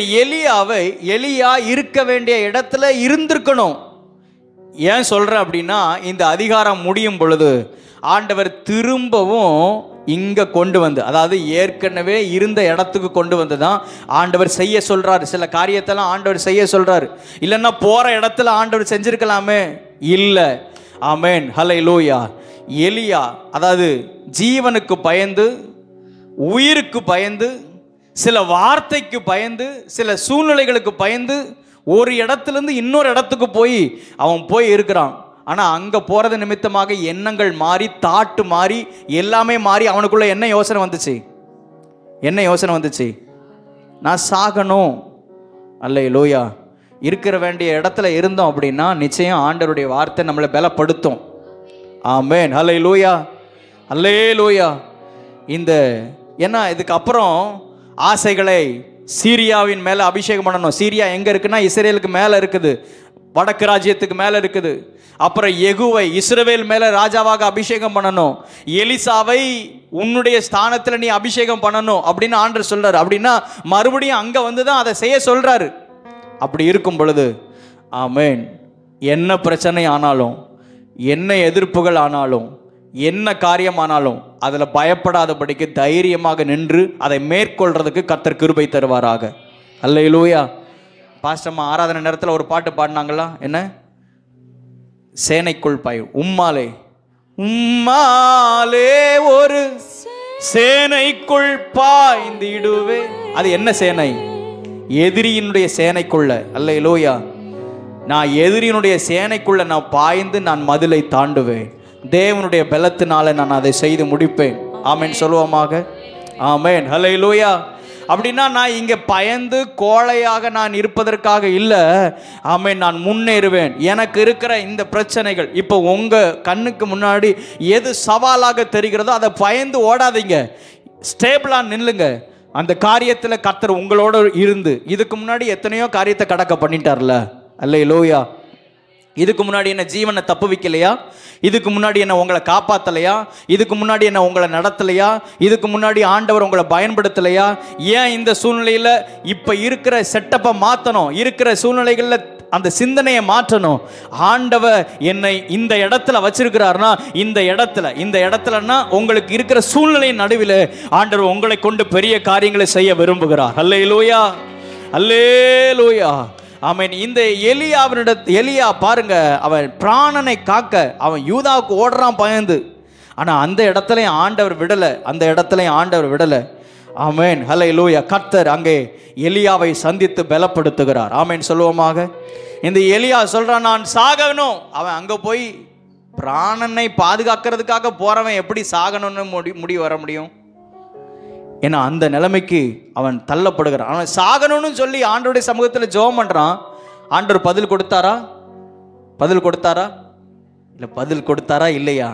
எலியா இருக்க வேண்டிய இடத்துல இருந்திருக்கணும். ஏன் சொல்கிறேன் அப்படின்னா, இந்த அதிகாரம் முடியும் பொழுது ஆண்டவர் திரும்பவும் இங்கே கொண்டு வந்து, அதாவது ஏற்கனவே இருந்த இடத்துக்கு கொண்டு வந்து தான் ஆண்டவர் செய்ய சொல்கிறார். சில காரியத்தெல்லாம் ஆண்டவர் செய்ய சொல்கிறார். இல்லைன்னா போகிற இடத்துல ஆண்டவர் செஞ்சுருக்கலாமே, இல்லை. ஆமேன். ஹல்லேலூயா. எலியா அதாவது ஜீவனுக்கு பயந்து, உயிருக்கு பயந்து, சில வார்த்தைக்கு பயந்து, சில சூழ்நிலைகளுக்கு பயந்து ஒரு இடத்துலேருந்து இன்னொரு இடத்துக்கு அவன் போய் இருக்கிறான். ஆனால் அங்கே போகிறது நிமித்தமாக எண்ணங்கள் மாறி, தாட்டு மாறி, எல்லாமே மாறி அவனுக்குள்ளே என்ன யோசனை வந்துச்சு? என்ன யோசனை வந்துச்சு? நான் சாகணும். அல்லேலூயா. இருக்கிற வேண்டிய இடத்துல இருந்தோம் அப்படின்னா நிச்சயம் ஆண்டவருடைய வார்த்தை நம்மளை பலப்படுத்தும். ஆமென். அல்லேலூயா. அல்லேலூயா. இந்த ஏன்னா இதுக்கப்புறம் ஆசைகளை சீரியாவின் மேலே அபிஷேகம் பண்ணணும். சீரியா எங்கே இருக்குன்னா இஸ்ரேலுக்கு மேலே இருக்குது, வடக்கு ராஜ்யத்துக்கு மேலே இருக்குது. அப்புறம் யெகூவை இஸ்ரவேல் மேலே ராஜாவாக அபிஷேகம் பண்ணணும். எலிசாவை உன்னுடைய ஸ்தானத்தில் நீ அபிஷேகம் பண்ணணும் அப்படின்னு ஆண்டவர் சொல்றாரு. அப்படின்னா மறுபடியும் அங்கே வந்து தான் அதை செய்ய சொல்றாரு. அப்படி இருக்கும் பொழுது ஆமென், என்ன பிரச்சனை ஆனாலும், என்ன எதிர்ப்புகள் ஆனாலும், என்ன காரியமானாலும் அதில் பயப்படாதபடிக்கு தைரியமாக நின்று அதை மேற்கொள்றதுக்கு கர்த்தர் கிருபை தருவாராக. அல்லேலூயா. பாஸ்டம்மா ஆராதனை நேரத்தில் ஒரு பாட்டு பாடினாங்களா? என்ன? சேனைக்குள் பாய், உம்மாலே உம்மாலே ஒரு சேனைக்குள் பாய்ந்திடுவே. அது என்ன சேனை? எதிரியினுடைய சேனைக்குள்ள. அல்லேலூயா. நான் எதிரியினுடைய சேனைக்குள்ள நான் பாய்ந்து நான் மதிலை தாண்டுவேன். தேவனுடைய பலத்தினால நான் அதை செய்து முடிப்பேன். ஆமென் சொல்லுவோமாக. ஆமென். ஹல்லேலூயா. அப்படின்னா நான் இங்கே பயந்து கோழையாக நான் இருப்பதற்காக இல்லை. ஆமென். நான் முன்னேறுவேன். எனக்கு இருக்கிற இந்த பிரச்சனைகள் இப்போ உங்கள் கண்ணுக்கு முன்னாடி எது சவாலாக தெரிகிறதோ அதை பயந்து ஓடாதீங்க. ஸ்டேபிளாக நில்லுங்க. அந்த காரியத்தில் கர்த்தர் உங்களோட இருந்து, இதுக்கு முன்னாடி எத்தனையோ காரியத்தை கடக்க பண்ணிட்டார்ல. அல்லேலூயா. இதுக்கு முன்னாடி என்ன ஜீவனை தப்பு வைக்கலையா? இதுக்கு முன்னாடி என்ன உங்களை காப்பாற்றலையா? இதுக்கு முன்னாடி என்ன உங்களை நடத்தலையா? இதுக்கு முன்னாடி ஆண்டவர் உங்களை பயன்படுத்தலையா? ஏன் இந்த சூழ்நிலையில் இப்போ இருக்கிற செட்டப்பை மாற்றணும்? இருக்கிற சூழ்நிலைகளில் அந்த சிந்தனையை மாற்றணும். ஆண்டவர் என்னை இந்த இடத்துல வச்சிருக்கிறார்னா, இந்த இடத்துலன்னா உங்களுக்கு இருக்கிற சூழ்நிலையின் நடுவில் ஆண்டவர் உங்களை கொண்டு பெரிய காரியங்களை செய்ய விரும்புகிறார். அல்லேலூயா. அல்லேலூயா. ஆமென். இந்த எலியா பாருங்க, அவன் பிராணனை காக்க அவன் யூதாவுக்கு ஓடுறான் பயந்து. ஆனால் அந்த இடத்துலையும் ஆண்டவர் விடலை. ஆமென். ஹல்லேலூயா. கர்த்தர் அங்கே எலியாவை சந்தித்து பலப்படுத்துகிறார். ஆமென் சொல்லுவோமாக. இந்த எலியா சொல்றான், நான் சாகணும். அவன் அங்கே போய் பிராணனை பாதுகாக்கிறதுக்காக போறவன் எப்படி சாகணும்னு முடிவு வர முடியும்? ஏன்னா அந்த நிலைமைக்கு அவன் தள்ளப்படுகிறான். அவன் சாகணும்னு சொல்லி ஆண்டவருடைய சமூகத்தில் ஜெபம் பண்ணுறான். ஆண்டவர் பதில் கொடுத்தாரா? பதில் கொடுத்தாரா? இல்லை. பதில் கொடுத்தாரா? இல்லையா?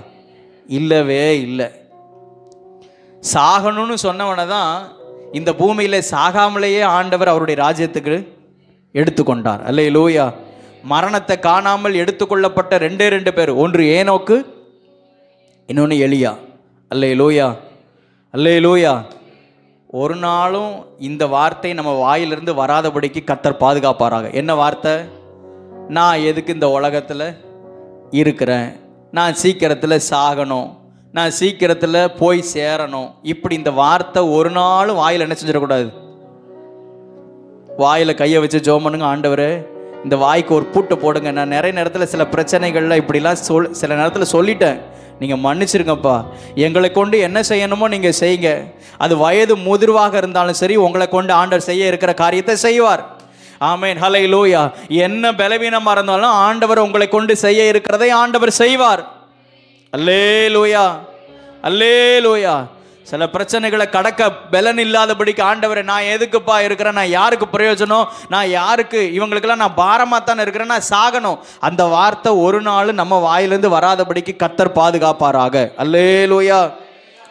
இல்லவே இல்லை. சாகணும்னு சொன்னவனை தான் இந்த பூமியில் சாகாமலேயே ஆண்டவர் அவருடைய ராஜ்யத்துக்கு எடுத்துக்கொண்டார். அல்லேலூயா. மரணத்தை காணாமல் எடுத்துக்கொள்ளப்பட்ட 2 பேர், ஒன்று ஏனோக்கு, இன்னொன்று எலியா. அல்லேலூயா, அல்லேலூயா. ஒரு நாளும் இந்த வார்த்தை நம்ம வாயிலிருந்து வராதபடிக்கு கர்த்தர் பாதுகாப்பாராக. என்ன வார்த்தை? நான் எதுக்கு இந்த உலகத்தில் இருக்கிறேன், நான் சீக்கிரத்தில் சாகணும், நான் சீக்கிரத்தில் போய் சேரணும், இப்படி இந்த வார்த்தை ஒரு நாளும் வாயில் என்ன செஞ்சிடக்கூடாது. வாயில் கையை வச்சு ஜெபம் பண்ணுங்க, ஆண்டவரே இந்த வாய்க்கு ஒரு பூட்டை போடுங்க. நான் நிறைய நேரத்தில் சில பிரச்சனைகள்ல இப்படிலாம் சில நேரத்தில் சொல்லிட்டேன், நீங்கள் மன்னிச்சிருங்கப்பா. எங்களை கொண்டு என்ன செய்யணுமோ நீங்கள் செய்யுங்க. அது வயது முதிர்வாக இருந்தாலும் சரி, உங்களை கொண்டு ஆண்டவர் செய்ய இருக்கிற காரியத்தை செய்வார். ஆமென், ஹல்லேலூயா. என்ன பலவீனமாக இருந்தாலும் ஆண்டவர் உங்களை கொண்டு செய்ய இருக்கிறதை ஆண்டவர் செய்வார். அல்லேலூயா, அல்லேலூயா. சில பிரச்சனைகளை கடக்க பலன் இல்லாதபடிக்கு ஆண்டவரை நான் எதுக்குப்பா இருக்கிறேன், நான் யாருக்கு பிரயோஜனம், நான் யாருக்கு, இவங்களுக்கெல்லாம் நான் பாரமாக தானே இருக்கிறேன், நான் சாகணும், அந்த வார்த்தை ஒரு நாள் நம்ம வாயிலிருந்து வராதபடிக்கு கர்த்தர் பாதுகாப்பாராக. அல்லேலூயா,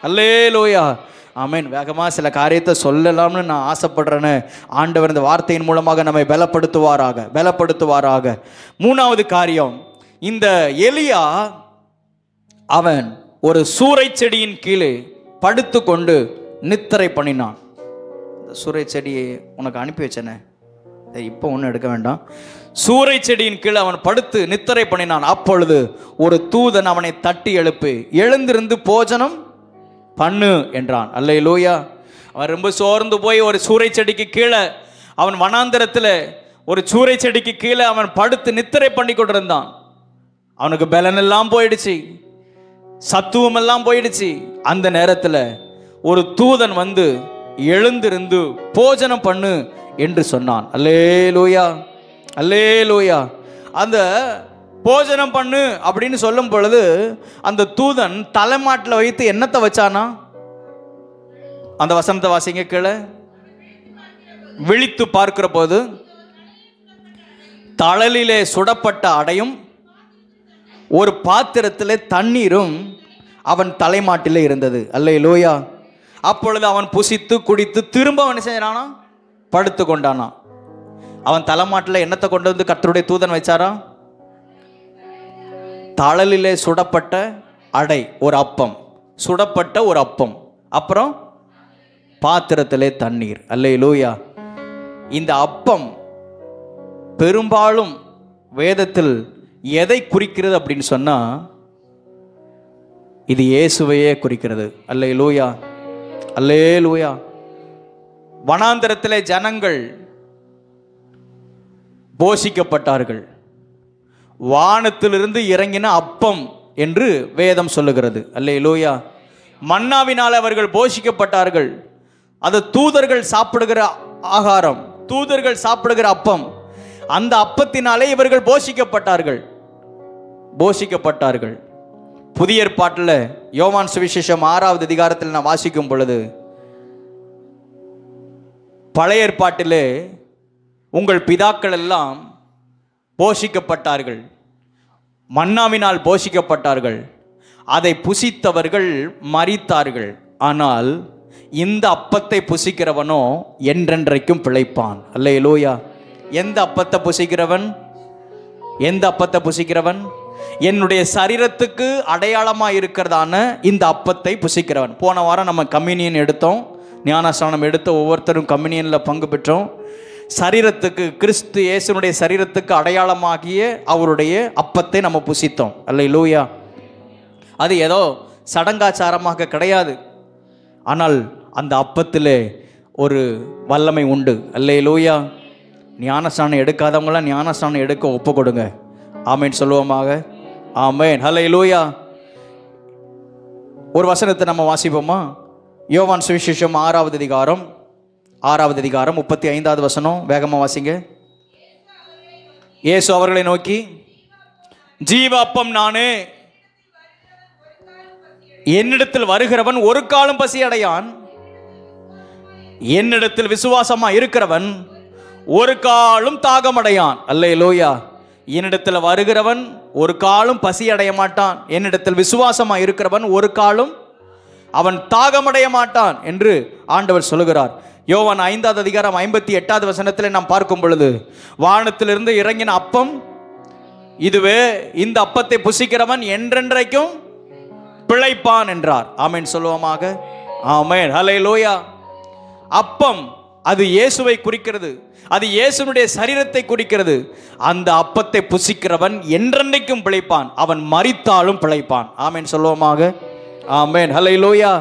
அல்லேலூயா. ஆமென். வேகமாக சில காரியத்தை சொல்லலாம்னு நான் ஆசைப்படுறேன்னு ஆண்டவர் இந்த வார்த்தையின் மூலமாக நம்மை பலப்படுத்துவாராக, பலப்படுத்துவாராக. 3வது காரியம், இந்த எலியா அவன் ஒரு சூரை செடியின் கீழே படுத்து கொண்டு நித்திரை பண்ணினான். இந்த சூரை செடியை உனக்கு அனுப்பி வச்சேனே, இப்போ ஒன்றும் எடுக்க வேண்டாம். சூரை செடியின் கீழே அவன் படுத்து நித்திரை பண்ணினான். அப்பொழுது ஒரு தூதன் அவனை தட்டி எழுப்பி, எழுந்திருந்து போஜனம் பண்ணு என்றான். அல்லேலூயா. அவன் ரொம்ப சோர்ந்து போய் ஒரு சூரை செடிக்கு கீழே, அவன் வனாந்தரத்தில் ஒரு சூரை செடிக்கு கீழே அவன் படுத்து நித்திரை பண்ணி கொண்டிருந்தான். அவனுக்கு பலன் எல்லாம் போயிடுச்சு, சத்துவம் எல்லாம் போயிடுச்சு. அந்த நேரத்தில் ஒரு தூதன் வந்து எழுந்திருந்து போஜனம் பண்ணு என்று சொன்னான். அல்லேலூயா, அல்லேலூயா. அந்த போஜனம் பண்ணு அப்படின்னு சொல்லும் பொழுது அந்த தூதன் தலைமாட்டில் வைத்து என்னத்தை வச்சானா? அந்த வசனத்தை வாசிங்க கீழே. விழித்து பார்க்கிற போது தழலிலே சுடப்பட்ட அடையும் ஒரு பாத்திரத்தில் தண்ணீரும் அவன் தலைமாட்டிலே இருந்தது. அல்லேலூயா. அப்பொழுது அவன் புசித்து குடித்து திரும்ப அவன் செய்யறானா? படுத்து கொண்டானா. அவன் தலைமாட்டில் என்னத்தை கொண்டு வந்து கர்த்தருடைய தூதன் வச்சாரா? தழலிலே சுடப்பட்ட அடை, ஒரு அப்பம், சுடப்பட்ட ஒரு அப்பம், அப்புறம் பாத்திரத்திலே தண்ணீர். அல்லேலூயா. இந்த அப்பம் பெரும்பாலும் வேதத்தில் எதை குறிக்கிறது அப்படின்னு சொன்னா, இது இயேசுவையே குறிக்கிறது. அல்லேலூயா, அல்லேலூயா. வனாந்தரத்திலே ஜனங்கள் போஷிக்கப்பட்டார்கள். வானத்திலிருந்து இறங்கின அப்பம் என்று வேதம் சொல்லுகிறது. அல்லேலூயா. மன்னாவினால் அவர்கள் போஷிக்கப்பட்டார்கள். அது தூதர்கள் சாப்பிடுகிற ஆகாரம், தூதர்கள் சாப்பிடுகிற அப்பம். அந்த அப்பத்தினாலே இவர்கள் போஷிக்கப்பட்டார்கள், போஷிக்கப்பட்டார்கள். புதிய ஏற்பாட்டில் யோவான் சுவிசேஷம் 6வது அதிகாரத்தில் நான் வாசிக்கும் பொழுது, பழைய ஏற்பாட்டிலே உங்கள் பிதாக்கள் எல்லாம் போஷிக்கப்பட்டார்கள், மன்னாவினால் போஷிக்கப்பட்டார்கள், அதை புசித்தவர்கள் மரித்தார்கள், ஆனால் இந்த அப்பத்தை புசிக்கிறவனோ என்றென்றைக்கும் பிழைப்பான். அல்லேலூயா. எந்த அப்பத்தை புசிக்கிறவன்? எந்த அப்பத்தை புசிக்கிறவன்? என்னுடைய சரீரத்துக்கு அடையாளமாக இருக்கிறதான இந்த அப்பத்தை புசிக்கிறவன். போன வாரம் நம்ம கம்யூனியன் எடுத்தோம், ஞானஸ்நானம் எடுத்த ஒவ்வொருத்தரும் கம்யூனியனில் பங்கு பெற்றோம். சரீரத்துக்கு, கிறிஸ்து இயேசுனுடைய சரீரத்துக்கு அடையாளமாகிய அவருடைய அப்பத்தை நம்ம புசித்தோம். அல்லேலூயா. அது ஏதோ சடங்காச்சாரமாக கிடையாது, ஆனால் அந்த அப்பத்திலே ஒரு வல்லமை உண்டு. அல்லேலூயா. ஞானஸ்நானம் எடுக்காதவங்களாம் ஞானஸ்நானம் எடுக்க ஒப்பு கொடுங்க. ஆமேன் சொல்லுவோமாக. ஆமேன், ஹல்லேலூயா. ஒரு வசனத்தை நம்ம வாசிப்போமா? யோவான் சுவிசேஷம் 6வது அதிகாரம் 35வது வசனம். வேகமாக வாசிங்க. இயேசு அவர்களை நோக்கி, ஜீவ அப்பம் நானே, என்னிடத்தில் வருகிறவன் ஒரு காலம் பசி அடையான், என்னிடத்தில் விசுவாசமா இருக்கிறவன் ஒரு காலும் தாகமடையான். அல்லேலூயா. என்னிடத்தில் வருகிறவன் ஒரு காலும் பசி அடைய மாட்டான். என்னிடத்தில் விசுவாசமா இருக்கிறவன் ஒரு காலும் அவன் தாகமடைய மாட்டான் என்று ஆண்டவர் சொல்லுகிறார். யோவான் 5வது அதிகாரம் 58வது வசனத்தில் நாம் பார்க்கும் பொழுது, வானத்திலிருந்து இறங்கின அப்பம் இதுவே, இந்த அப்பத்தை புசிக்கிறவன் என்றென்றைக்கும் பிழைப்பான் என்றார். ஆமென் சொல்லுவோமாக. ஆமென். ஹல்லேலூயா. அப்பம் அது இயேசுவை குறிக்கிறது, அது இயேசுனுடைய சரீரத்தை குறிக்கிறது. அந்த அப்பத்தை புசிக்கிறவன் என்றென்றைக்கும் பிழைப்பான், அவன் மரித்தாலும் பிழைப்பான். ஆமென் சொல்லுவோமாக. ஆமென். ஹல்லேலூயா.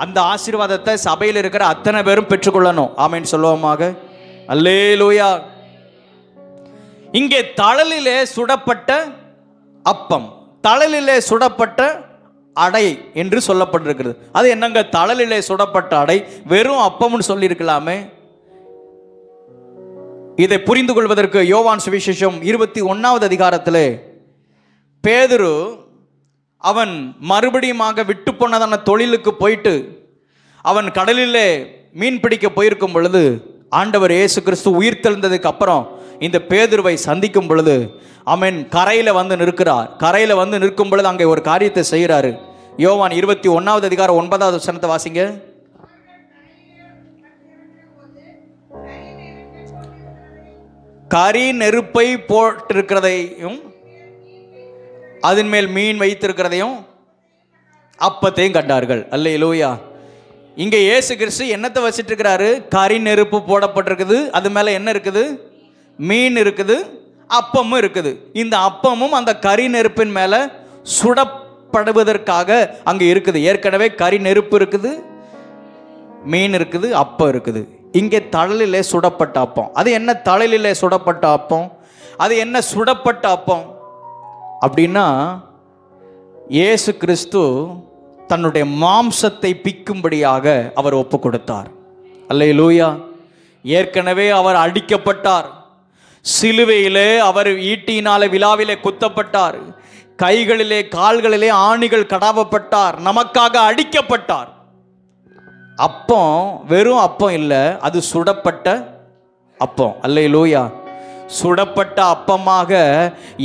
அந்த ஆசீர்வாதத்தை சபையில் இருக்கிற அத்தனை பேரும் பெற்றுக்கொள்ளணும். ஆமென் சொல்லுவோமாக. அல்லேலூயா. இங்கே தழலிலே சுடப்பட்ட அப்பம், தழலிலே சுடப்பட்ட அடை என்று சொல்லப்பட்டிருக்கிறது. அது என்னங்க, தழலிலே சுடப்பட்ட அடை, வெறும் அப்பம்னு சொல்லியிருக்கலாமே. இதை புரிந்து கொள்வதற்கு யோவான் சுவிசேஷம் 21வது அதிகாரத்திலே பேதுரு அவன் மறுபடியுமாக விட்டு போனதான தொழிலுக்கு போயிட்டு அவன் கடலிலே மீன் பிடிக்க போயிருக்கும் பொழுது, ஆண்டவர் இயேசு கிறிஸ்து உயிர் தெழுந்ததுக்கு அப்புறம் இந்த பேதுருவை சந்திக்கும் பொழுது அவன் கரையில் வந்து நிற்கிறார். கரையில் வந்து நிற்கும் பொழுது அங்கே ஒரு காரியத்தை செய்கிறாரு. யோவான் 21வது அதிகாரம் 9வது வசனத்தை வாசிங்க. கரி நெருப்பை போட்டிருக்கிறதையும் அதன் மேல் மீன் வைத்திருக்கிறதையும் அப்பத்தையும் கண்டார்கள். அல்லேலூயா. இங்கே இயேசு கிறிஸ்து என்னத்தை வச்சிட்டு இருக்கிறாரு? கரி நெருப்பு போடப்பட்டிருக்குது, அது மேலே என்ன இருக்குது? மீன் இருக்குது, அப்பமும் இருக்குது. இந்த அப்பமும் அந்த கரி நெருப்பின் மேலே சுடப்படுவதற்காக அங்கே இருக்குது. ஏற்கனவே கரி நெருப்பு இருக்குது, மீன் இருக்குது, அப்பம் இருக்குது. இங்கே தழலிலே சுடப்பட்ட அப்பம். அது என்ன தழலிலே சுடப்பட்ட அப்பம்? அது என்ன சுடப்பட்ட அப்பம் அப்படின்னா, இயேசு கிறிஸ்து தன்னுடைய மாம்சத்தை பிக்கும்படியாக அவர் ஒப்பு கொடுத்தார். அல்லேலூயா. ஏற்கனவே அவர் அடிக்கப்பட்டார், சிலுவையிலே அவர் ஈட்டியினாலே விலாவிலே குத்தப்பட்டார், கைகளிலே கால்களிலே ஆணிகள் கடாவப்பட்டார், நமக்காக அடிக்கப்பட்டார். அப்பம் வெறும் அப்பம் இல்லை, அது சுடப்பட்ட அப்பம். அல்லேலூயா. சுடப்பட்ட அப்பமாக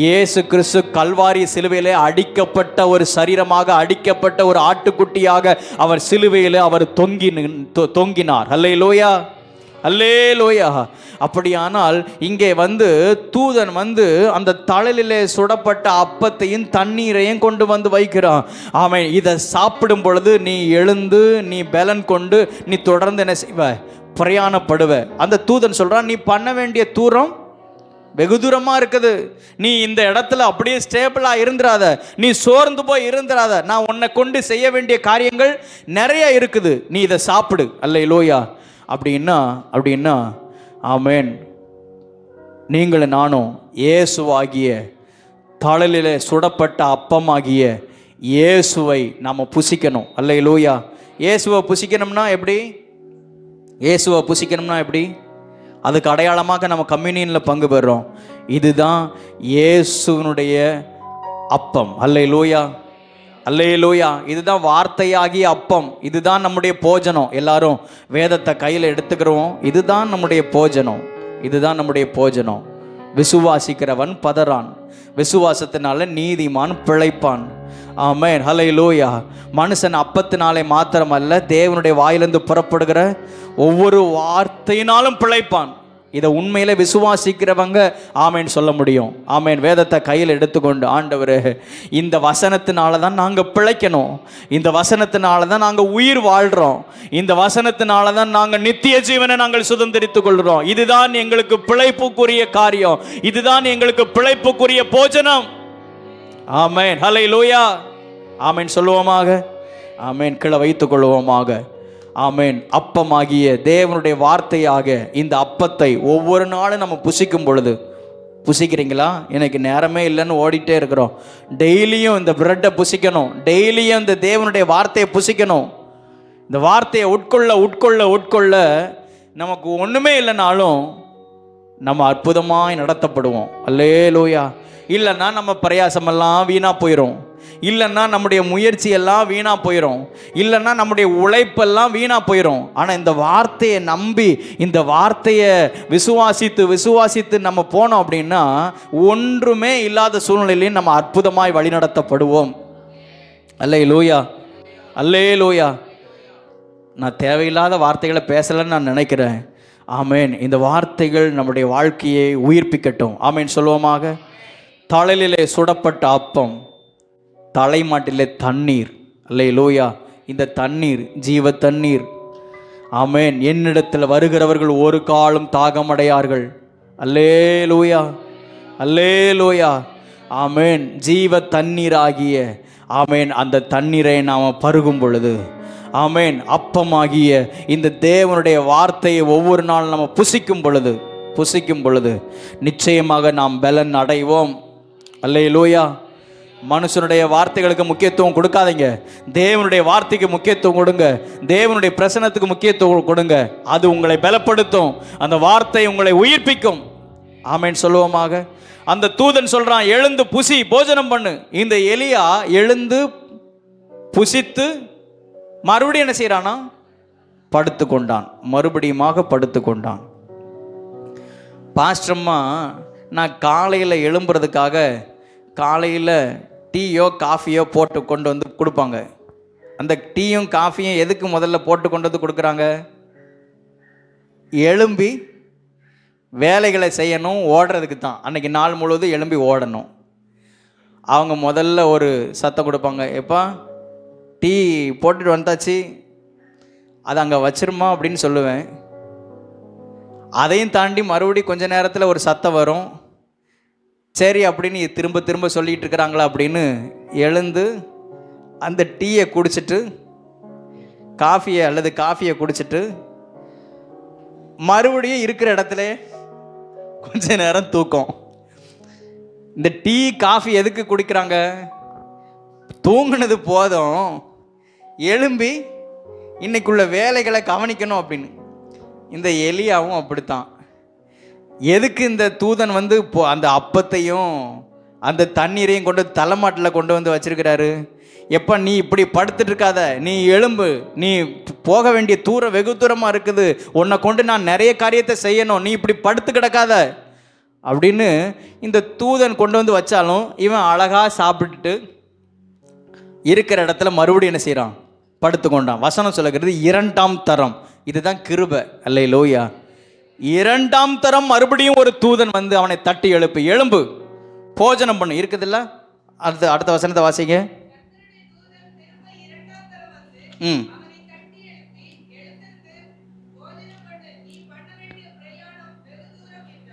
இயேசு கிறிஸ்து கல்வாரி சிலுவையிலே அடிக்கப்பட்ட ஒரு சரீரமாக, அடிக்கப்பட்ட ஒரு ஆட்டுக்குட்டியாக அவர் சிலுவையிலே அவர் தொங்கினார். அல்லேலூயா. அல்லேலூயா. அப்படியானால் இங்கே வந்து தூதன் வந்து அந்த தழலிலே சுடப்பட்ட அப்பத்தையும் தண்ணீரையும் கொண்டு வந்து வைக்கிறான். ஆமென். இதை சாப்பிடும் பொழுது நீ எழுந்து, நீ பலன் கொண்டு நீ தொடர்ந்து என்ன செய்வ? பிரயாணப்படுவ. அந்த தூதன் சொல்றான், நீ பண்ண வேண்டிய தூரம் வெகு தூரமா இருக்குது. நீ இந்த இடத்துல அப்படியே ஸ்டேபிளா இருந்துராத, நீ சோர்ந்து போய் இருந்துராத. நான் உன்னை கொண்டு செய்ய வேண்டிய காரியங்கள் நிறைய இருக்குது, நீ இதை சாப்பிடு. அல்லேலூயா. அப்படின்னா ஆமென், நீங்களும் நானும் இயேசுவாகிய தழலிலே சுடப்பட்ட அப்பமாகிய இயேசுவை நாம் புசிக்கணும். அல்லேலூயா. இயேசுவை புசிக்கணும்னா எப்படி? இயேசுவை புசிக்கணும்னா எப்படி? அதுக்கு அடையாளமாக நம்ம கம்யூனியனில் பங்கு பெறுறோம். இதுதான் இயேசுனுடைய அப்பம். அல்லேலூயா. அல்லேலூயா. இதுதான் வார்த்தையாகிய அப்பம். இதுதான் நம்முடைய போஜனம். எல்லாரும் வேதத்தை கையில் எடுத்துக்கிறோம். இதுதான் நம்முடைய போஜனம், இதுதான் நம்முடைய போஜனம். விசுவாசிக்கிறவன் பதறான், விசுவாசத்தினால நீதிமான் பிழைப்பான். ஆமென். ஹல்லேலூயா. மனுஷன் அப்பத்தினாலே மாத்திரமல்ல, தேவனுடைய வாயிலிருந்து புறப்படுகிற ஒவ்வொரு வார்த்தையினாலும் பிழைப்பான். இதை உண்மையில விசுவாசிக்கிறவங்க ஆமேன் சொல்ல முடியும். ஆமேன். வேதத்தை கையில் எடுத்துக்கொண்டு, ஆண்டவரே இந்த வசனத்தினால தான் நாங்கள் பிழைக்கணும், இந்த வசனத்தினால தான் நாங்கள் உயிர் வாழ்கிறோம், இந்த வசனத்தினால தான் நாங்கள் நித்திய ஜீவனை நாங்கள் சுதந்திரித்துக் கொள்கிறோம். இதுதான் எங்களுக்கு பிழைப்புக்குரிய காரியம், இதுதான் எங்களுக்கு பிழைப்புக்குரிய போஜனம். ஆமேன். ஹல்லேலூயா. ஆமேன் சொல்லுவோமாக. ஆமேன். கீழே வைத்துக் கொள்வோமாக. ஆமேன். அப்பமாகிய தேவனுடைய வார்த்தையாக இந்த அப்பத்தை ஒவ்வொரு நாளும் நம்ம புசிக்கும் பொழுது, புசிக்கிறீங்களா? எனக்கு நேரமே இல்லைன்னு ஓடிட்டே இருக்கிறோம். டெய்லியும் இந்த பிரெட்டை புசிக்கணும், டெய்லியும் இந்த தேவனுடைய வார்த்தையை புசிக்கணும். இந்த வார்த்தையை உட்கொள்ள உட்கொள்ள உட்கொள்ள நமக்கு ஒன்றுமே இல்லைனாலும் நம்ம அற்புதமாய் நடத்தப்படுவோம். அல்லேலூயா. இல்லைன்னா நம்ம பிரயாசமெல்லாம் வீணாக போயிடும். இல்லைன்னா நம்முடைய முயற்சி எல்லாம் வீணாக போயிடும், இல்லைன்னா நம்முடைய உழைப்பெல்லாம் வீணாக போயிடும். ஆனால் இந்த வார்த்தையை நம்பி இந்த வார்த்தையை விசுவாசித்து நம்ம போனோம் அப்படின்னா ஒன்றுமே இல்லாத சூழ்நிலையிலையும் நம்ம அற்புதமாய் வழிநடத்தப்படுவோம். அல்லேலூயா, அல்லேலூயா. நான் தேவையில்லாத வார்த்தைகளை பேசலைன்னு நான் நினைக்கிறேன். ஆமேன். இந்த வார்த்தைகள் நம்முடைய வாழ்க்கையை உயிர்ப்பிக்கட்டும். ஆமேன் சொல்லுவோமாக. தழலிலே சுடப்பட்ட அப்பம், தலைமாட்டிலே தண்ணீர். அல்லேலூயா. இந்த தண்ணீர் ஜீவ தண்ணீர். ஆமேன். என்னிடத்தில் வருகிறவர்கள் ஒரு காலம் தாகமடையார்கள். அல்லேலூயா, அல்லேலூயா. ஆமேன். ஜீவ தண்ணீராகிய ஆமேன் அந்த தண்ணீரை நாம் பருகும் பொழுது, ஆமேன், அப்பமாகிய இந்த தேவனுடைய வார்த்தையை ஒவ்வொரு நாள் நம்ம புசிக்கும் பொழுது நிச்சயமாக நாம் பலன் அடைவோம். அல்லேலூயா. மனுஷனுடைய வார்த்தைகளுக்கு முக்கியத்துவம் கொடுக்காதீங்க, தேவனுடைய வார்த்தைக்கு முக்கியத்துவம் கொடுங்க, தேவனுடைய பிரசன்னத்துக்கு முக்கியத்துவம் கொடுங்க. அது உங்களை பலப்படுத்தும், அந்த வார்த்தை உங்களை உயிர்ப்பிக்கும். ஆமேன் சொல்லுவோமாக. அந்த தூதன் சொல்றான், எழுந்து புசி, போஜனம் பண்ணு. இந்த எலியா எழுந்து புசித்து மறுபடியும் என்ன செய்யறானா? படுத்து கொண்டான். மறுபடியுமாக படுத்து கொண்டான். பாஸ்டர்மா, நான் காலையில் எழும்புறதுக்காக காலையில் டீயோ காஃபியோ போட்டு கொண்டு வந்து கொடுப்பாங்க. அந்த டீயும் காஃபியும் எதுக்கு முதல்ல போட்டு கொண்டு வந்து கொடுக்குறாங்க? எழும்பி வேலைகளை செய்யணும், ஓடுறதுக்கு தான். அன்றைக்கி நாள் முழுவதும் எழும்பி ஓடணும். அவங்க முதல்ல ஒரு சத்தம் கொடுப்பாங்க, எப்பா டீ போட்டுட்டு வந்தாச்சு, அதை அங்கே வச்சிருமா அப்படின்னு சொல்லுவேன். அதையும் தாண்டி மறுபடியும் கொஞ்ச நேரத்தில் ஒரு சத்தம் வரும். சரி அப்படின்னு திரும்ப திரும்ப சொல்லிகிட்டு இருக்கிறாங்களா அப்படின்னு எழுந்து அந்த டீயை குடிச்சிட்டு காஃபியை குடிச்சிட்டு மறுபடியும் இருக்கிற இடத்துல கொஞ்ச நேரம் தூக்கம். இந்த டீ காஃபி எதுக்கு குடிக்கிறாங்க? தூங்குனது போதும், எழும்பி இன்னைக்குள்ள வேலைகளை கவனிக்கணும் அப்படின்னு. இந்த எலியாவும் அப்படித்தான். எதுக்கு இந்த தூதன் வந்து அந்த அப்பத்தையும் அந்த தண்ணீரையும் கொண்டு தலைமாட்டில் கொண்டு வந்து வச்சிருக்கிறாரு? எப்போ நீ இப்படி படுத்துட்டு இருக்காத, நீ எழும்பு, நீ போக வேண்டிய தூரம் வெகு தூரமாக இருக்குது, உன்னை கொண்டு நான் நிறைய காரியத்தை செய்யணும், நீ இப்படி படுத்து கிடக்காத அப்படின்னு இந்த தூதன் கொண்டு வந்து வச்சாலும் இவன் அழகாக சாப்பிட்டுட்டு இருக்கிற இடத்துல மறுபடியும் என்ன செய்கிறான்? படுத்து கொண்டான். வசனம் சொல்லுகிறது இரண்டாம் தரம். இதுதான் கிருபை. அல்லேலூயா. இரண்டாம் தரம் மறுபடியும் ஒரு தூதன் வந்து அவனை தட்டி எழும்பு, போஜனம் பண்ணு. இருக்குதுல்ல, அடுத்த வசனத்தை வாசிங்க.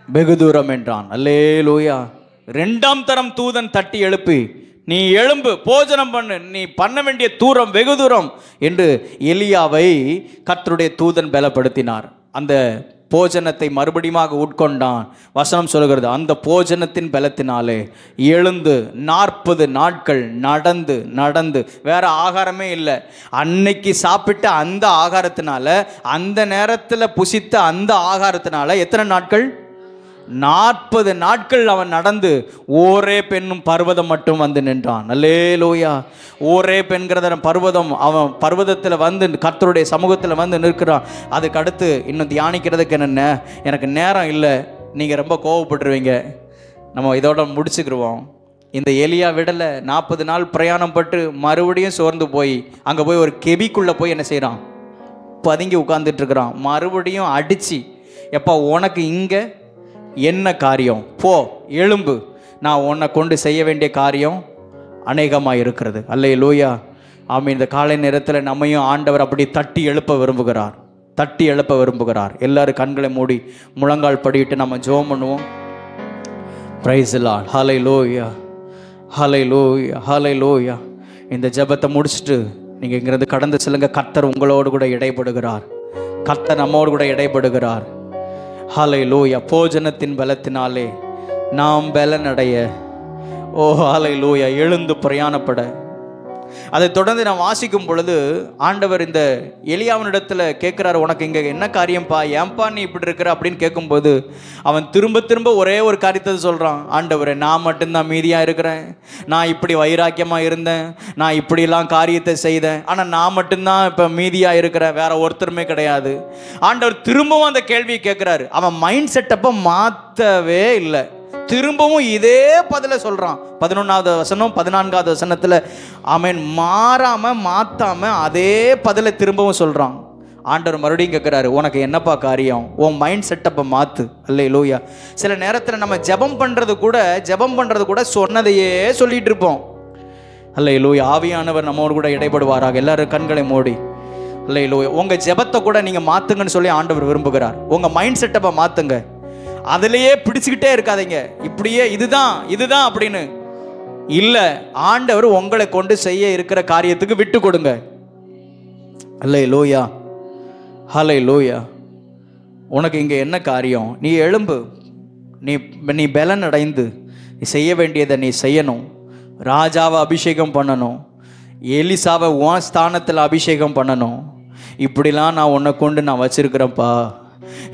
வெகு தூரம் என்றான். அல்லேலூயா. இரண்டாம் தரம் தூதன் தட்டி எழுப்பி, நீ எழும்பு, போஜனம் பண்ணு, நீ பண்ண வேண்டிய தூரம் வெகு தூரம் என்று எலியாவை கர்த்தருடைய தூதன் பலப்படுத்தினார். அந்த போஜனத்தை மறுபடியும் உட்கொண்டான். வசனம் சொல்கிறது, அந்த போஜனத்தின் பலத்தினாலே எழுந்து 40 நாட்கள் நடந்து வேற ஆகாரமே இல்லை. அன்னைக்கு சாப்பிட்ட அந்த ஆகாரத்தினால, அந்த நேரத்தில் புசித்த அந்த ஆகாரத்தினால எத்தனை நாட்கள்? 40 நாட்கள் அவன் நடந்து ஓரே பெண்ணும் பர்வதம் மட்டும் வந்து நின்றான். அல்லேலூயா. ஓரே பெண்கிறத பர்வதம், அவன் பர்வதத்தில் வந்து கர்த்தருடைய சமூகத்தில் வந்து நிற்கிறான். அதுக்கு அடுத்து இன்னும் தியானிக்கிறதுக்கு எனக்கு நேரம் இல்லை, நீங்கள் ரொம்ப கோவப்பட்டுருவீங்க. நம்ம இதோட முடிச்சுக்கிடுவோம். இந்த எலியா விடலை. 40 நாள் பிரயாணம் பட்டு மறுபடியும் சோர்ந்து போய் அங்கே போய் ஒரு கெபிக்குள்ளே போய் என்ன செய்கிறான்? பதுங்கி உட்கார்ந்துட்டு இருக்கிறான். மறுபடியும் அடித்து, எப்போ உனக்கு இங்கே என்ன காரியம்? போ, எழும்பு, நான் உன்னை கொண்டு செய்ய வேண்டிய காரியம் அநேகமாக இருக்கிறது. அல்லேலூயா. ஆமென். இந்த காலை நேரத்தில் நம்மையும் ஆண்டவர் அப்படி தட்டி எழுப்ப விரும்புகிறார். எல்லாரும் கண்களை மூடி முழங்கால் படிட்டு நம்ம ஜெபம் பண்ணுவோம். Praise the lord. Hallelujah, hallelujah, hallelujah. இந்த ஜெபத்தை முடிச்சுட்டு நீங்கள் இங்கிருந்து கடந்து செல்லுங்க. கர்த்தர் உங்களோடு கூட இடைப்படுகிறார். கர்த்தர் நம்மோடு கூட இடைப்படுகிறார். ஹல்லேலூயா. போஜனத்தின் பலத்தினாலே நாம் பலன் அடைய, ஓ ஹல்லேலூயா, எழுந்து பிரயாணப்பட அதை தொடர்ந்து நான் வாசிக்கும் பொழுது ஆண்டவர் இந்த எலியாவினிடத்தில் கேட்குறாரு, உனக்கு இங்கே என்ன காரியம்ப்பா, ஏன்பா நீ இப்படி இருக்கிற அப்படின்னு கேட்கும்போது அவன் திரும்ப திரும்ப ஒரே ஒரு காரியத்தை சொல்கிறான், ஆண்டவரே நான் மட்டும்தான் மீதியாக இருக்கிறேன், நான் இப்படி வைராக்கியமாக இருந்தேன், நான் இப்படிலாம் காரியத்தை செய்தேன், ஆனால் நான் மட்டும்தான் இப்போ மீதியாக இருக்கிறேன், வேற ஒருத்தருமே கிடையாது. ஆண்டவர் திரும்பவும் அந்த கேள்வியை கேட்குறாரு. அவன் மைண்ட் செட்டப்பை மாற்றவே இல்லை, திரும்பவும் இதே பதில சொல்றான். 11வது வசனம் 14வது வசனத்துல ஆமென், மாறாம மாத்தாம அதே பதில திரும்பவும் சொல்றான். ஆண்டவர் மறுபடியும் கேட்கிறாரு, உனக்கு என்னப்பா காரியம், உன் மைண்ட் செட்டப்பை மாத்து. அல்லேலூயா. சில நேரத்தில் நம்ம ஜெபம் பண்றது கூட சொன்னதையே சொல்லிட்டு இருப்போம். அல்லேலூயா. ஆவியானவர் நம்மோடு கூட இடைப்படுவாராக. எல்லாரும் கண்களை மூடி. அல்லேலூயா. உங்க ஜெபத்தை கூட நீங்க மாத்துங்கன்னு சொல்லி ஆண்டவர் விரும்புகிறார். உங்க மைண்ட் செட்டப்பை மாத்துங்க, அதிலேயே பிடிச்சுக்கிட்டே இருக்காதீங்க, இப்படியே இதுதான் அப்படின்னு இல்லை. ஆண்டவர் உங்களை கொண்டு செய்ய இருக்கிற காரியத்துக்கு விட்டு கொடுங்க. அல்லேலூயா, ஹல்லேலூயா. உனக்கு இங்கே என்ன காரியம், நீ எழும்பு, நீ பலன் அடைந்து நீ செய்ய வேண்டியதை நீ செய்யணும். ராஜாவை அபிஷேகம் பண்ணணும், எலிசாவை உன் ஸ்தானத்தில் அபிஷேகம் பண்ணணும். இப்படிலாம் நான் உன்னை கொண்டு நான் வச்சிருக்கிறேன்ப்பா.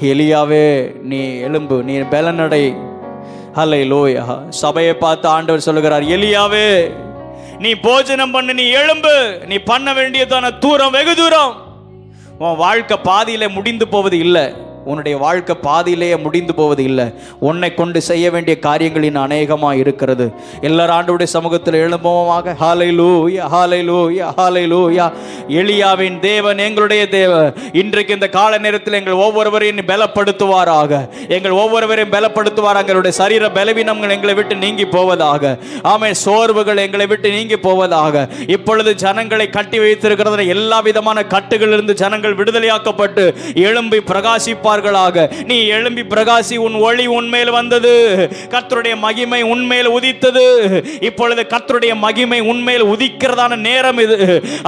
எலியாவே நீ எழும்பு, நீ பலனடை. ஹல்லேலூயா. சபையை பார்த்து ஆண்டவர் சொல்லுகிறார், எலியாவே நீ போஜனம் பண்ணு, நீ எழும்பு, நீ பண்ண வேண்டியதான தூரம் வெகு தூரம். உன் வாழ்க்கை பாதியிலே முடிந்து போவது இல்லை, உன்னுடைய வாழ்க்கை பாதியிலேயே முடிந்து போவது இல்லை. உன்னை கொண்டு செய்ய வேண்டிய காரியங்கள் இன்னும் அநேகமாக இருக்கிறது. எல்லாரும் ஆண்டவருடைய சமூகத்தில் எழும்புவோமாக. ஹல்லேலூயா, ஹல்லேலூயா, ஹல்லேலூயா. எலியாவின் தேவன் எங்களுடைய தேவன் இன்றைக்கு இந்த கால நேரத்தில் எங்கள் ஒவ்வொருவரையும் பலப்படுத்துவாராக. எங்களுடைய சரீர பலவீனங்கள் எங்களை விட்டு நீங்கி போவதாக. ஆமென். சோர்வுகள் எங்களை விட்டு நீங்கி போவதாக. இப்பொழுது ஜனங்களை கட்டி வைத்திருக்கிற எல்லா விதமான கட்டுகளிலிருந்து ஜனங்கள் விடுதலையாக்கப்பட்டு எழும்பி பிரகாசிப்பார். நீ எழும்பி பிரகாசி, உன் ஒளி உன்மேல் வந்தது, கர்த்தருடைய மகிமை உன்மேல் உதித்தது. இப்பொழுது கர்த்தருடைய மகிமை உன்மேல் உதிக்கிறதான நேரம் இது.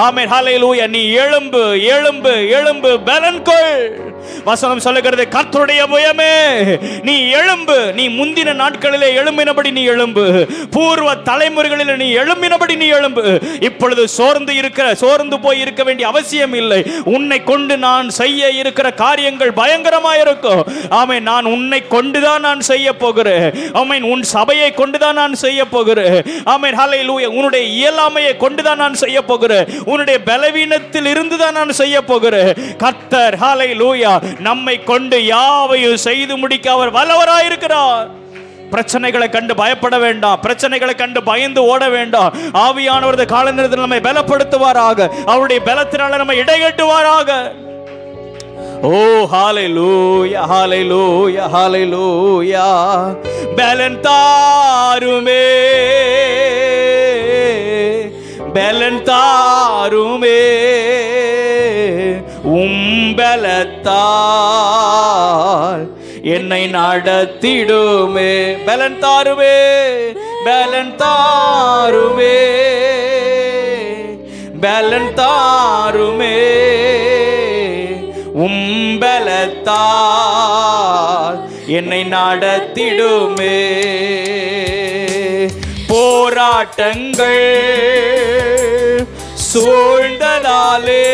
ஆமென். ஹல்லேலூயா. நீ எழும்பு, எழும்பு, எழும்பு, பலன் கொள். வசனம் சொல்லுகிறது, கர்த்தருடைய புயமே நீ எழும்பு. நீ முந்தின நாட்களிலே எழும்பினபடி நீ எழும்பு, பூர்வ தலைமுறைகளில் நீ எழும்பினபடி நீ எழும்பு. இப்பொழுது சோர்ந்து போய் இருக்க வேண்டிய அவசியம் இல்லை. உன்னை கொண்டு நான் செய்ய இருக்கிற காரியங்கள் பயங்கரமாக இருக்கும். ஆமென். நான் உன்னை கொண்டுதான் நான் செய்ய போகிறேன். ஆமென். உன் சபையை கொண்டுதான் நான் செய்ய போகிறேன். ஆமென். ஹல்லேலூயா. உன்னுடைய இயலாமையை கொண்டுதான் நான் செய்ய போகிறேன். உன்னுடைய பலவீனத்தில் இருந்து தான் நான் செய்ய போகிறேன். கர்த்தர் ஹல்லேலூயா நம்மை கொண்டு யாவையும் செய்து முடிக்க அவர் வல்லவராயிருக்கிறார். பிரச்சனைகளை கண்டு பயப்பட வேண்டாம், பிரச்சனைகளை கண்டு பயந்து ஓட வேண்டாம். ஆவியானவரது கால நேரத்தில் நம்மை பலப்படுத்துவாராக, அவருடைய பலத்தினால நம்மை இடைகட்டுவாராக. ஓ ஹல்லேலூயா, ஹல்லேலூயா, ஹல்லேலூயா. பலன் தாருமே, பலன் தாருமே, பலத்தால் என்னை நடத்திடுமே. பலன் தாருமே, பலன் தாருமே, பலன் தாருமே, பலத்தால் என்னை நடத்திடுமே. போராட்டங்கள் சூழ்ந்ததாலே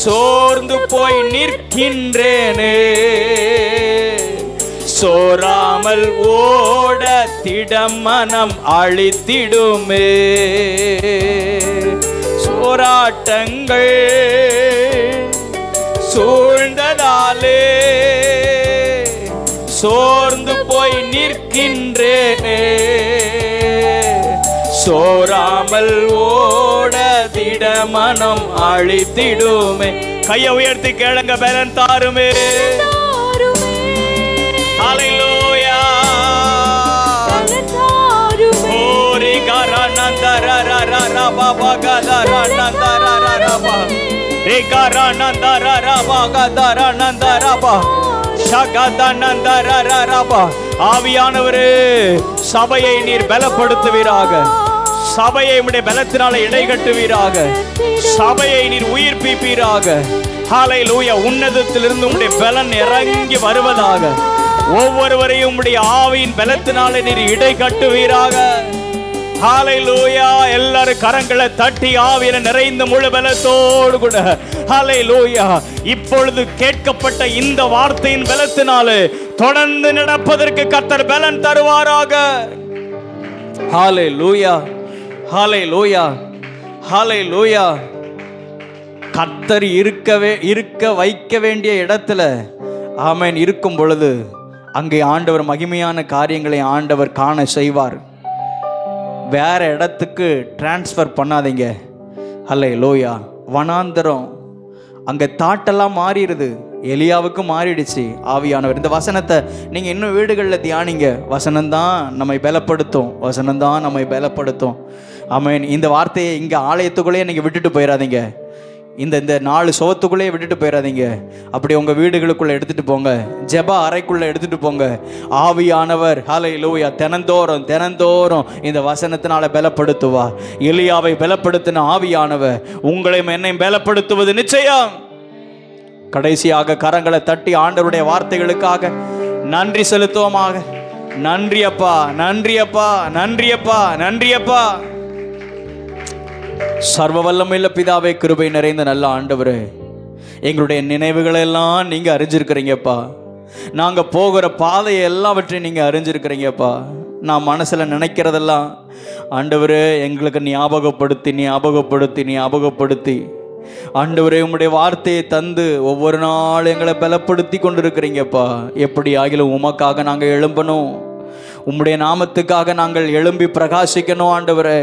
சோர்ந்து போய் நிற்கின்றேனே, சோராமல் ஓட திடம் மனம் அழித்திடுமே. போராட்டங்கள் சூழ்ந்ததாலே சோர்ந்து போய் நிற்கின்றேனே, சோராமல் ஓட திட மனம் அழித்திடுமே. கையை உயர்த்தி கேளுங்க, பலன் தாருமே. ஹல்லேலூயா. ஓரி கரநந்தரரரர பாபா கதரநந்தரரரபா ரே கரநந்தரரபா கதரநந்தரபா ஷகதநந்தரரரபா. ஆவியானவரே, சபையை நீர் பலப்படுத்துவீராக, சபையை உம்முடைய பலத்தினால இடைகட்டுவீராக, சபையை நீர் உயிர்ப்பிப்பீராக. ஹல்லேலூயா. உன்னதத்திலிருந்து உம்முடைய பலன் இறங்கி வருவதாக, ஒவ்வொருவரையும் உம்முடைய ஆவியின் பலத்தினால நீர் இடைகட்டுவீராக. ஹalleluya. எல்லாரும் கரங்களை தட்டி ஆவியில நிறைந்த முழு பலத்தோடு கூட ஹalleluya. இப்பொழுது கேட்கப்பட்ட இந்த வார்த்தையின் பலத்தினாலே தொடர்ந்து நடப்பதற்கு கர்த்தர் பலன் தருவாராக. ஹalleluya, ஹalleluya, ஹalleluya. கர்த்தர் இருக்க வைக்க வேண்டிய இடத்துல ஆமென் இருக்கும் பொழுது அங்கே ஆண்டவர் மகிமையான காரியங்களை ஆண்டவர் காண செய்வார். வேற இடத்துக்கு டிரான்ஸ்ஃபர் பண்ணாதீங்க. ஹல்லேலூயா. வனாந்தரம் அங்கே தாட்டெல்லாம் மாறிடுது. எலியாவுக்கு மாறிடுச்சு ஆவியானவர். இந்த வசனத்தை நீங்கள் இன்னும் வீடுகளில் தியானிங்க. வசனம்தான் நம்மை பலப்படுத்தும், வசனம்தான் நம்மை பலப்படுத்தும். ஆமென். இந்த வார்த்தையை இங்கே ஆலயத்துக்குள்ளேயே நீங்கள் விட்டுட்டு போயிடாதீங்க. இந்த 4 சுவத்துக்குள்ளேயே விட்டுட்டு போயிடாதீங்க. அப்படி உங்கள் வீடுகளுக்குள்ளே எடுத்துகிட்டு போங்க, ஜெப அறைக்குள்ளே எடுத்துகிட்டு போங்க. ஆவியானவர் ஹல்லேலூயா தினந்தோறும் இந்த வசனத்தினால பலப்படுத்துவா. எலியாவை பலப்படுத்தின ஆவியானவர் உங்களையும் என்னையும் பலப்படுத்துவது நிச்சயம். கடைசியாக கரங்களை தட்டி ஆண்டவருடைய வார்த்தைகளுக்காக நன்றி செலுத்துவோமாக. நன்றி அப்பா, நன்றி அப்பா, நன்றி அப்பா, நன்றி அப்பா. சர்வ வல்லமையுள்ள பிதாவே, கிருபை நிறைந்த நல்ல ஆண்டவரே, எங்களுடைய நினைவுகளை எல்லாம் நீங்கள் அறிஞ்சிருக்கிறீங்கப்பா. நாங்கள் போகிற பாதையை எல்லாவற்றையும் நீங்கள் அறிஞ்சிருக்கிறீங்கப்பா. நான் மனசில் நினைக்கிறதெல்லாம் ஆண்டவரே எங்களுக்கு ஞாபகப்படுத்தி ஆண்டவரே உம்முடைய வார்த்தையை தந்து ஒவ்வொரு நாளும் எங்களை பலப்படுத்தி கொண்டிருக்கிறீங்கப்பா. எப்படி ஆகிலும் உமக்காக நாங்கள் எழும்பணும், உம்முடைய நாமத்துக்காக நாங்கள் எழும்பி பிரகாசிக்கணும். ஆண்டவரே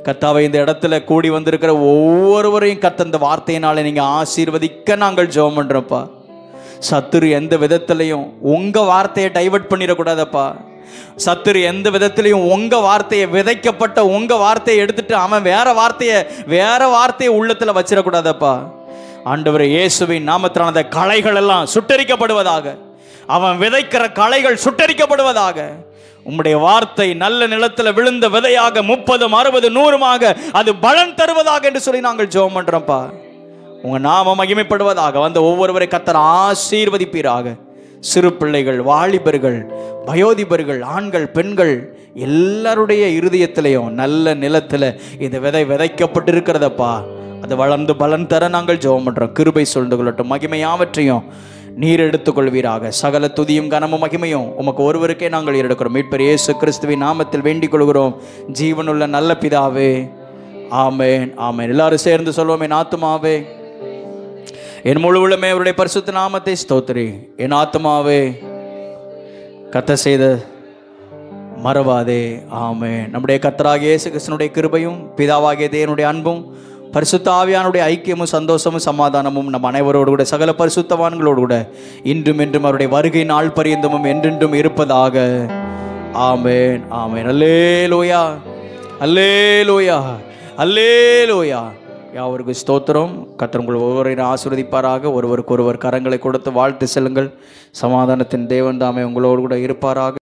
கர்த்தாவை, இந்த இடத்துல கூடி வந்திருக்கிற ஒவ்வொருவரையும் கர்த்தர் இந்த வார்த்தையினால நீங்கள் ஆசீர்வதிக்க நாங்கள் ஜெபம் பண்ணுறோம்ப்பா. சத்துரு எந்த விதத்திலையும் உங்கள் வார்த்தையை டைவர்ட் பண்ணிடக்கூடாதப்பா. சத்துரு எந்த விதத்திலையும் உங்கள் வார்த்தையை, விதைக்கப்பட்ட உங்கள் வார்த்தையை எடுத்துட்டு அவன் வேற வார்த்தையை உள்ளத்தில் வச்சிடக்கூடாதப்பா. ஆண்டவரே இயேசுவின் நாமத்தினால அந்த களைகள் எல்லாம் சுட்டரிக்கப்படுவதாக. அவன் விதைக்கிற களைகள் சுட்டரிக்கப்படுவதாக. உம்முடைய வார்த்தை நல்ல நிலத்தில் விழுந்த விதையாக 30, 60, 100 அது பலன் தருவதாக என்று சொல்லி நாங்கள் ஜெபம் பண்றோம்ப்பா. உங்க நாம மகிமைப்படுவதாக. வந்த ஒவ்வொருவரை கர்த்தர் ஆசீர்வதிப்பீராக. சிறு பிள்ளைகள், வாலிபர்கள், வயோதிபர்கள், ஆண்கள், பெண்கள் எல்லாருடைய இருதயத்திலையும் நல்ல நிலத்தில் இந்த விதை விதைக்கப்பட்டிருக்கிறதப்பா. அது வளர்ந்து பலன் தர நாங்கள் ஜெபம் பண்றோம். கிருபை சொல்ந்து கொள்ளட்டும். மகிமையாவற்றையும் நீர் எடுத்துக்கொள்வீராக. சகல துதியும் கனமும் மகிமையும் உமக்கு ஒருவருக்கே நாங்கள் எடுக்கிறோம். மீட்பர் இயேசு கிறிஸ்துவின் நாமத்தில் வேண்டிக் கொள்கிறோம் ஜீவனுள்ள நல்ல பிதாவே, ஆமென், ஆமென். எல்லாரும் சேர்ந்து சொல்வோம். என் ஆத்துமாவே என் முழு உள்ளமே அவருடைய பரிசுத்த நாமத்தை ஸ்தோத்திரி. என் ஆத்துமாவே கர்த்தர் செய்த மறவாதே. ஆமென். நம்முடைய கர்த்தராகிய இயேசு கிறிஸ்துவினுடைய கிருபையும் பிதாவாகிய தேவனுடைய அன்பும் பரிசுத்த ஆவியானுடைய ஐக்கியமும் சந்தோஷமும் சமாதானமும் நம் அனைவரோடு கூட சகல பரிசுத்தவான்களோடு கூட இன்றும் என்றும் அவருடைய வருகை நாள் பரியந்தமும் என்றென்றும் இருப்பதாக. ஆமென், ஆமென். அல்லேலூயா, அல்லேலூயா, அல்லேலூயா. யாவருக்கு ஸ்தோத்திரம். கர்த்தர் உங்கள் ஒவ்வொருவரையும் ஆசீர்வதிப்பாராக. ஒருவருக்கு ஒருவர் கரங்களை கொடுத்து வாழ்த்து செல்லுங்கள். சமாதானத்தின் தேவன் தாமே உங்களோடு கூட இருப்பாராக.